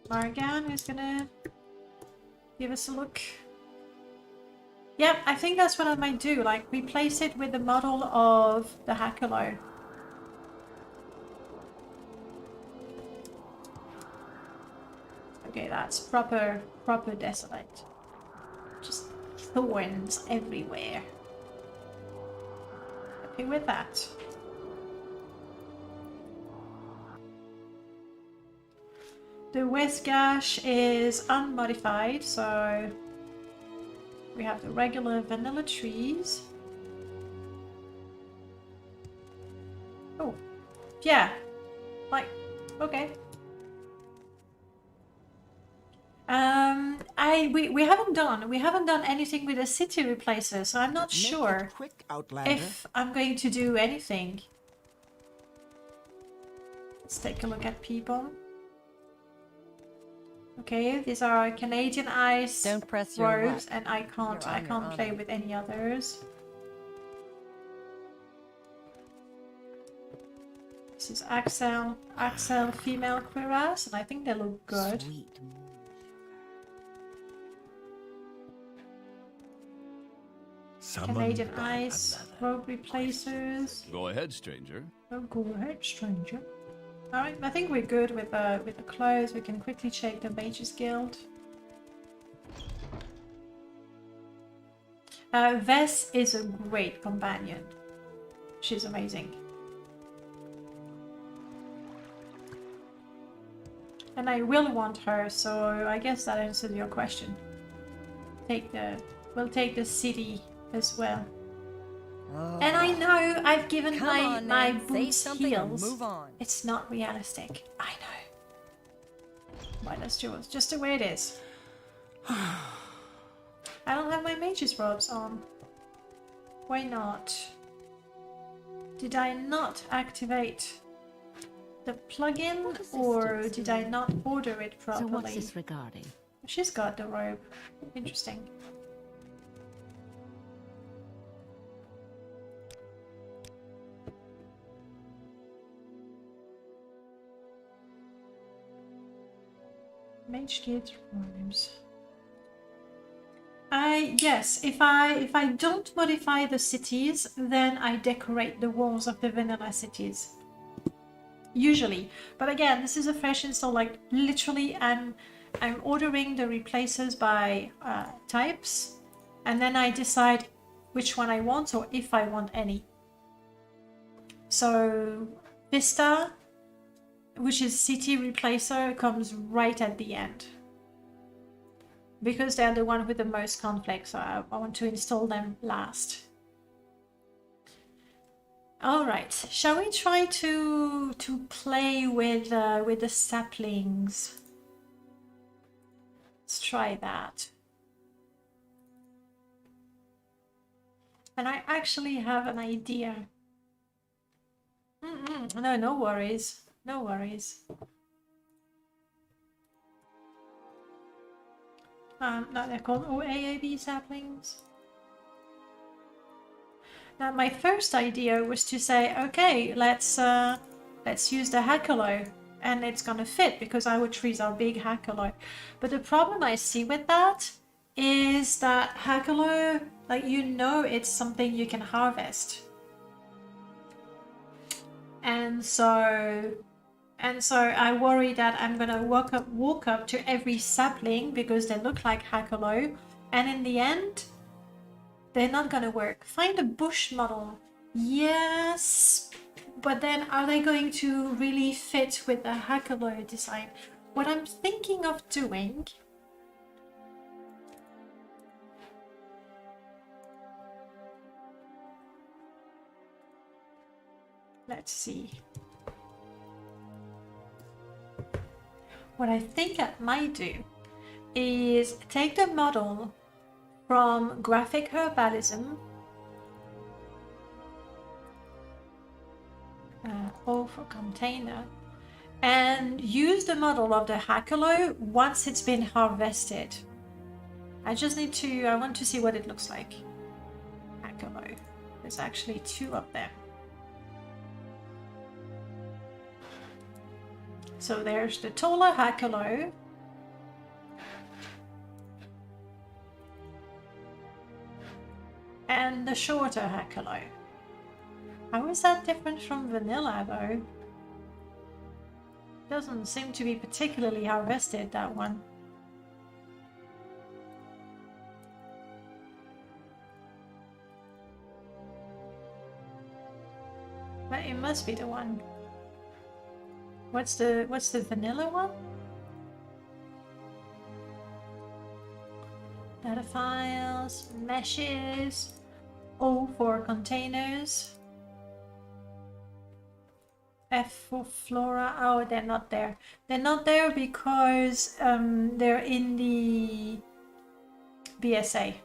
Margan is gonna give us a look. Yeah, I think that's what I might do, like replace it with the model of the Hackalo. Okay, that's proper desolate. Just thorns everywhere. Happy with that. The West Gash is unmodified, so we have the regular vanilla trees. Oh, yeah, like, okay. We haven't done anything with the city replacer, so I'm not sure Quick, Outlander. if I'm going to do anything. Let's take a look at people. Okay, these are Canadian ice Don't press your robes, luck. and I can't You're on your own. play with any others. This is Axel female cuirass, and I think they look good. Sweet. Canadian ice robe replacers. Go ahead, stranger. Oh, go ahead, stranger. Alright, I think we're good with the clothes. We can quickly check the Mages Guild. Vess is a great companion. She's amazing. And I will want her, so I guess that answers your question. We'll take the city as well. Oh. And I know I've given Come my on, man. Say boots something or heels. move on. It's not realistic. I know. But that's just the way it is. I don't have my mage's robes on. Why not? Did I not activate the plugin, or did I not order it properly? So what's this regarding? She's got the robe. Interesting. Mage Guild robes. Yes, if I don't modify the cities, then I decorate the walls of the vanilla cities. Usually. But again, this is a fresh install, like literally I'm ordering the replacers by types, and then I decide which one I want or if I want any. So Vista, which is city replacer, comes right at the end. Because they're the one with the most conflicts, so I want to install them last. All right, shall we try to play with the saplings? Let's try that. And I actually have an idea. No, no worries. No worries. No, they're called OAAB saplings. Now, my first idea was to say, okay, let's use the Hackalo, and it's gonna fit because our trees are big Hackalo. But the problem I see with that is that Hackalo, like, you know, it's something you can harvest, and so I worry that I'm gonna walk up to every sapling because they look like Hackalo, and in the end, they're not gonna work. Find a bush model. Yes, but then are they going to really fit with the Hackalo design? What I'm thinking of doing... Let's see. What I think I might do is take the model from Graphic Herbalism, O for container, and use the model of the Hackalo once it's been harvested. I want to see what it looks like. Hackalo. There's actually two of them. So there's the taller Hackalo. And the shorter Hackalo. How is that different from vanilla though? Doesn't seem to be particularly harvested, that one. But it must be the one. What's the vanilla one? Data files, meshes, O for containers, F for flora. Oh, they're not there. They're not there because they're in the BSA.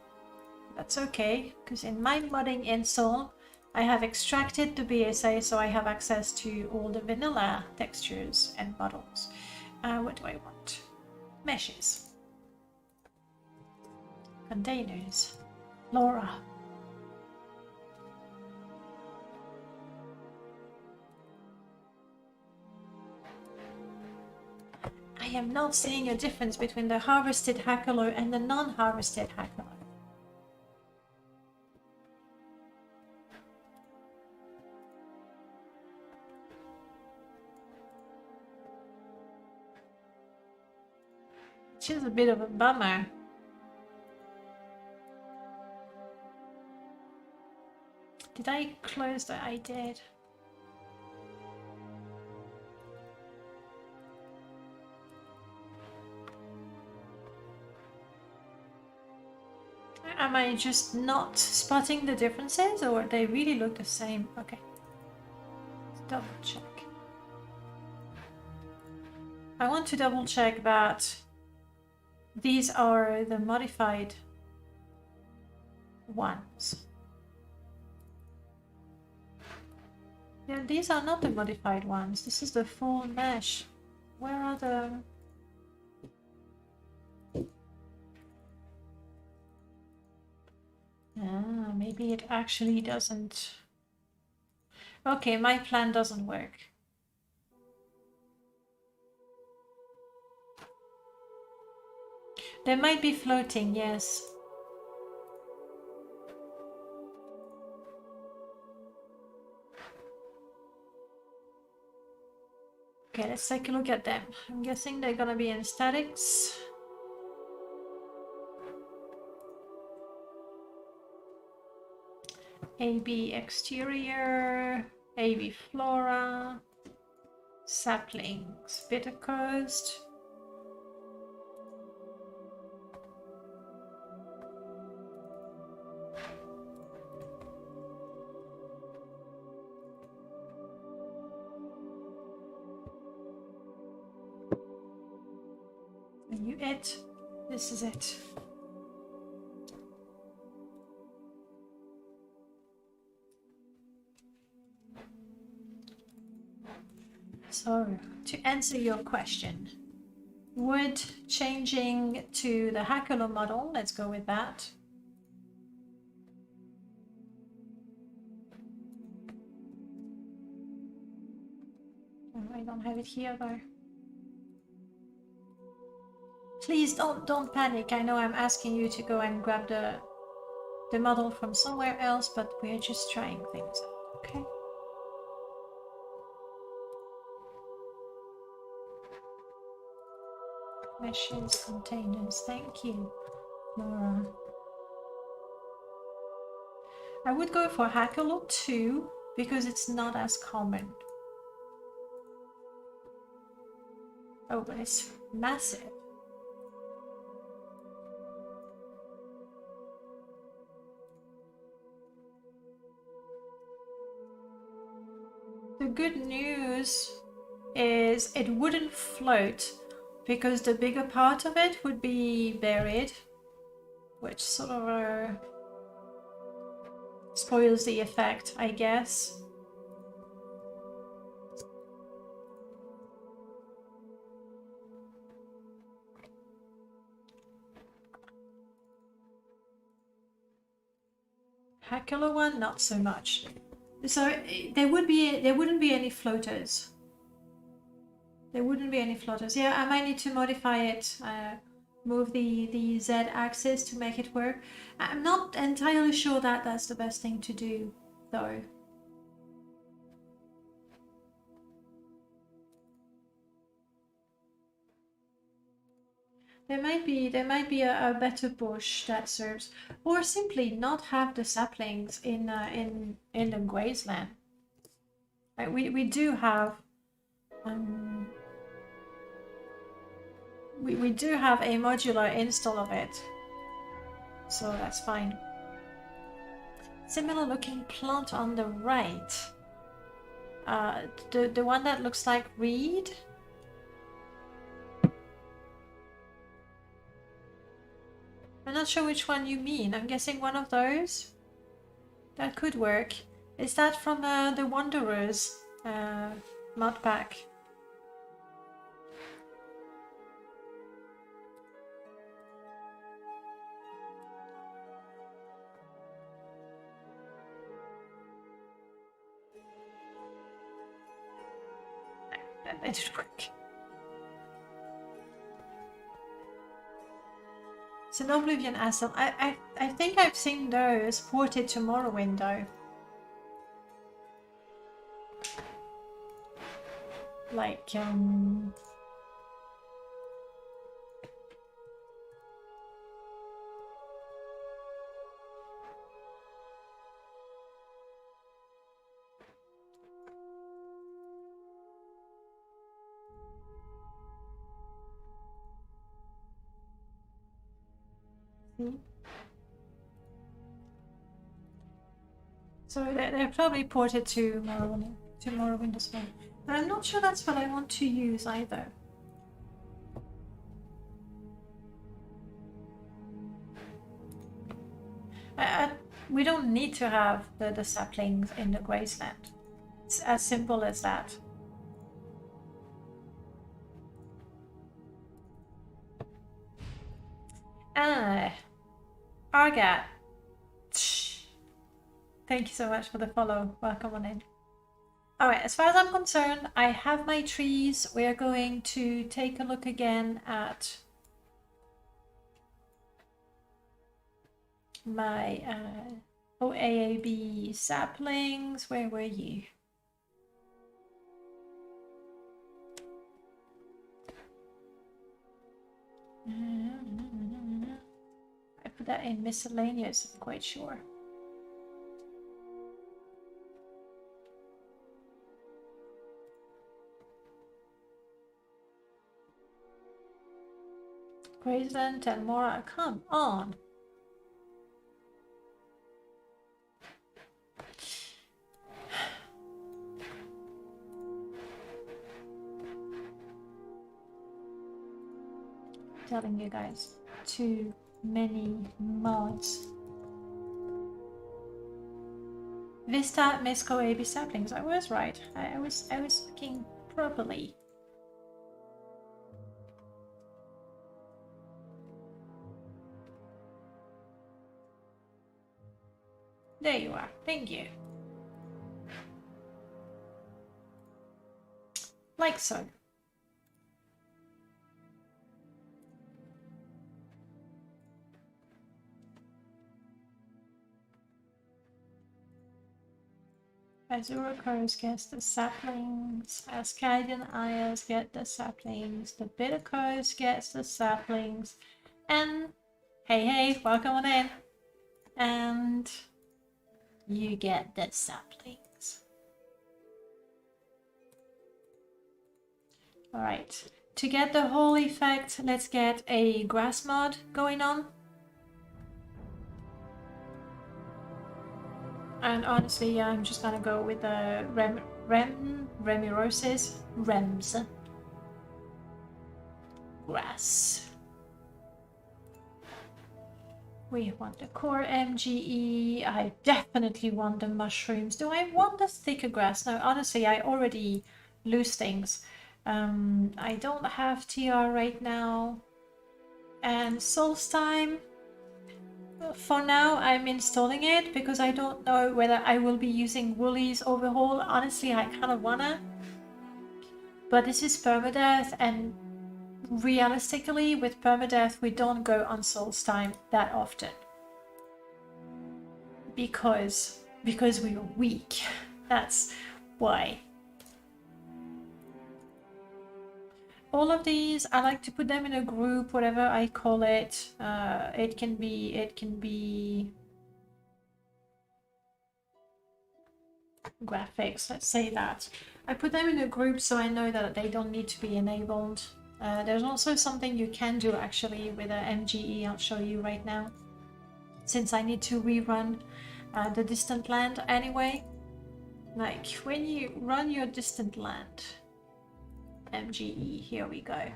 That's okay, because in my modding install, I have extracted the BSA, so I have access to all the vanilla textures and models. What do I want? Meshes. Containers. Laura. I am not seeing a difference between the harvested Hakalo and the non-harvested Hakalo. Which is a bit of a bummer. Did I close that? I did. Am I just not spotting the differences, or they really look the same? Okay. Let's double check. I want to double check that these are the modified ones. Yeah, these are not the modified ones. This is the full mesh. Where are the... Ah, maybe it actually doesn't... Okay, my plan doesn't work. They might be floating, yes. Okay, let's take a look at them. I'm guessing they're gonna be in statics. AB exterior, AB flora, saplings, bitter coast. Are you it? This is it. So, to answer your question, would changing to the Hakalo model, let's go with that. Oh, I don't have it here though. Please don't panic. I know I'm asking you to go and grab the model from somewhere else, but we're just trying things out, okay? Meshes, containers, thank you, Laura. I would go for Hakalo 2 because it's not as common. Oh, but it's massive. The good news is it wouldn't float because the bigger part of it would be buried, which sort of spoils the effect, I guess. Hakalo one, not so much. So there wouldn't be any floaters. There wouldn't be any floaters. Yeah, I might need to modify it, move the Z axis to make it work. I'm not entirely sure that that's the best thing to do, though. There might be a better bush that serves, or simply not have the saplings in the grazeland. We do have we do have a modular install of it, so that's fine. Similar looking plant on the right. The one that looks like reed. I'm not sure which one you mean. I'm guessing one of those. That could work. Is that from the Wanderers mod pack? That didn't work. It's an Oblivion Asset. I think I've seen those ported to Morrowind though. Like, so they're probably ported to Morrowind as well. But I'm not sure that's what I want to use either. We don't need to have the saplings in the Graceland. It's as simple as that. Argat. Thank you so much for the follow. Welcome on in. Alright, as far as I'm concerned, I have my trees. We are going to take a look again at my OAAB saplings. Where were you? I put that in miscellaneous, I'm quite sure. Graceland and Mora, come on. Telling you guys, too many mods. Vista Misco AB saplings. I was right. I was speaking properly. There you are. Thank you. Like so. Azura Crows gets the saplings, Ascadian Isles get the saplings, the Bitter Crows gets the saplings, and hey, welcome on in. And you get the saplings. Alright, to get the whole effect, let's get a grass mod going on. And honestly, yeah, I'm just gonna go with the Remirosis Rems. Grass. We want the core MGE. I definitely want the mushrooms. Do I want the thicker grass? No, honestly, I already lose things. I don't have TR right now. And Solstheim. For now, I'm installing it because I don't know whether I will be using Woolly's overhaul. Honestly, I kind of wanna. But this is permadeath, and realistically, with permadeath, we don't go on Solstheim that often. Because we are weak. That's why. All of these, I like to put them in a group, whatever I call it. It can be graphics, let's say that. I put them in a group so I know that they don't need to be enabled. There's also something you can do actually with a MGE, I'll show you right now. Since I need to rerun the distant land anyway. Like when you run your distant land, MGE, here we go.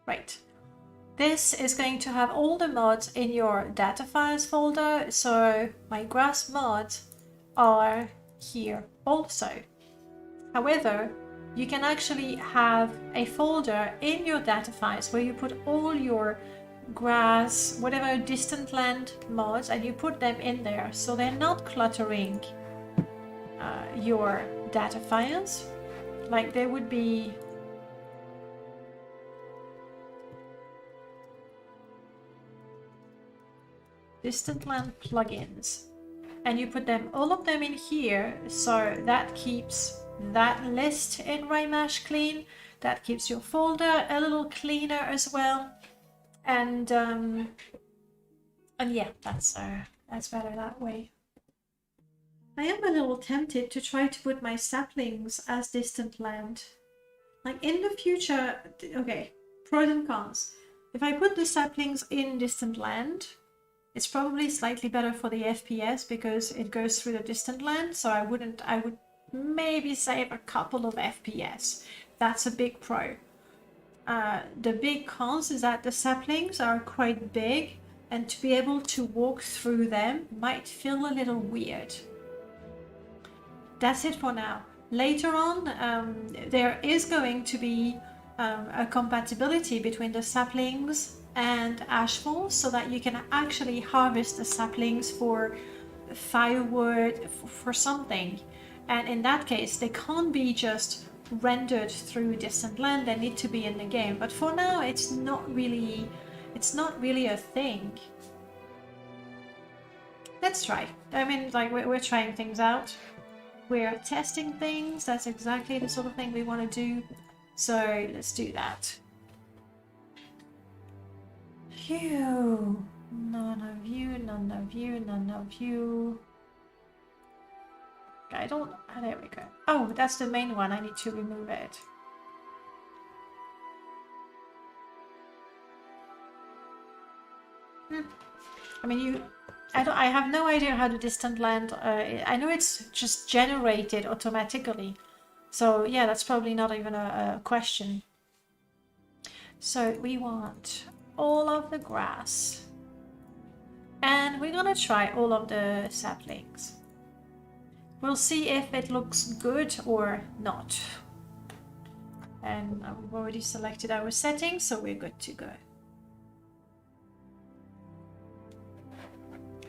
Right. this is going to have all the mods in your data files folder. So my grass mods are here also. However, you can actually have a folder in your data files where you put all your grass, whatever distant land mods, and you put them in there so they're not cluttering your data files. Like there would be distant land plugins, and you put them all of them in here, so that keeps that list in Raymash clean. That keeps your folder a little cleaner as well, and yeah, that's better that way. I am a little tempted to try to put my saplings as distant land. Like in the future, okay, pros and cons. If I put the saplings in distant land, it's probably slightly better for the FPS because it goes through the distant land, so I would maybe save a couple of FPS. That's a big pro. The big cons is that the saplings are quite big, and to be able to walk through them might feel a little weird. That's it for now. Later on, there is going to be a compatibility between the saplings and ashfalls, so that you can actually harvest the saplings for firewood, for something. And in that case, they can't be just rendered through distant land. They need to be in the game. But for now, it's not really a thing. Let's try. I mean, like we're trying things out. We're testing things. That's exactly the sort of thing we want to do. So let's do that. Phew. None of you, none of you, none of you. I don't... Oh, there we go. Oh, that's the main one. I need to remove it. I mean, I have no idea how to distant land. I know it's just generated automatically. So yeah, that's probably not even a question. So we want all of the grass. And we're gonna try all of the saplings. We'll see if it looks good or not. And we've already selected our settings, so we're good to go.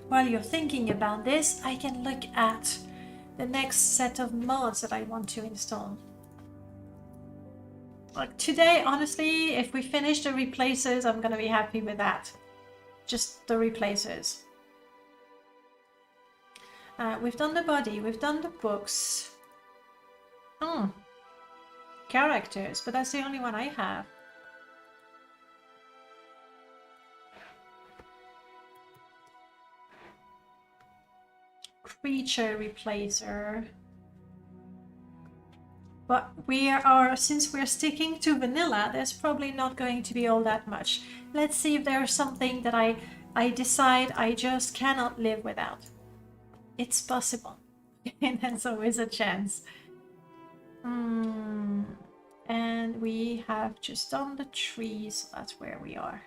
While you're thinking about this, I can look at the next set of mods that I want to install. Like today, honestly, if we finish the replacers, I'm gonna be happy with that. Just the replacers. We've done the body, we've done the books. Characters, but that's the only one I have. Creature replacer. But since we're sticking to vanilla, there's probably not going to be all that much. Let's see if there's something that I decide I just cannot live without. It's possible. And there's always a chance. And we have just done the trees. That's where we are.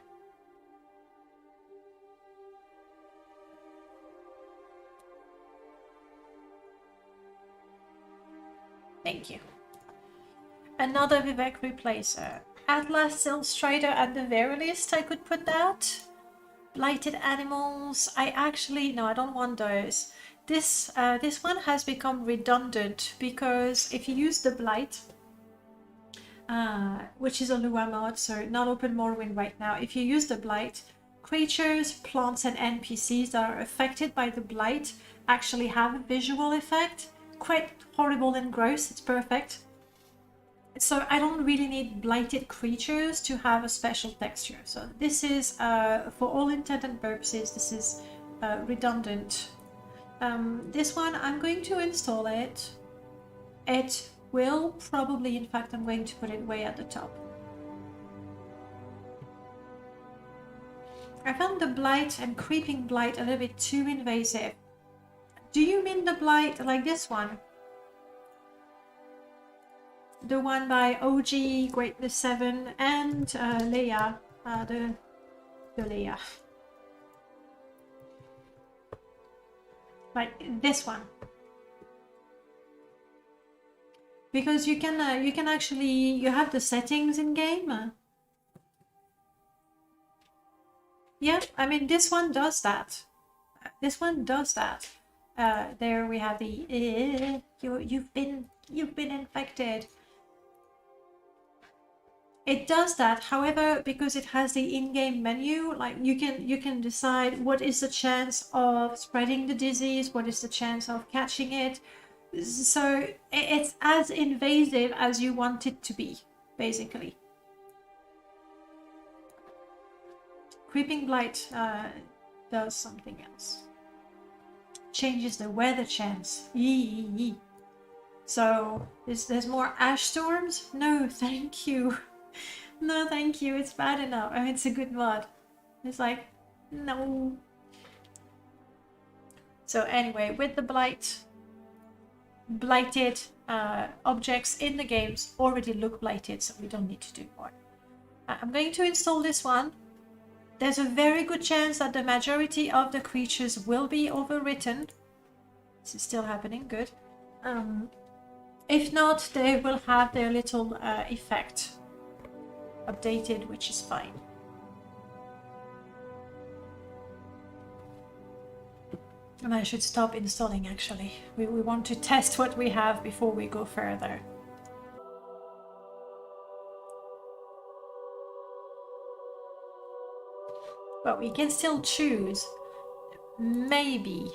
Thank you. Another Vivek replacer. Atlas Illustrator at the very least I could put that. Blighted animals. No, I don't want those. This one has become redundant because if you use the blight, which is a Lua mod, so not open Morrowind right now. If you use the blight, creatures, plants, and NPCs that are affected by the blight actually have a visual effect. Quite horrible and gross. It's perfect. So I don't really need blighted creatures to have a special texture. So this is, for all intent and purposes, this is redundant. This one, I'm going to install it. It will probably, in fact, I'm going to put it way at the top. I found the blight and creeping blight a little bit too invasive. Do you mean the blight like this one? The one by OG, Greatness 7, and Leia, the the layer. Like this one. Because you can actually, you have the settings in game. Yeah, I mean this one does that. This one does that. There we have the you've been infected. It does that. However, because it has the in-game menu, like you can decide what is the chance of spreading the disease, what is the chance of catching it. So it's as invasive as you want it to be, basically. Creeping Blight does something else. Changes the weather chance. Yee. So there's more ash storms? No, thank you. No, thank you. It's bad enough. I mean, it's a good mod. It's like, no. So anyway, with the blighted objects in the games already look blighted, so we don't need to do more. I'm going to install this one. There's a very good chance that the majority of the creatures will be overwritten. This is still happening, good. If not, they will have their little effect updated, which is fine. And I should stop installing, actually. We want to test what we have before we go further. But we can still choose. Maybe.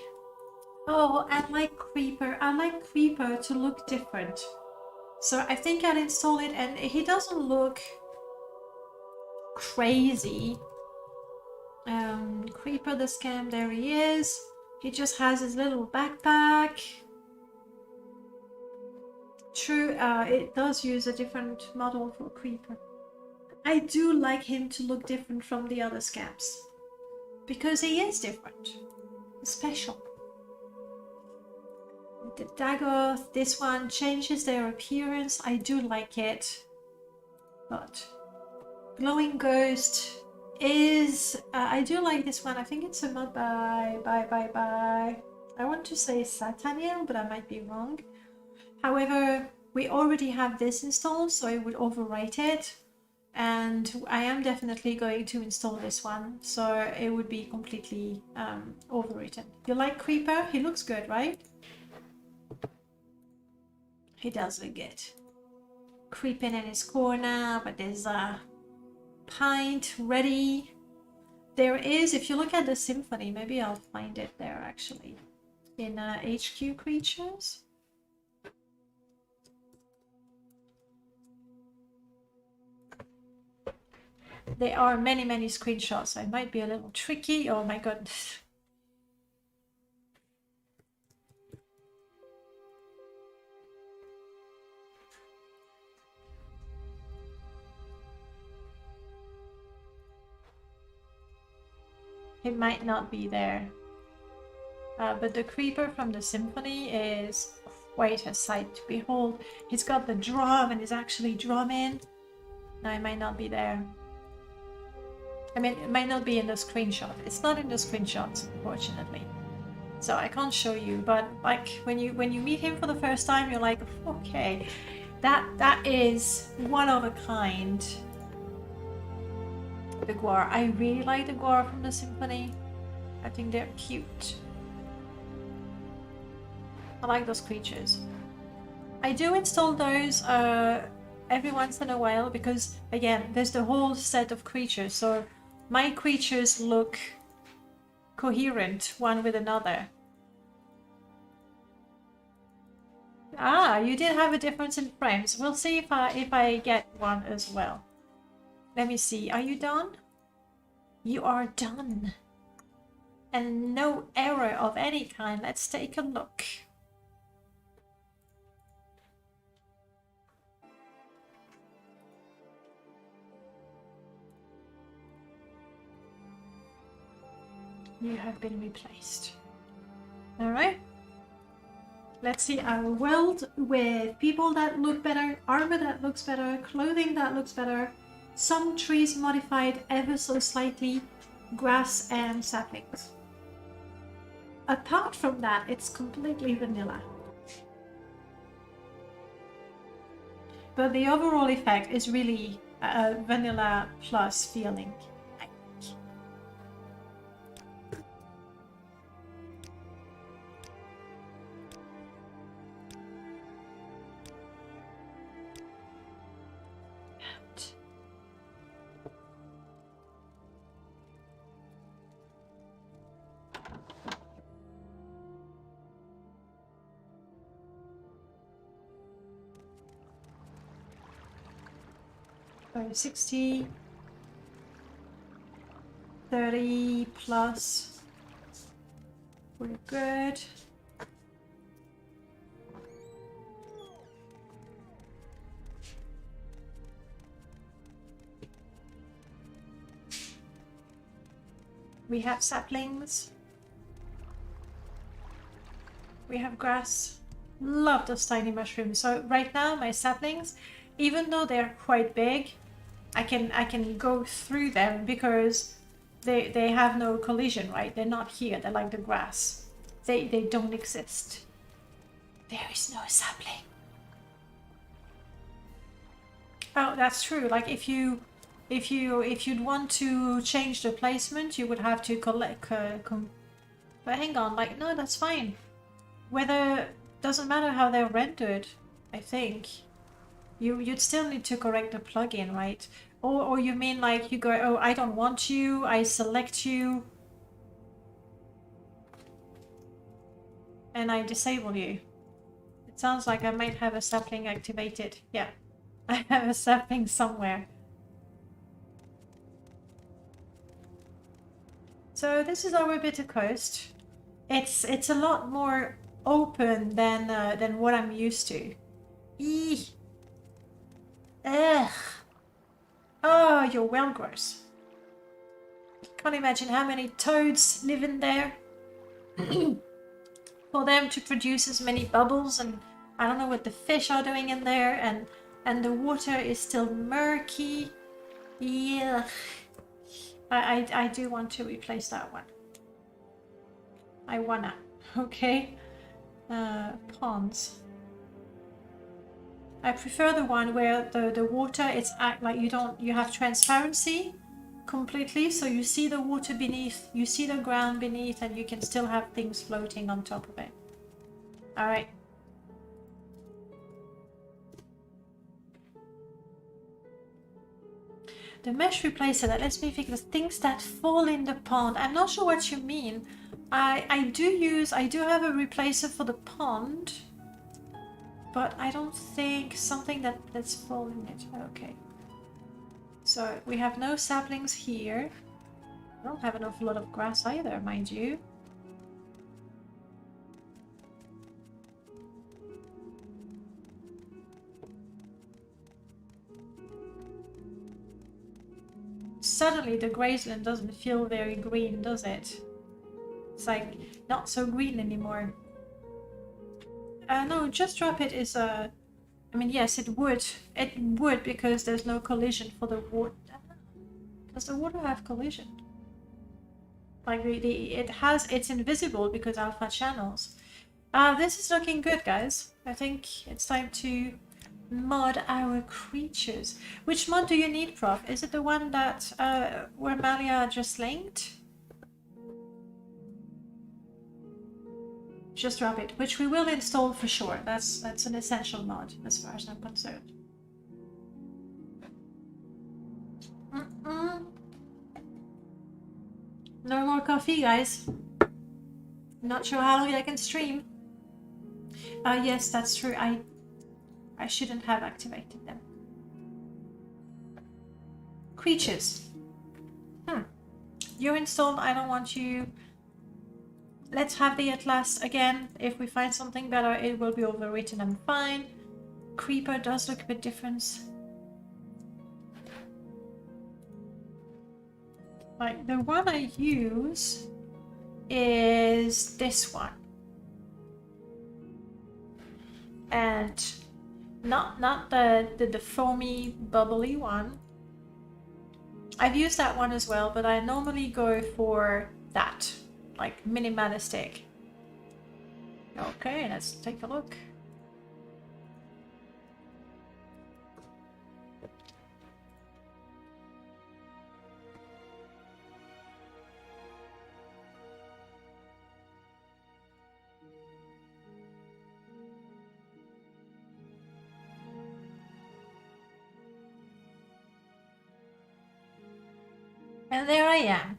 Oh, I like Creeper. I like Creeper to look different. So I think I'll install it, and he doesn't look crazy. Creeper the Scam, there he is. He just has his little backpack. True, it does use a different model for Creeper. I do like him to look different from the other scamps. Because he is different. Special. The Dagoth, this one changes their appearance. I do like it. But Glowing Ghost is... I do like this one. I think it's a mod by... I want to say Sataniel, but I might be wrong. However, we already have this installed, so I would overwrite it. And I am definitely going to install this one, so it would be completely overwritten. You like Creeper? He looks good, right? He does look good. Creeping in his corner, but there's a pint ready. There is, if you look at the symphony, maybe I'll find it there actually. In HQ creatures. There are many screenshots, so it might be a little tricky. Oh my god. It might not be there. But the Creeper from the Symphony is quite a sight to behold. He's got the drum and is actually drumming. No, it might not be there. I mean, it might not be in the screenshot. It's not in the screenshots, unfortunately. So I can't show you, but like when you meet him for the first time, you're like, okay, that is one of a kind. The Guar. I really like the Guar from the Symphony. I think they're cute. I like those creatures. I do install those every once in a while because, again, there's the whole set of creatures. So my creatures look coherent one with another. Ah, you did have a difference in frames. We'll see if I get one as well. Let me see. Are you done? You are done. And no error of any kind. Let's take a look. You have been replaced. Alright. Let's see our world with people that look better, armor that looks better, clothing that looks better, some trees modified ever so slightly, grass and saplings. Apart from that, it's completely vanilla. But the overall effect is really a vanilla plus feeling. So 60, 30 plus. We're good. We have saplings. We have grass. Love those tiny mushrooms. So right now my saplings, even though they're quite big, I can go through them because they have no collision, right? They're not here. They're like the grass. They don't exist. There is no sapling. Oh, that's true. Like if you'd want to change the placement, you would have to collect. But hang on, like no, that's fine. Whether doesn't matter how they're rendered. I think you'd still need to correct the plugin, right? Or you mean like you go, oh, I don't want you. I select you, and I disable you. It sounds like I might have a sapling activated. Yeah, I have a sapling somewhere. So this is our bit of coast. It's a lot more open than what I'm used to. Eeh. Ugh. Oh, you're well gross. Can't imagine how many toads live in there. For them to produce as many bubbles, and I don't know what the fish are doing in there, and the water is still murky. Yeah. I do want to replace that one. I wanna. Okay. Ponds. I prefer the one where the water it's act like you have transparency completely, so you see the water beneath, you see the ground beneath, and you can still have things floating on top of it. All right. The mesh replacer that lets me fix things that fall in the pond. I'm not sure what you mean. I do have a replacer for the pond, but I don't think something that's falling in it. Okay. So we have no saplings here. I don't have an awful lot of grass either, mind you. Suddenly the grazeland doesn't feel very green, does it? It's like not so green anymore. No, just drop it is a... I mean, yes, it would. It would because there's no collision for the water. Does the water have collision? Like it's invisible because alpha channels. This is looking good, guys. I think it's time to mod our creatures. Which mod do you need, Prof? Is it the one that where Malia just linked? Just drop it, which we will install for sure. That's an essential mod as far as I'm concerned. No more coffee, guys. Not sure how long I can stream. Yes, that's true. I shouldn't have activated them. Creatures. You're installed. I don't want you. Let's have the Atlas again. If we find something better, it will be overwritten and fine. Creeper does look a bit different. Like the one I use is this one. And not the foamy bubbly one. I've used that one as well, but I normally go for that, like minimalistic. Okay, let's take a look. And there I am,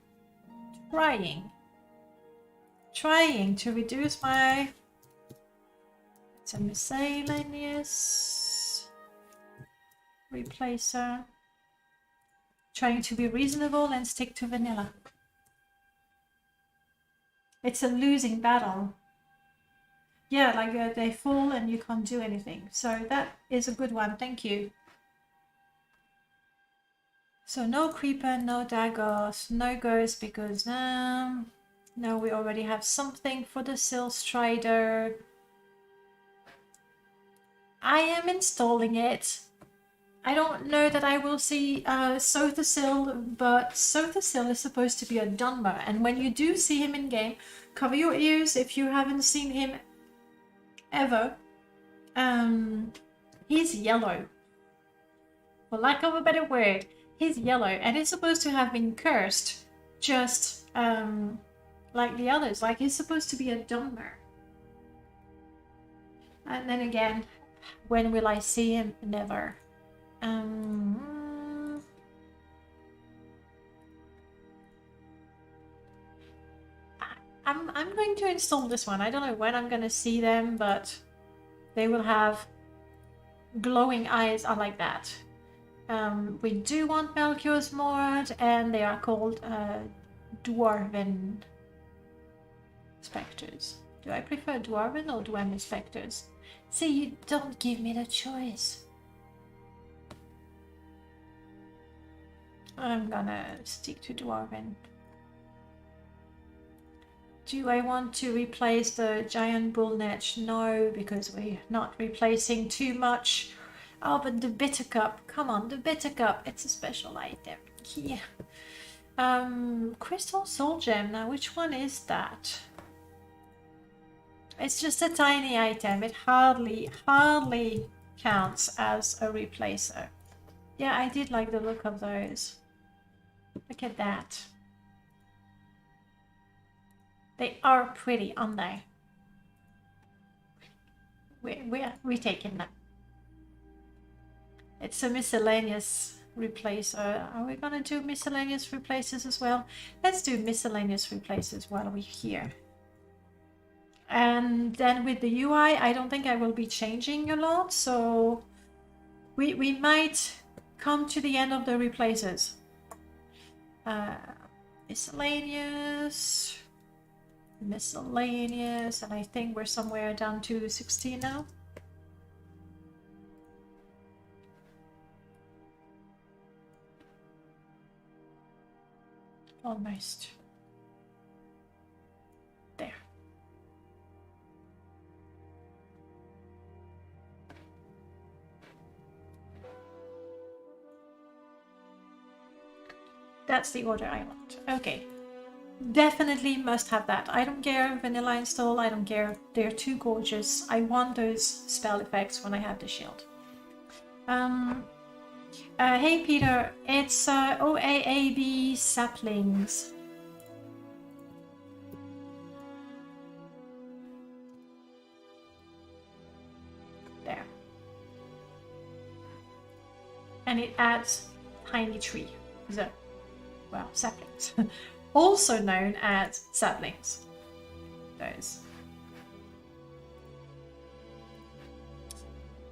trying to reduce my... It's a miscellaneous replacer. Trying to be reasonable and stick to vanilla. It's a losing battle. Yeah, like they fall and you can't do anything. So that is a good one, thank you. So no creeper, no daggers, no ghost because no, we already have something for the Sill Strider. I am installing it. I don't know that I will see Sothasil, but Sothasil is supposed to be a Dunmer, and when you do see him in game, cover your ears if you haven't seen him ever. He's yellow. For lack of a better word, he's yellow, and he's supposed to have been cursed, just like the others. Like he's supposed to be a Dunmer. And then again, when will I see him? Never. I'm going to install this one. I don't know when I'm going to see them, but they will have glowing eyes. I like that. We do want Melchior's mod, and they are called Dwarven Spectres. Do I prefer Dwarven or Dwarven Spectres? See, you don't give me the choice. I'm gonna stick to Dwarven. Do I want to replace the giant bullnetch? No, because we're not replacing too much. Oh, but the bitter cup. Come on, the bitter cup. It's a special item. Yeah. Crystal soul gem. Now, which one is that? It's just a tiny item. It hardly counts as a replacer. Yeah, I did like the look of those. Look at that. They are pretty, aren't they? We're taking them. It's a miscellaneous replacer. Are we gonna do miscellaneous replacers as well? Let's do miscellaneous replacers while we're here. And then with the UI, I don't think I will be changing a lot, so we might come to the end of the replacers. Miscellaneous, and I think we're somewhere down to 16 now. Almost. There. That's the order I want. Okay. Definitely must have that. I don't care vanilla install, I don't care. They're too gorgeous. I want those spell effects when I have the shield. Hey Peter, it's OAAB saplings. There. And it adds tiny tree. So, well, saplings. Also known as saplings. Those.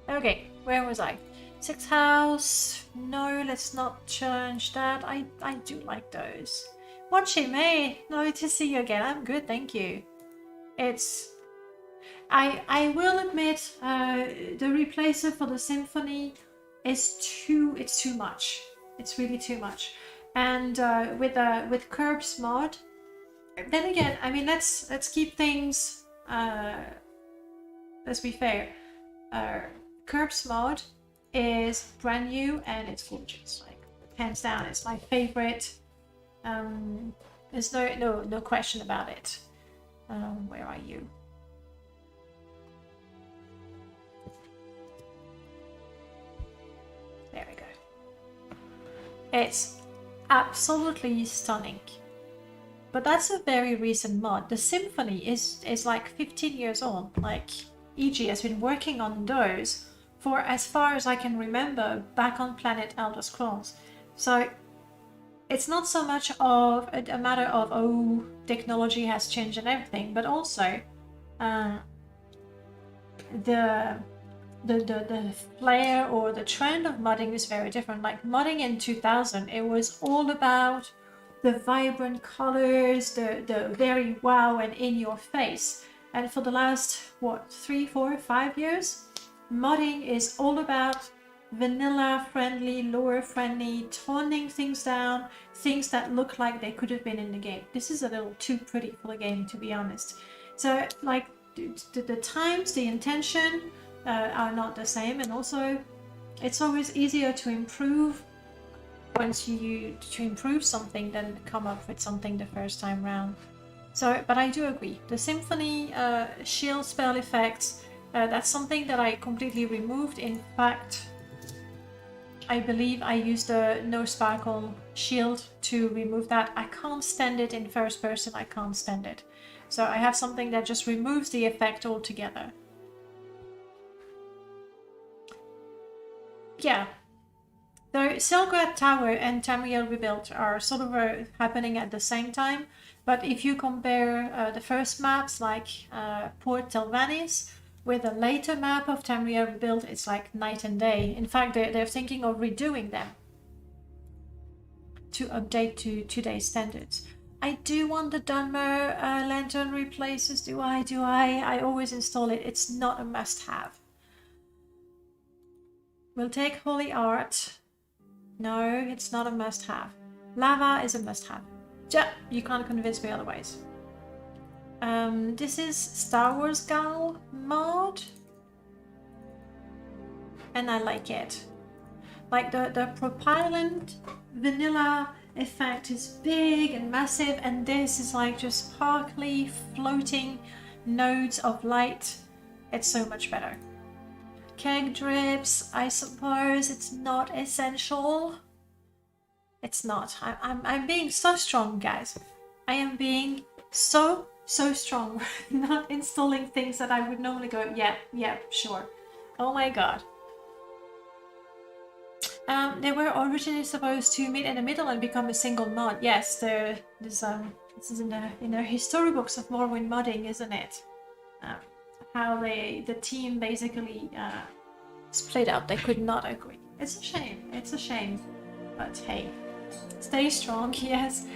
Okay, where was I? 6th house. No, let's not change that. I do like those. Watching me. Lovely to see you again. I'm good, thank you. It's... I will admit, the replacer for the symphony is it's too much. It's really too much. And with Curb's mod, then again, I mean, let's keep things. Let's be fair. Curb's mod is brand new and it's gorgeous. Like hands down, it's my favorite. There's no question about it. Where are you? There we go. It's absolutely stunning. But that's a very recent mod. The Symphony is like 15 years old. Like, EG has been working on those for as far as I can remember back on Planet Elder Scrolls. So it's not so much of a matter of, oh, technology has changed and everything, but also the flair or the trend of modding is very different. Like modding in 2000, it was all about the vibrant colors, the very wow and in your face. And for the last, what, 3, 4, 5 years, modding is all about vanilla friendly, lore friendly, toning things down, things that look like they could have been in the game. This is a little too pretty for the game, to be honest. So like the times, the intention are not the same, and also it's always easier to improve once you improve something than come up with something the first time round. So, but I do agree, the Symphony shield spell effects, that's something that I completely removed. In fact, I believe I used a no sparkle shield to remove that. I can't stand it in first person, I can't stand it. So I have something that just removes the effect altogether. Yeah. The Selgrad Tower and Tamriel Rebuilt are sort of happening at the same time, but if you compare the first maps like Port Telvanis with a later map of Tamriel Rebuilt, it's like night and day. In fact, they're thinking of redoing them to update to today's standards. I do want the Dunmer lantern replaces. Do I? I always install it. It's not a must-have. We'll take Holy Art. No, it's not a must-have. Lava is a must-have. You can't convince me otherwise. This is Star Wars Gal mod. And I like it. Like the propellant vanilla effect is big and massive, and this is like just sparkly floating nodes of light. It's so much better. Keg drips, I suppose it's not essential. It's not. I'm being so strong, guys. I am being so strong. Not installing things that I would normally go, yeah, sure. Oh my god. They were originally supposed to meet in the middle and become a single mod. Yes, this is in the history books of Morrowind modding, isn't it? How the team basically split up. They could not agree. It's a shame. It's a shame. But hey, stay strong. Yes,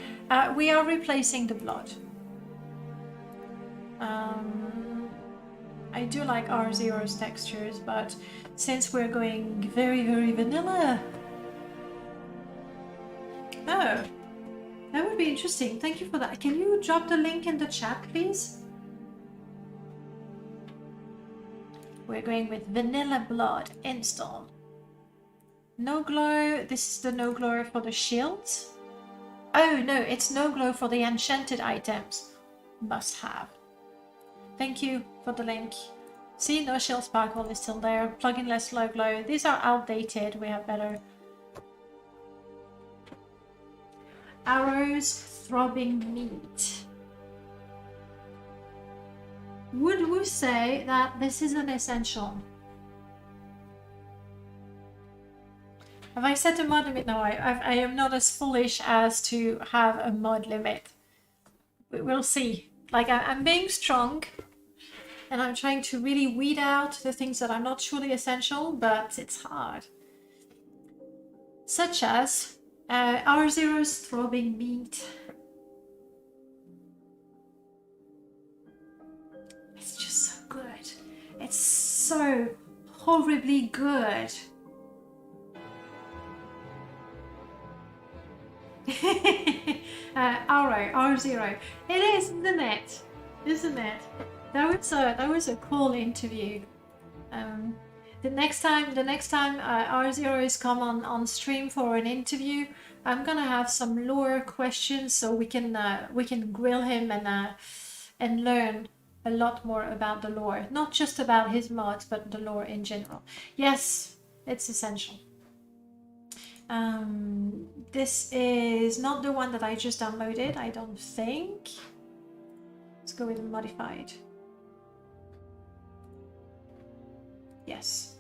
we are replacing the blood. I do like R0's textures, but since we're going very vanilla, oh, that would be interesting. Thank you for that. Can you drop the link in the chat, please? We're going with Vanilla Blood Install. No glow. This is the no glow for the shields. Oh no, it's no glow for the enchanted items. Must have. Thank you for the link. See, no shield sparkle is still there. Plugin less low glow. These are outdated. We have better. Arrows, throbbing meat. Would we say that this is an essential? Have I set a mod limit? No, I am not as foolish as to have a mod limit. We'll see. Like, I'm being strong, and I'm trying to really weed out the things that are not truly essential, but it's hard. Such as R0's throbbing meat. It's just so good. It's so horribly good. R0. It is, isn't it? Isn't it? That was a cool interview. The next time R0 is come on stream for an interview, I'm gonna have some lore questions so we can grill him and learn a lot more about the lore, not just about his mods, but the lore in general. Yes, it's essential. This is not the one that I just downloaded, I don't think. Let's go with modified. Yes,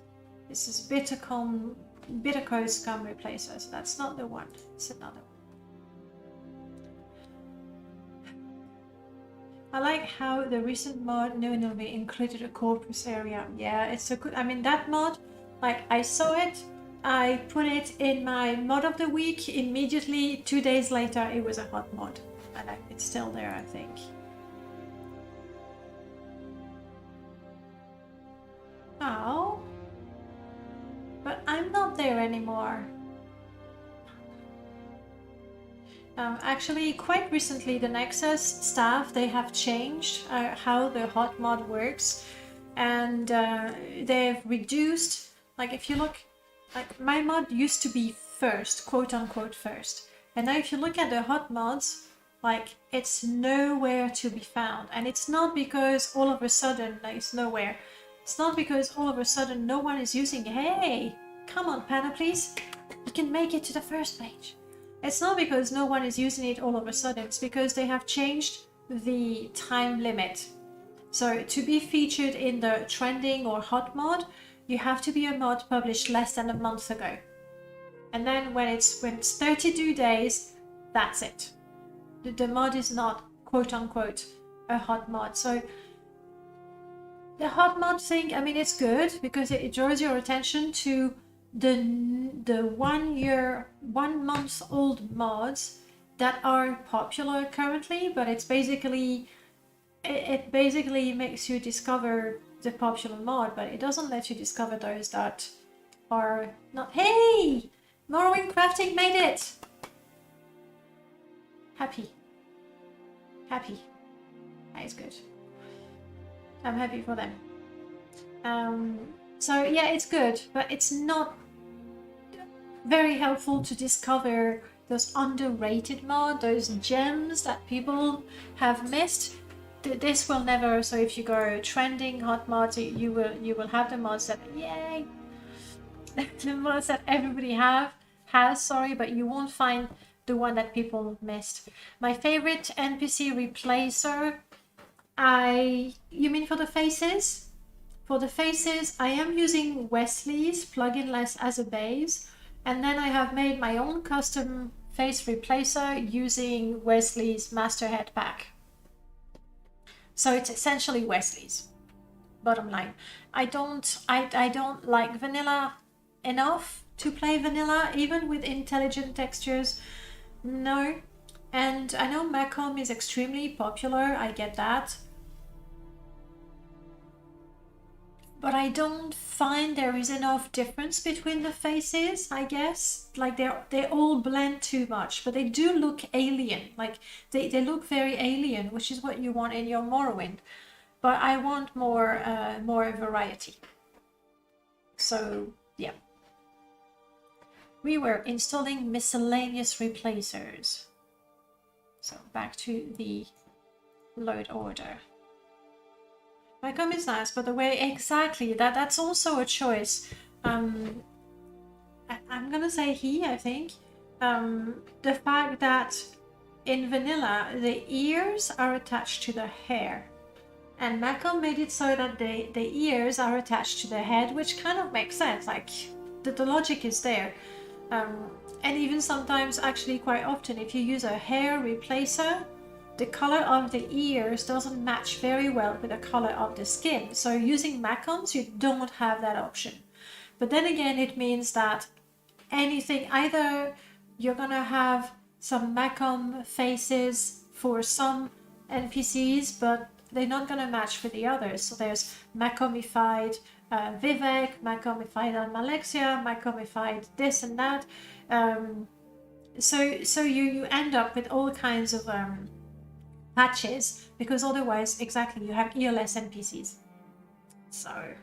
this is Bittercode Scum Replacer, so that's not the one, it's another one. I like how the recent mod Nunilvi included a corpus area. Yeah, it's so good. I mean, that mod, like, I saw it, I put it in my mod of the week, immediately 2 days later it was a hot mod. And it's still there, I think. Oh. But I'm not there anymore. Actually, quite recently, the Nexus staff, they have changed how the hot mod works. And they've reduced, like if you look, like my mod used to be first, quote unquote first. And now if you look at the hot mods, like it's nowhere to be found. And it's not because all of a sudden it's nowhere. It's not because all of a sudden no one is using it. Hey, come on, Panna, please. You can make it to the first page. It's not because no one is using it all of a sudden. It's because they have changed the time limit. So to be featured in the trending or hot mod, you have to be a mod published less than a month ago. And then when it's 32 days, that's it. The mod is not quote unquote a hot mod. So the hot mod thing, I mean, it's good because it draws your attention to the 1 month old mods that are popular currently, but it's basically it basically makes you discover the popular mod, but it doesn't let you discover those that are not. Hey, Morrowind Crafting made it. Happy. That is good. I'm happy for them. So yeah, it's good, but it's not very helpful to discover those underrated mods, those gems that people have missed. This will never. So if you go trending hot mods, you will have the mods that, yay, the mods that everybody has. Sorry, but you won't find the one that people missed. My favorite NPC replacer. You mean for the faces? For the faces, I am using Wesley's plugin as a base, and then I have made my own custom face replacer using Wesley's Master Head pack. So it's essentially Wesley's. Bottom line, I don't like vanilla enough to play vanilla, even with intelligent textures. No. And I know Macom is extremely popular, I get that. But I don't find there is enough difference between the faces, I guess. Like they all blend too much, but they do look alien. Like they look very alien, which is what you want in your Morrowind. But I want more variety. So yeah. We were installing miscellaneous replacers. So back to the load order. Macom is nice, but the way exactly that's also a choice. I'm gonna say I think. The fact that in vanilla the ears are attached to the hair, and Macom made it so that the ears are attached to the head, which kind of makes sense. Like the logic is there. And even sometimes, actually quite often, if you use a hair replacer, the color of the ears doesn't match very well with the color of the skin. So using Macoms, you don't have that option. But then again, it means that anything, either you're gonna have some Macom faces for some NPCs, but they're not gonna match with the others. So there's Macomified Vivek, Macomified Almalexia, Macomified this and that. So you end up with all kinds of patches, because otherwise, exactly, you have earless NPCs. So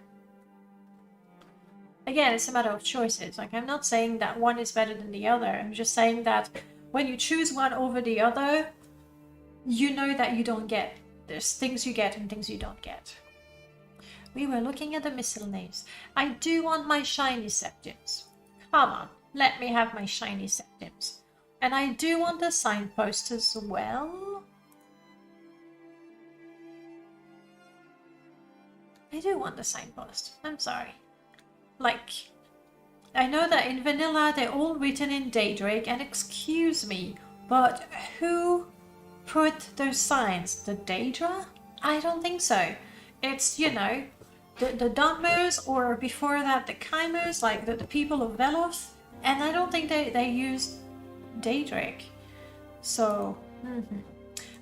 again, it's a matter of choices. Like, I'm not saying that one is better than the other. I'm just saying that when you choose one over the other, you know that you don't get. There's things you get and things you don't get. We were looking at the miscellaneous. I do want my shiny septims. Come on, let me have my shiny septims. And I do want the signpost as well. I do want the signpost. I'm sorry. Like, I know that in vanilla they're all written in Daedric, and excuse me, but who put those signs? The Daedra? I don't think so. It's, you know, the Dunmers, or before that the Chimers, like the people of Veloth, and I don't think they use Daedric. So,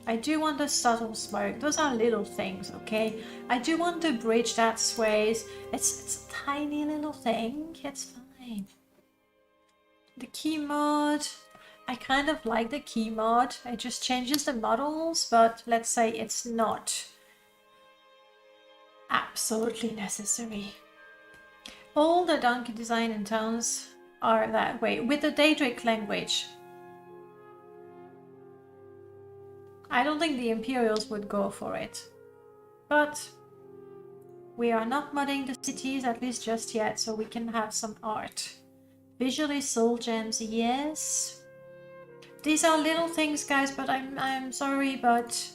I do want the subtle smoke. Those are little things, okay? I do want the bridge that sways. It's a tiny little thing. It's fine. The key mod. I kind of like the key mod. It just changes the models, but let's say it's not absolutely necessary. All the donkey design and tones are that way. With the Daedric language, I don't think the Imperials would go for it. But we are not modding the cities, at least just yet, so we can have some art. Visually soul gems, yes. These are little things, guys, but I'm sorry, but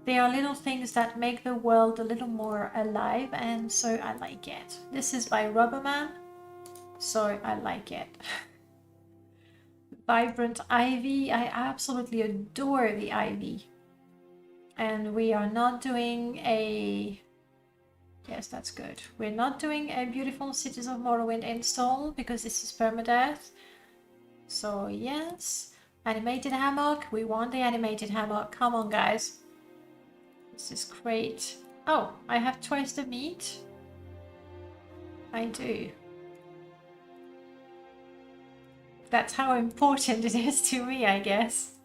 they are little things that make the world a little more alive, and so I like it. This is by Rubberman, so I like it. Vibrant ivy. I absolutely adore the ivy. And we are not doing a... Yes, that's good. We're not doing a beautiful Cities of Morrowind install because this is permadeath. So yes. Animated hammock. We want the animated hammock. Come on, guys. This is great. Oh, I have twice the meat. I do. That's how important it is to me, I guess.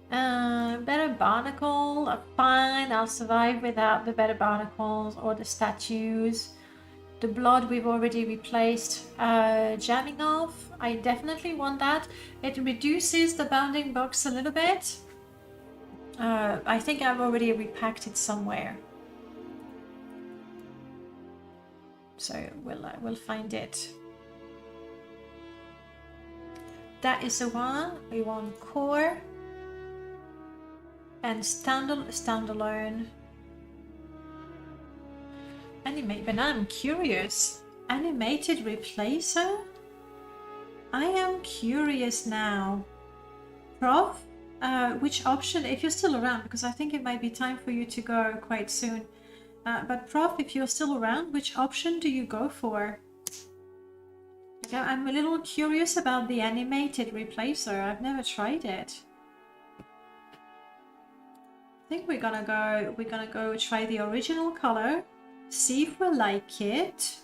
Better barnacle. Fine, I'll survive without the better barnacles or the statues. The blood we've already replaced. Jamming off. I definitely want that. It reduces the bounding box a little bit. I think I've already repacked it somewhere. So we'll find it. That is the one. We want core and standalone. Animate, but I'm curious. Animated replacer? I am curious now. Prof, which option, if you're still around, because I think it might be time for you to go quite soon. But Prof, if you're still around, which option do you go for? I'm a little curious about the animated replacer. I've never tried it. I think we're gonna go try the original color, see if we like it,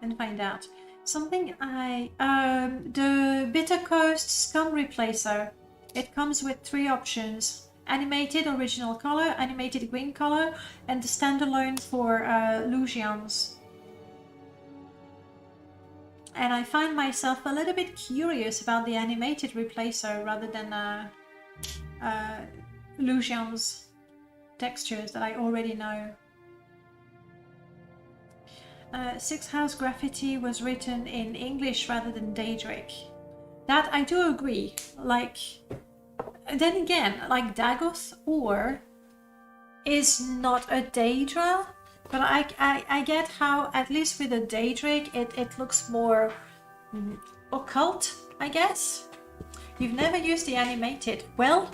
and find out. Something the Bitter Coast Scum Replacer. It comes with 3 options: animated original color, animated green color, and the standalone for Lugians. And I find myself a little bit curious about the animated replacer rather than Lugian's textures that I already know. 6 House Graffiti was written in English rather than Daedric. That I do agree. Like, then again, like Dagoth Ore is not a Daedra, but I get how, at least with a Daedric, it looks more occult, I guess. You've never used the animated. Well,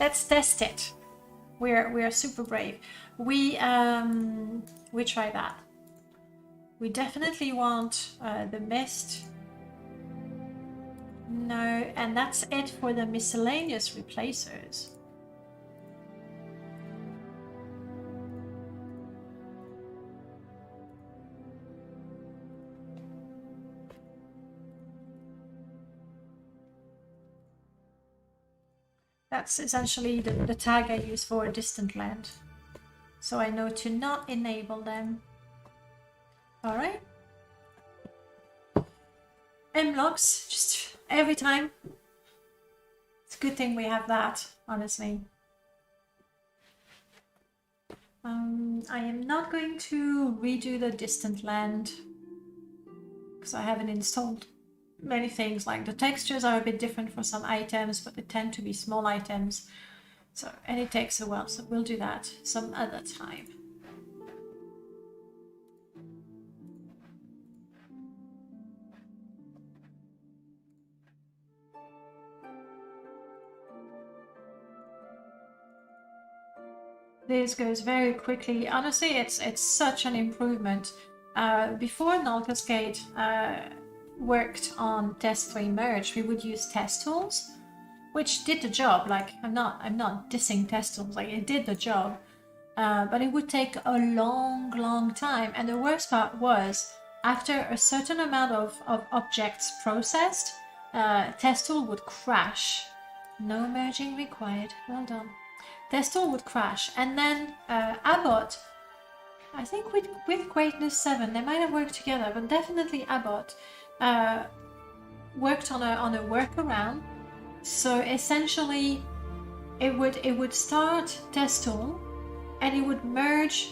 let's test it. We're super brave. We try that. We definitely want the mist. No, and that's it for the miscellaneous replacers. That's essentially the tag I use for a distant land. So I know to not enable them. Alright. M-locks, just every time. It's a good thing we have that, honestly. I am not going to redo the distant land because I haven't installed many things. Like the textures are a bit different for some items, but they tend to be small items. So, and it takes a while, so we'll do that some other time. This goes very quickly. Honestly, it's such an improvement. Before Null Cascade worked on test 3 merge, we would use test tools, which did the job. Like I'm not dissing test tools. Like it did the job, but it would take a long time. And the worst part was after a certain amount of objects processed, test tool would crash. No merging required. Well done. Test tool would crash, and then Abbott, I think with Greatness 7, they might have worked together, but definitely Abbott worked on a workaround. So essentially, it would start test tool, and it would merge.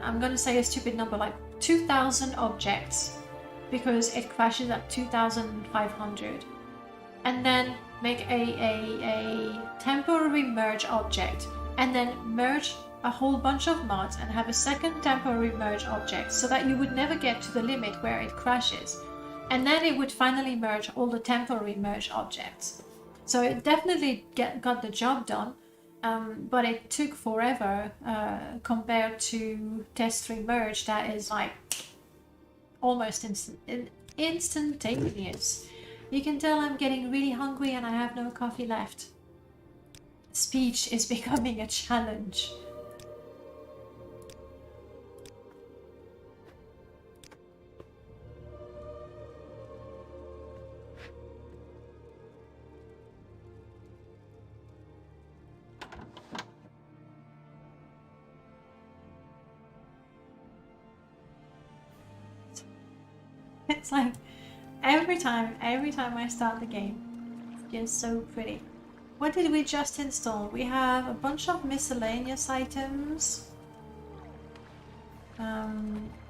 I'm gonna say a stupid number, like 2,000 objects, because it crashes at 2,500, and then make a temporary merge object, and then merge a whole bunch of mods and have a second temporary merge object, so that you would never get to the limit where it crashes. And then it would finally merge all the temporary merge objects. So it definitely got the job done, but it took forever compared to test 3 merge that is like almost instantaneous. You can tell I'm getting really hungry and I have no coffee left. Speech is becoming a challenge. It's like every time I start the game, it's just so pretty. What did we just install? We have a bunch of miscellaneous items.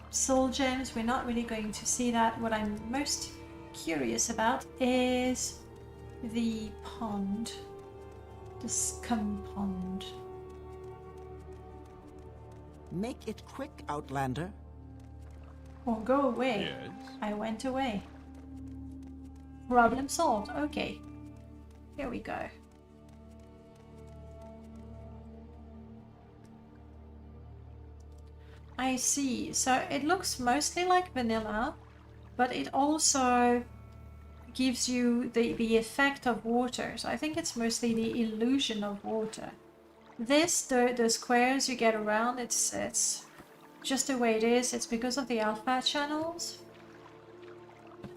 Soul gems, we're not really going to see that. What I'm most curious about is the pond. The scum pond. Make it quick, Outlander. Or go away. Yes. I went away. Problem solved. Okay. Here we go. I see. So it looks mostly like vanilla, but it also gives you the effect of water. So I think it's mostly the illusion of water. This, the squares you get around, it's just the way it is. It's because of the alpha channels.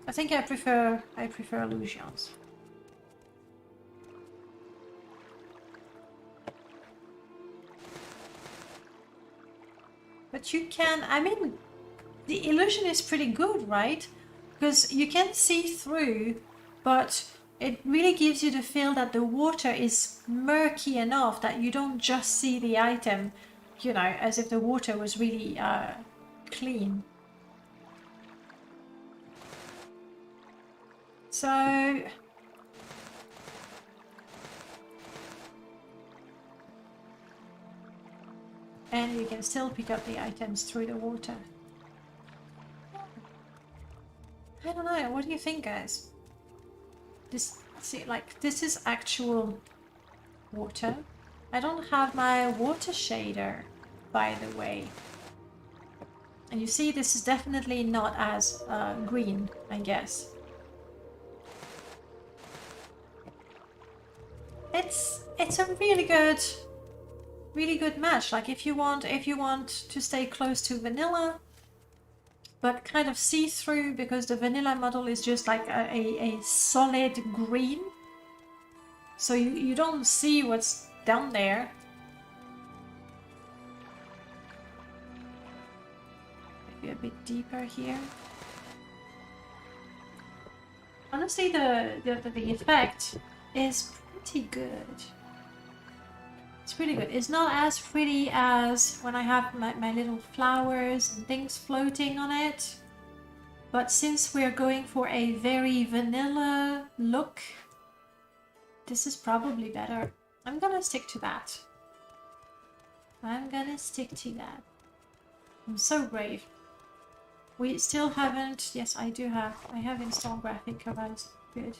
I think I prefer illusions. But you can, I mean, the illusion is pretty good, right? Because you can see through, but it really gives you the feel that the water is murky enough that you don't just see the item, you know, as if the water was really clean. So and you can still pick up the items through the water. I don't know, what do you think, guys? This, see, like, this is actual water. I don't have my water shader, by the way. And you see, this is definitely not as green, I guess. It's a really good match. Like if you want to stay close to vanilla, but kind of see through, because the vanilla model is just like a solid green, so you don't see what's down there. Maybe a bit deeper here. Honestly, the effect is pretty good. It's pretty good. It's not as pretty as when I have my little flowers and things floating on it. But since we're going for a very vanilla look, this is probably better. I'm gonna stick to that. I'm gonna stick to that. I'm so brave. We still haven't... Yes, I do have. I have installed graphic covers. Good.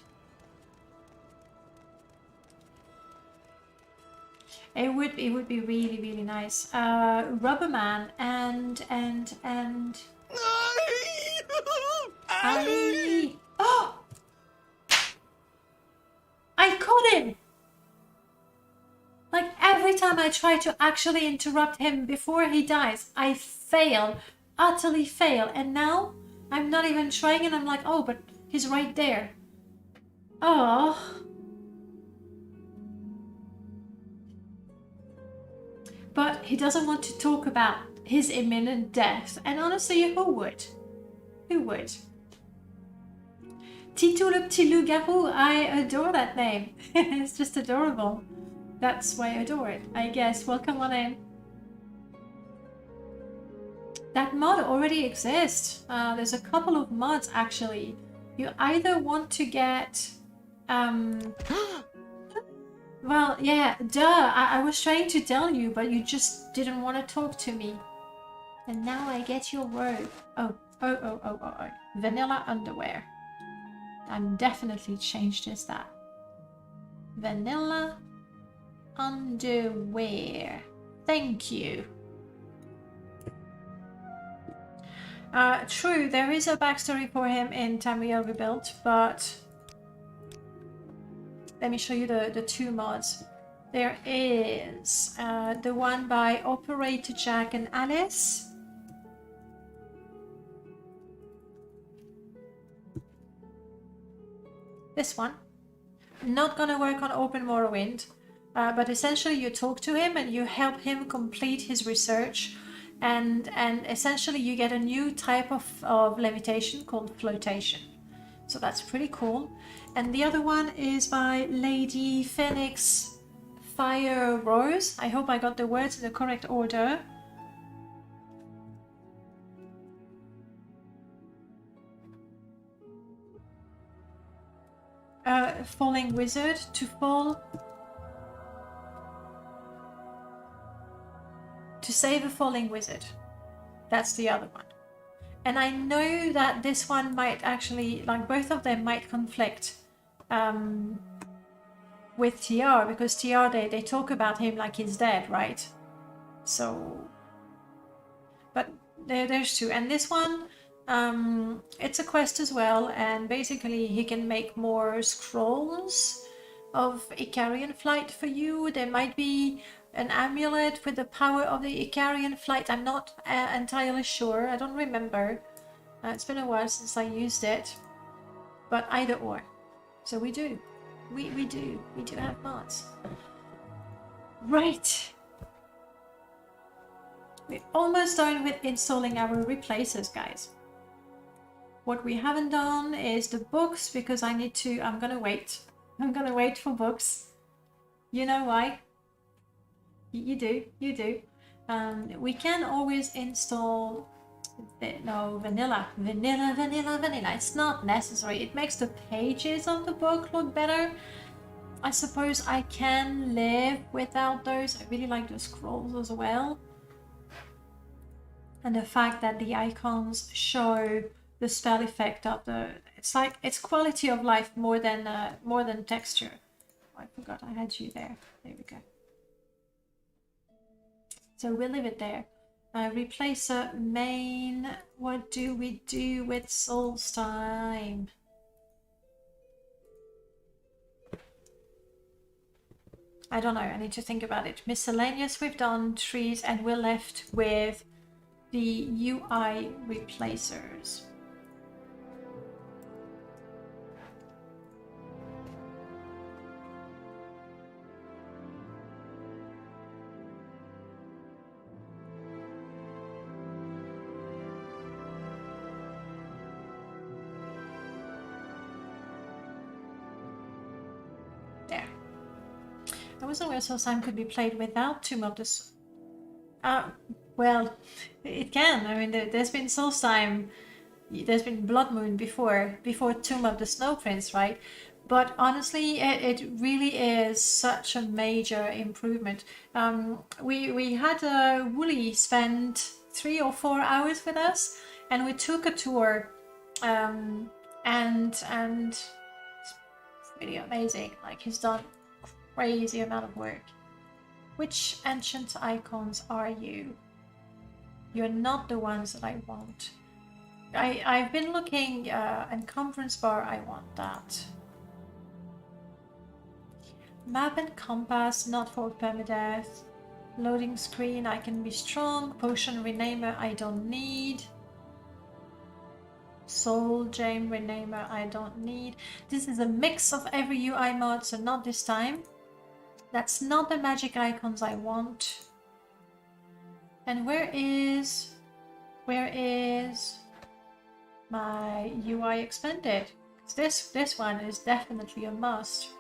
It would be really, really nice. Rubberman and I... Oh! I caught him! Like, every time I try to actually interrupt him before he dies, I fail. Utterly fail. And now, I'm not even trying and I'm like, oh, but he's right there. Oh. But he doesn't want to talk about his imminent death. And honestly, who would? Who would? Tito le petit loup-garou, I adore that name. It's just adorable. That's why I adore it, I guess. Welcome on in. That mod already exists. There's a couple of mods actually. You either want to get... Well, yeah, duh. I was trying to tell you, but you just didn't want to talk to me. And now I get your word. Oh. Vanilla underwear. I'm definitely changed as that. Vanilla underwear. Thank you. True, there is a backstory for him in Tamriel Rebuilt, but let me show you the two mods. There is the one by Operator Jack and Alice. This one. Not gonna work on Open Morrowind, but essentially you talk to him and you help him complete his research, and essentially you get a new type of levitation called flotation. So that's pretty cool. And the other one is by Lady Phoenix Fire Rose. I hope I got the words in the correct order. Falling Wizard to fall. To save a falling wizard. That's the other one. And I know that this one might actually, like both of them might conflict with TR, because TR, they talk about him like he's dead, right? So, but there's two. And this one, it's a quest as well, and basically he can make more scrolls of Icarian flight for you. There might be an amulet with the power of the Icarian flight. I'm not entirely sure. I don't remember. It's been a while since I used it. But either or. So we do. We do. We do have mods. Right. We're almost done with installing our replacers, guys. What we haven't done is the books, because I'm gonna wait. I'm gonna wait for books. You know why? You do. We can always install vanilla. It's not necessary. It makes the pages of the book look better. I suppose I can live without those. I really like the scrolls as well. And the fact that the icons show the spell effect of the... It's quality of life more than texture. Oh, I forgot I had you there. There we go. So we'll leave it there. Replacer main. What do we do with Solstheim? I don't know. I need to think about it. Miscellaneous we've done, trees, and we're left with the UI replacers. I wasn't aware Solstheim could be played without Tomb of the well, it can. I mean, there's been Solstheim, there's been Blood Moon before Tomb of the Snow Prince, right? But honestly, it really is such a major improvement. We had Wooly spend 3 or 4 hours with us, and we took a tour, and it's really amazing. Like, he's done crazy amount of work. Which ancient icons are you? You're not the ones that I want. I've been looking, and conference bar, I want that. Map and compass, not for permadeath. Loading screen, I can be strong. Potion renamer, I don't need. Soul gem renamer, I don't need. This is a mix of every UI mod, so not this time. That's not the magic icons I want. And where is my UI expanded? This one is definitely a must.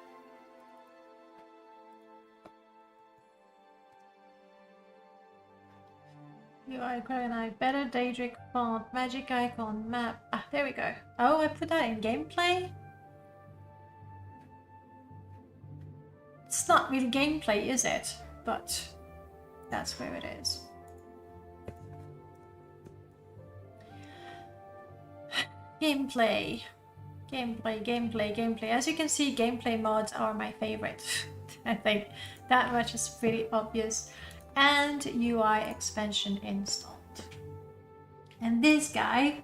UI Granite, better Daedric font, magic icon, map. Ah, there we go. Oh, I put that in gameplay? It's not really gameplay, is it? But that's where it is. Gameplay. Gameplay. As you can see, gameplay mods are my favorite. I think that much is pretty obvious. And UI expansion installed. And this guy,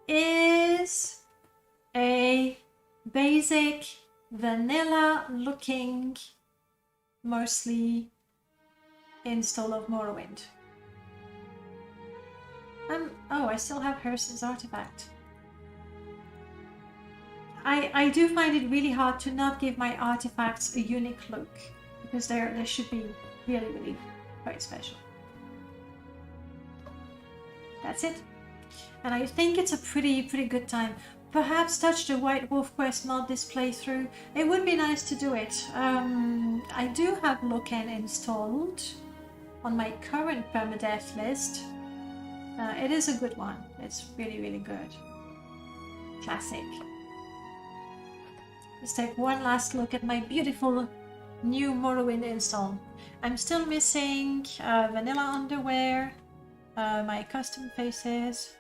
is a basic vanilla looking mostly install of Morrowind. Oh, I still have Herson's artifact. I do find it really hard to not give my artifacts a unique look, because they should be really quite special. That's it. And I think it's a pretty good time. Perhaps touch the White Wolf quest mod this playthrough. It would be nice to do it. I do have Loken installed on my current permadeath list. It is a good one. It's really good. Classic. Let's take one last look at my beautiful new Morrowind install. I'm still missing vanilla underwear, my custom faces,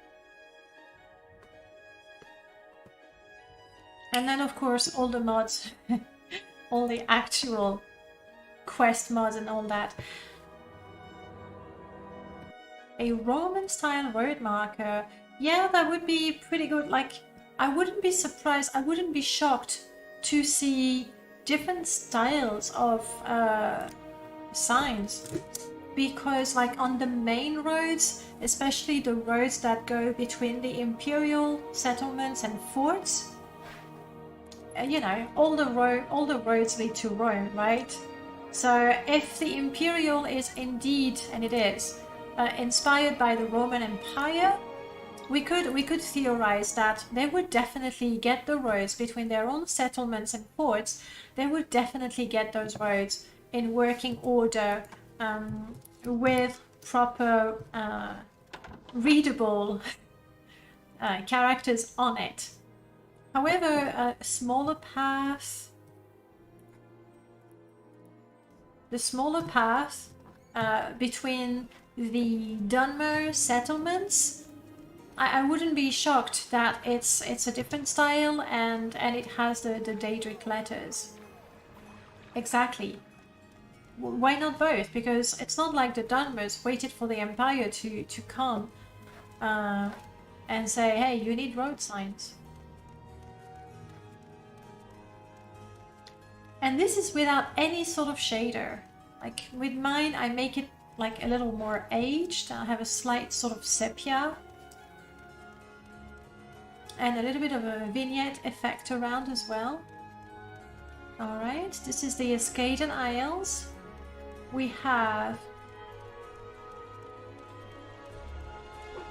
and then of course all the mods, all the actual quest mods and all that. A Roman style word marker, yeah, that would be pretty good. Like, I wouldn't be surprised, I wouldn't be shocked to see different styles of signs, because like on the main roads, especially the roads that go between the imperial settlements and forts, you know, all the roads lead to Rome, right? So if the imperial is indeed, and it is, inspired by the Roman Empire, we could theorize that they would definitely get the roads between their own settlements and ports. They would definitely get those roads in working order, with proper readable characters on it. However, a smaller path, between the Dunmer settlements, I wouldn't be shocked that it's a different style and it has the Daedric letters. Exactly. Why not both? Because it's not like the Dunmers waited for the Empire to come and say, hey, you need road signs. And this is without any sort of shader. Like with mine, I make it like a little more aged. I have a slight sort of sepia and a little bit of a vignette effect around as well. Alright, this is the Escaden Isles. We have...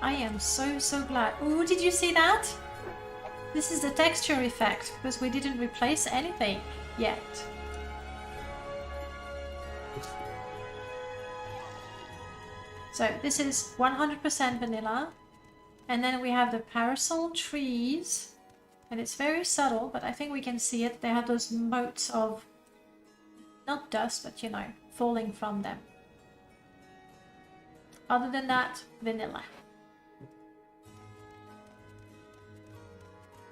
I am so glad. Ooh, did you see that? This is the texture effect, because we didn't replace anything yet. So this is 100% vanilla. And then we have the parasol trees. And it's very subtle, but I think we can see it. They have those motes of, not dust, but you know, falling from them. Other than that, vanilla.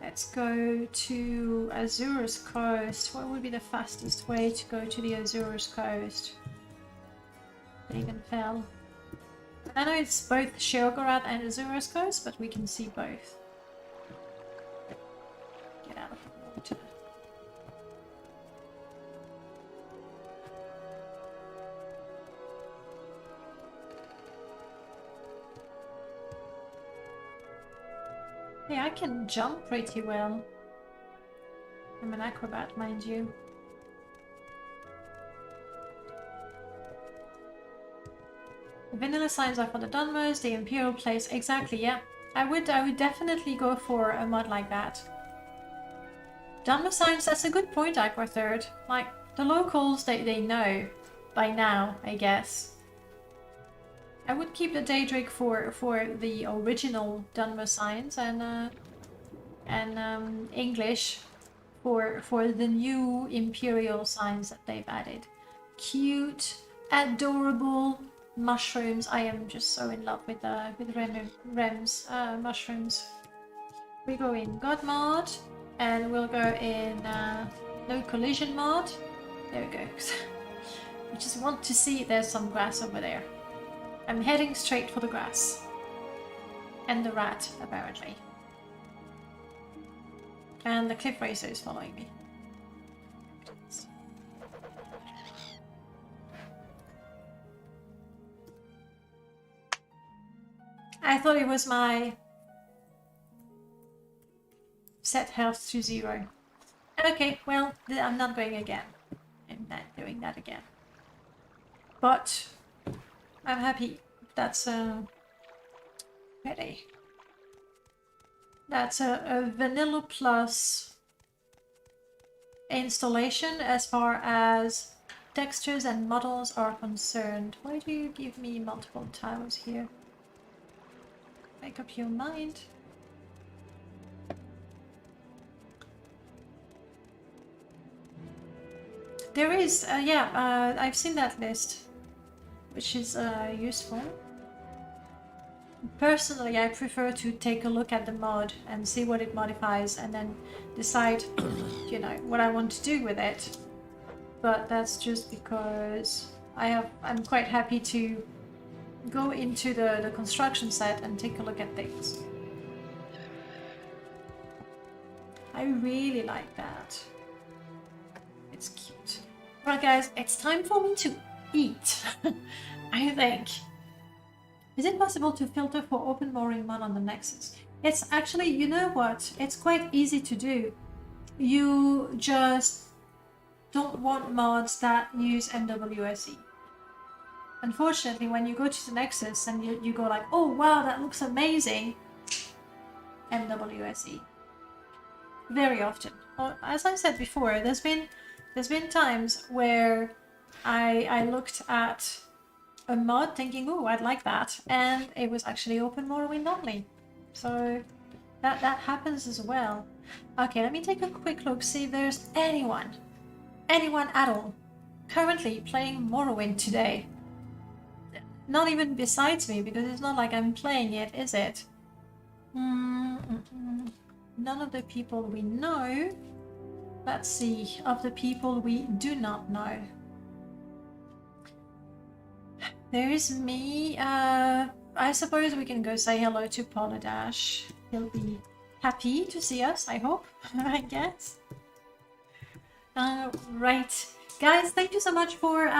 Let's go to Azura's coast. What would be the fastest way to go to the Azura's coast? Fell. I know it's both Sheogorath and Azura's coast, but we can see both. Get out of the water. Yeah, I can jump pretty well. I'm an acrobat, mind you. The vanilla signs are for the Dunmers, the Imperial place. Exactly, yeah. I would definitely go for a mod like that. Dunmer signs, that's a good point, Aqua Third. Like, the locals, they know by now, I guess. I would keep the Daedric for the original Dunmer signs and English for the new Imperial signs that they've added. Cute, adorable mushrooms. I am just so in love with Rem's mushrooms. We go in God mod and we'll go in no collision mod. There we go. I just want to see there's some grass over there. I'm heading straight for the grass. And the rat, apparently. And the cliff racer is following me. I thought it was my set health to 0. Okay, well, I'm not going again. I'm not doing that again. But I'm happy. That's ready. That's a vanilla plus installation as far as textures and models are concerned. Why do you give me multiple tiles here? Make up your mind. There is, I've seen that list, which is useful. Personally, I prefer to take a look at the mod and see what it modifies and then decide, you know, what I want to do with it. But that's just because I'm quite happy to go into the construction set and take a look at things. I really like that. It's cute. Well, guys, it's time for me to eat. I think. Is it possible to filter for open mooring mod on the Nexus? It's actually, you know what? It's quite easy to do. You just don't want mods that use MWSE. Unfortunately, when you go to the Nexus and you go like, oh wow, that looks amazing, MWSE. Very often. As I said before, there's been times where I looked at a mod thinking, oh, I'd like that, and it was actually open Morrowind only. So that happens as well. Okay, let me take a quick look, see if there's anyone at all currently playing Morrowind today. Not even besides me, because it's not like I'm playing it, is it? None of the people we know. Let's see, of the people we do not know. There is me. I suppose we can go say hello to Poladash. He'll be happy to see us, I hope. I guess. Right. Guys, thank you so much for,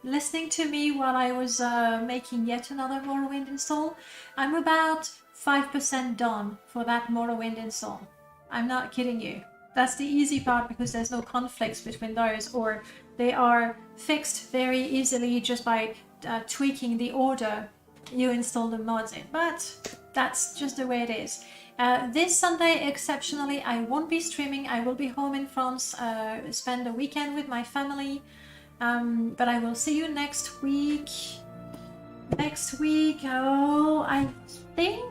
listening to me while I was making yet another Morrowind install. I'm about 5% done for that Morrowind install. I'm not kidding you. That's the easy part because there's no conflicts between those, or they are fixed very easily just by tweaking the order you install the mods in. But that's just the way it is. This Sunday, exceptionally, I won't be streaming. I will be home in France, spend the weekend with my family. But I will see you next week. Next week, oh, I think...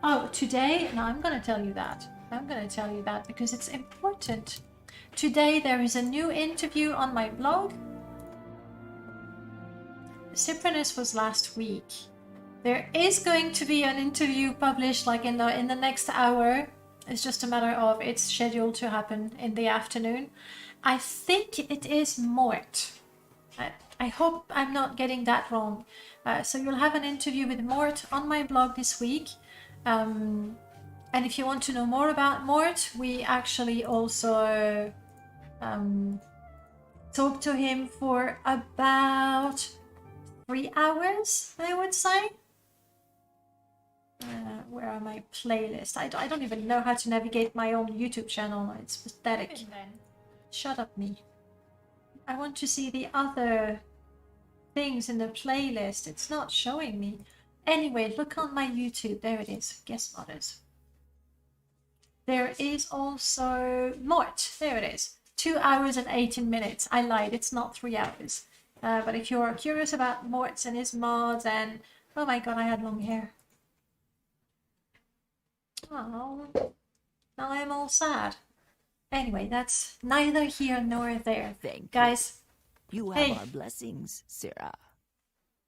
Oh, today? No, I'm gonna tell you that. I'm gonna tell you that because it's important. Today there is a new interview on my blog. Synchronous was last week. There is going to be an interview published like in the next hour. It's just a matter of it's scheduled to happen in the afternoon. I think it is Mort. I hope I'm not getting that wrong. So you'll have an interview with Mort on my blog this week. And if you want to know more about Mort, we actually also talked to him for about 3 hours, I would say. Where are my playlists? I don't even know how to navigate my own YouTube channel. It's pathetic. Shut up, me. I want to see the other things in the playlist. It's not showing me. Anyway, look on my YouTube. There it is. Guest modders. There is also Mort. There it is. 2 hours and 18 minutes. I lied. It's not 3 hours. But if you're curious about Mort and his mods and... Oh my god, I had long hair. Oh, now I'm all sad. Anyway, that's neither here nor there. Thank you. Guys, You Hey. have our blessings, Sarah.